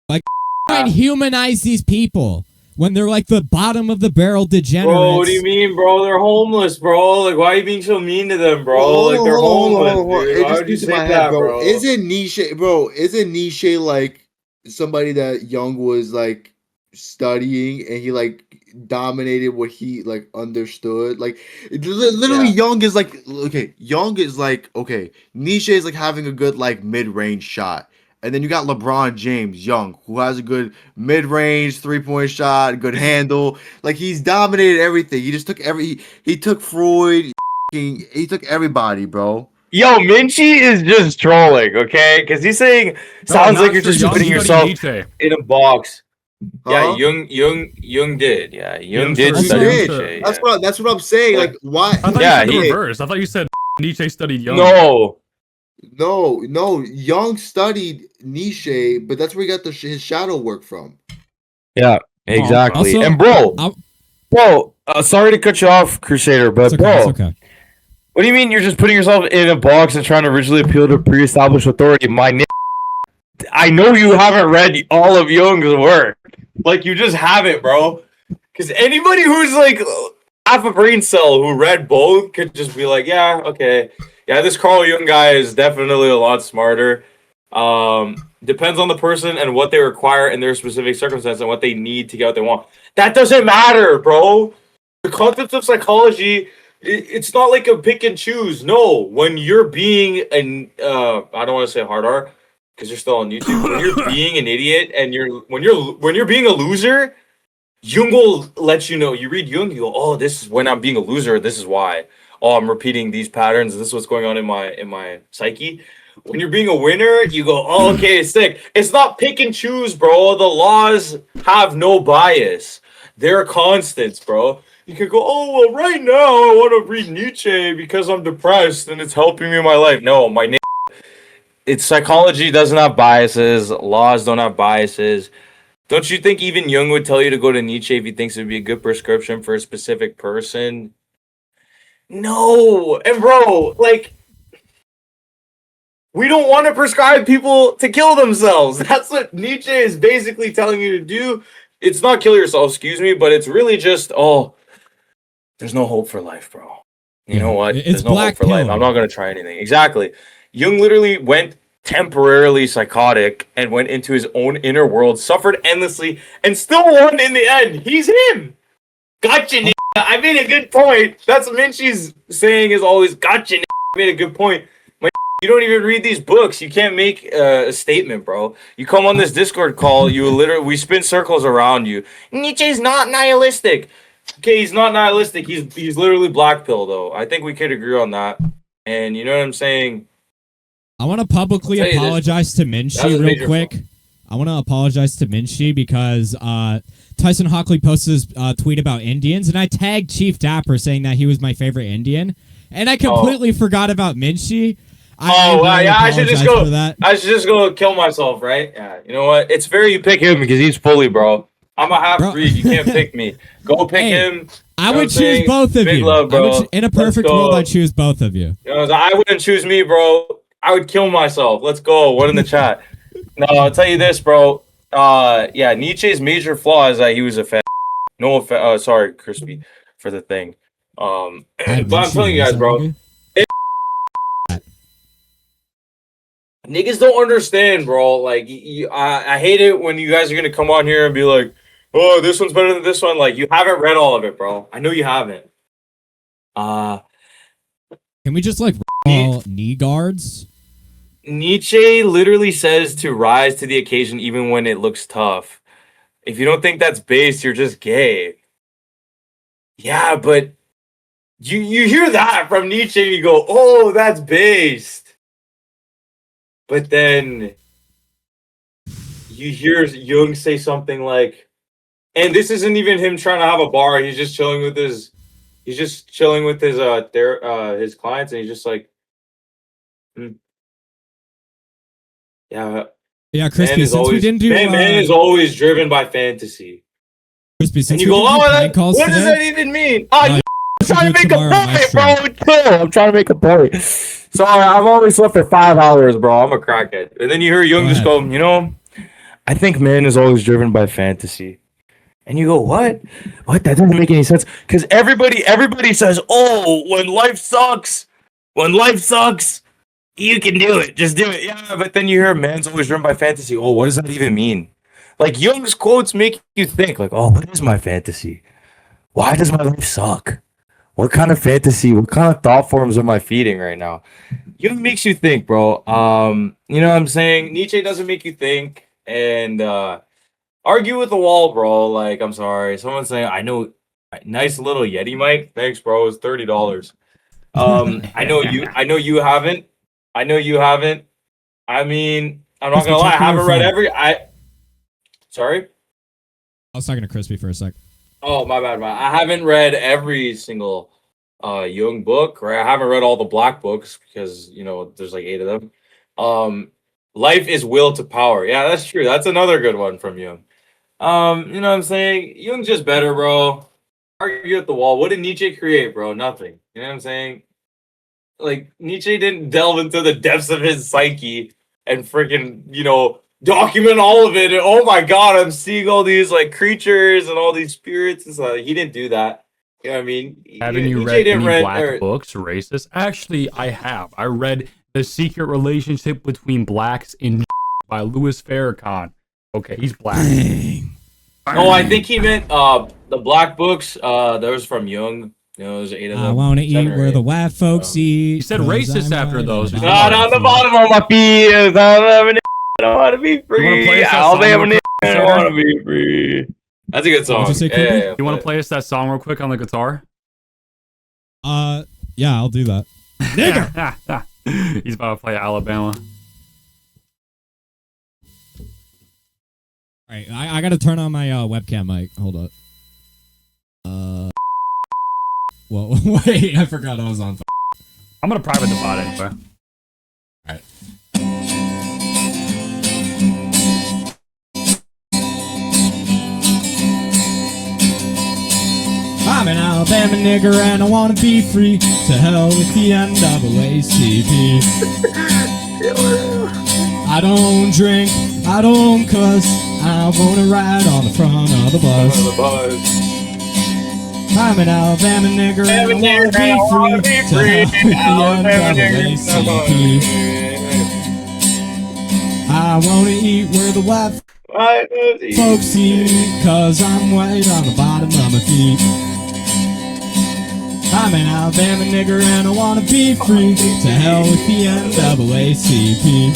Like, try and humanize these people when they're like the bottom of the barrel degenerates. Bro, what do you mean, bro? They're homeless, bro. Like, why are you being so mean to them, bro? Hold Like, on, they're hold on, homeless, hold on. dude. It Why just would you keeps in say my that, head, bro? Isn't Nietzsche like somebody that Jung was like studying and he like dominated what he like understood? Like literally Yeah. Jung is like okay, Nietzsche is like having a good like mid-range shot. And then you got LeBron James, Young, who has a good mid-range three-point shot, good handle. Like he's dominated everything. He just took he took Freud, he took everybody, bro. Yo, Minchie is just trolling, okay? Because he's saying sounds like you're just putting yourself. Nietzsche. In a box. Yeah, Huh? Jung did. Yeah, Jung Jung did studied study Nietzsche. Nietzsche. That's Yeah. that's what I'm saying. Yeah. Like why? I thought Yeah, you said the he- reverse. I thought you said Nietzsche studied Jung. No. Jung studied Nietzsche, but that's where he got his shadow work from. Yeah, exactly. Also, and bro, I'll- sorry to cut you off, Crusader, but it's okay. bro, It's okay. what do you mean you're just putting yourself in a box and trying to originally appeal to pre-established authority? I know you haven't read all of Jung's work. Like, you just haven't, bro. Because anybody who's like half a brain cell who read both could just be like, yeah, okay. Yeah, this Carl Jung guy is definitely a lot smarter. Depends on the person and what they require in their specific circumstance and what they need to get what they want. That doesn't matter, bro. The concept of psychology, it's not like a pick and choose. No, when you're being an I don't want to say hard R because you're still on YouTube. When you're being an idiot and when you're being a loser, Jung will let you know. You read Jung, you go, oh, this is when I'm being a loser. This is why. Oh, I'm repeating these patterns. This is what's going on in my psyche. When you're being a winner, you go, oh, okay, sick. It's not pick and choose, bro. The laws have no bias. They're constants, bro. You could go, oh, well, right now I want to read Nietzsche because I'm depressed and it's helping me in my life. No, it's psychology doesn't have biases. Laws don't have biases. Don't you think even Jung would tell you to go to Nietzsche if he thinks it would be a good prescription for a specific person? No. And bro, like, we don't want to prescribe people to kill themselves. That's what Nietzsche is basically telling you to do. It's not kill yourself, excuse me, but it's really just, oh, there's no hope for life, bro. You know what? It's There's no black hope for life. pill. I'm not going to try anything. Exactly. Jung literally went temporarily psychotic and went into his own inner world, suffered endlessly, and still won in the end. He's him. Gotcha, nigga. I made a good point. That's what Minchie's saying is always, gotcha, nigga. I made a good point. You don't even read these books. You can't make a statement, bro. You come on this Discord call, we spin circles around you. Nietzsche's not nihilistic. Okay, he's not nihilistic. He's literally black pill, though. I think we could agree on that. And you know what I'm saying? I want to publicly I'll tell you this. apologize to That was Minchie a real major quick. flaw. I want to apologize to Minchie because Tyson Hockley posted his tweet about Indians, and I tagged Chief Dapper saying that he was my favorite Indian, and I completely forgot about Minchie. I should just go. for that. I should just go kill myself, right? Yeah. You know what? It's fair you pick him because he's fully, bro. I'm a half breed. You can't pick me. Go pick him. I would choose both of Big you. love, bro. In a perfect world, I'd choose both of you. You know, I wouldn't choose me, bro. I would kill myself. Let's go. One in the chat. No, I'll tell you this, bro. Yeah, Nietzsche's major flaw is that he was a fan. No offense. Sorry, Crispy, for the thing. But I'm telling you guys, bro. Niggas don't understand, bro. Like, I hate it when you guys are gonna come on here and be like, "Oh, this one's better than this one." Like, you haven't read all of it, bro. I know you haven't. Can we just like all knee guards? Nietzsche literally says to rise to the occasion even when it looks tough. If you don't think that's based, you're just gay. Yeah, but you hear that from Nietzsche and you go, "Oh, that's based." But then you hear Jung say something like, and this isn't even him trying to have a bar. He's just chilling with his his clients, and he's just like, yeah, Crispy. Since we didn't do man is always driven by fantasy. Crispy, And since you we go, didn't do oh, prank calls what does today, that even mean? Oh, you I'm trying to make a tomorrow on my point, stream. bro. Chill. I'm trying to make a point. Sorry, I've only slept for 5 hours, bro. I'm a crackhead. And then you hear Jung Go just ahead. go, you know, I think man is always driven by fantasy. And you go, what? What? That doesn't make any sense. Because everybody says, oh, when life sucks, you can do it. Just do it. Yeah, but then you hear man's always driven by fantasy. Oh, what does that even mean? Like Jung's quotes make you think, like, oh, what is my fantasy? Why does my life suck? What kind of fantasy, what kind of thought forms am I feeding right now? Jung makes you think, bro. You know what I'm saying? Nietzsche doesn't make you think. And argue with the wall, bro. Like, I'm sorry. Someone's saying, I know, nice little Yeti mic. Thanks, bro. It's $30. I know you haven't. I know you haven't. I mean, I'm not gonna lie, I haven't read sorry? I was talking to Crispy for a sec. Oh, my bad. I haven't read every single Jung book, right? I haven't read all the black books because, you know, there's like 8 of them. Life is will to power. Yeah, that's true. That's another good one from Jung. You know what I'm saying? Jung's just better, bro. Argue at the wall. What did Nietzsche create, bro? Nothing. You know what I'm saying? Like, Nietzsche didn't delve into the depths of his psyche and freaking, you know, document all of it. And oh my god, I'm seeing all these like creatures and all these spirits and stuff. He didn't do that. You know what I mean? Haven't you Nietzsche read any black or- books, racist? Actually, I have. I read The Secret Relationship Between Blacks in by Louis Farrakhan. Okay, he's black. Oh, I think he meant the black books. Those from Jung. You know, there's 8 of them. I want to eat 7 or where 8. the white folks eat. He said 'cause racist I'm after white those. and Not I'm on the free. bottom of my feet. I don't want to be You wanna play free. us that All song day I'm real an quick, I don't Sugar? want to be free. That's a good song. What'd you say, Yeah, Cooper? yeah, yeah, You want to but- play us that song real quick on the guitar? Yeah, I'll do that. Nigger! He's about to play Alabama. All right, I gotta turn on my webcam mic. Hold up. Well, wait, I forgot I was on. I'm gonna private the bot anyway. I'm an Alabama nigger and I wanna be free. To hell with the NAACP. I don't drink, I don't cuss. I wanna ride on the front of the bus. I'm an Alabama nigger and I wanna be free. To hell with the NAACP. I wanna eat where the white folks eat, cause I'm white on the bottom of my feet. I'm an Alabama nigger and I wanna be free. To hell with the NAACP.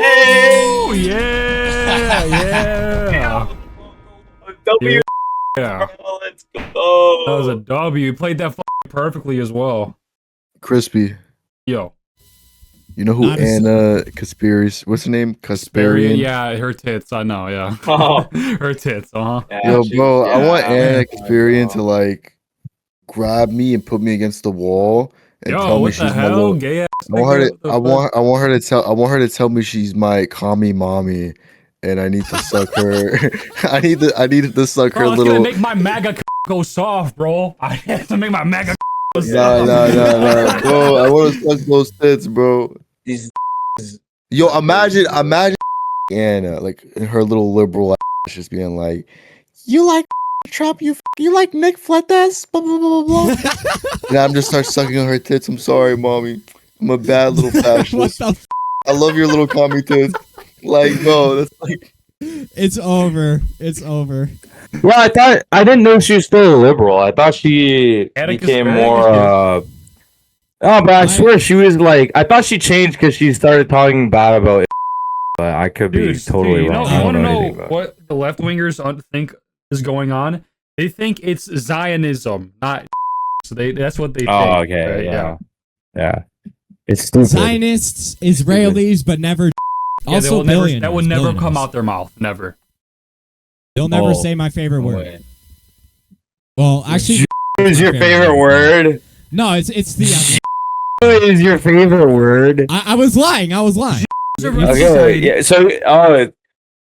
Oh yeah, yeah, W. yeah. Let's go. That was a W. You played that perfectly as well. Crispy. Yo, You know who Not as- Anna Conspiracy? What's her name? Conspirian. yeah, her tits. I know. Yeah, Oh. her tits. Yeah, Yo, she- bro, I yeah, want Anna yeah, Conspirian bro. to like grab me and put me against the wall and Yo, tell me what she's the my hell? little. Gay ass. I want her nigga, to. what the I fuck? want her to tell. I want her to tell me she's my commie mommy, and I need to suck her. I needed to suck her Bro, it's gonna little. make my MAGA go soft, bro. I have to make my MAGA go Nah, soft. nah, bro. I want to suck those tits, bro. These- Yo, imagine Anna, like her little liberal ass just being like, "You like Trump? You like Nick Fletes? Blah blah blah blah blah." And I'm just start sucking on her tits. I'm sorry, mommy. I'm a bad little What fascist. the I love your little commie tits. Like, no, that's like. It's over. It's over. Well, I didn't know she was still a liberal. I thought she Atticus became Berry? more. Oh, but I swear she was like. I thought she changed because she started talking bad about it. But I could be totally you wrong. know, I you don't want to know know anything about it. what the left wingers think is going on? They think it's Zionism, not. So that's what they think. Oh, okay, right? yeah. It's stupid. Zionists, Israelis, but never. Yeah, Also, that will billionaires. never come billionaires. out their mouth. Never. They'll never Oh. say my favorite No word. way. Well, actually, What is your favorite word? no, it's the. What is your favorite word? I was lying. I was lying. Okay, yeah. So,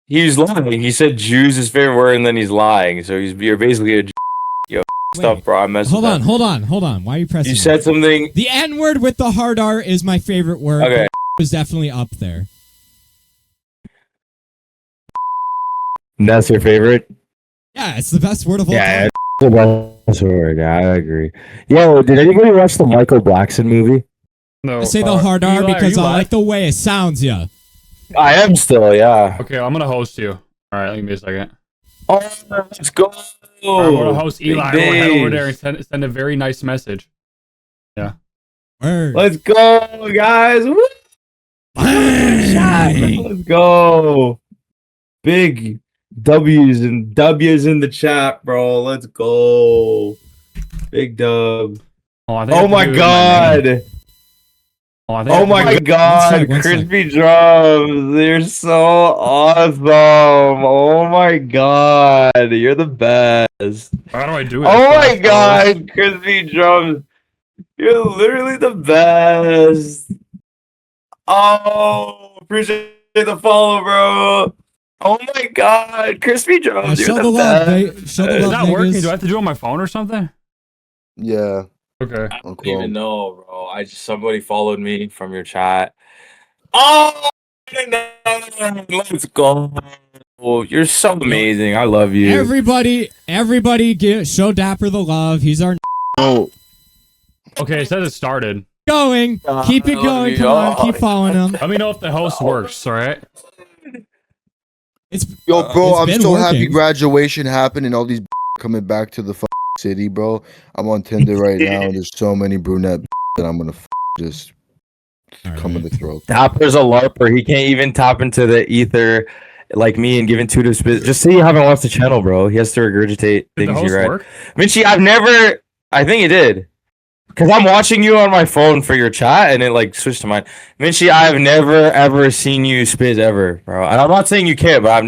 he's lying. He said Jews his favorite word, and then he's lying. So you're basically a. stuff, bro. I messed Hold with on, that. hold on. Why are you pressing? You said something. The N word with the hard R is my favorite word. Okay. Was definitely up there. That's your favorite? Yeah, it's the best word of all Yeah, time. it's the best word. Yeah, I agree. Yo, did anybody watch the Michael Blackson movie? No. I say the hard R Eli, are because you I live? like the way it sounds, yeah. I am still, yeah. Okay, I'm gonna host you. All right, give me a second. Oh, let's go. All right, I'm gonna host Big Eli. I'm gonna head over there and days. send a very nice message. Word. Let's go, guys. Woo! Bang! Let's go. Big W's and W's in the chat, bro. Let's go. Big dub. Oh, I think I Oh have to my do god. Oh my god. One sec. Crispy drums. They're so awesome. Oh my god. You're the best. How do I do it? Oh my Flash god. Crispy drums. You're literally the best. Oh, appreciate the follow, bro. Oh my god. Crispy drums. Show You're the the love, best. show the Is love, that working? niggas. Do I have to do it on my phone or something? Yeah. Okay. I On don't even Chrome. know, bro. Somebody followed me from your chat. Oh, let's go. You're so amazing. I love you. Everybody, show Dapper the love. He's our Oh, Okay, it says it started. going. Keep it going. Come on, keep following him. Let me know if the host works, all right? It's yo, bro, it's I'm been so happy working. graduation happened and all these coming back to the city, bro. I'm on Tinder right now and there's so many brunette that I'm gonna just come in the throat. Topper's a LARPer. He can't even tap into the ether like me and give into the spit. Just say you haven't watched the channel, bro. He has to regurgitate Did the things host you read. work? Minchie, I think it did. Because I'm watching you on my phone for your chat and it like switched to mine. Minchie, I've never ever seen you spit ever, bro. And I'm not saying you can't, but I've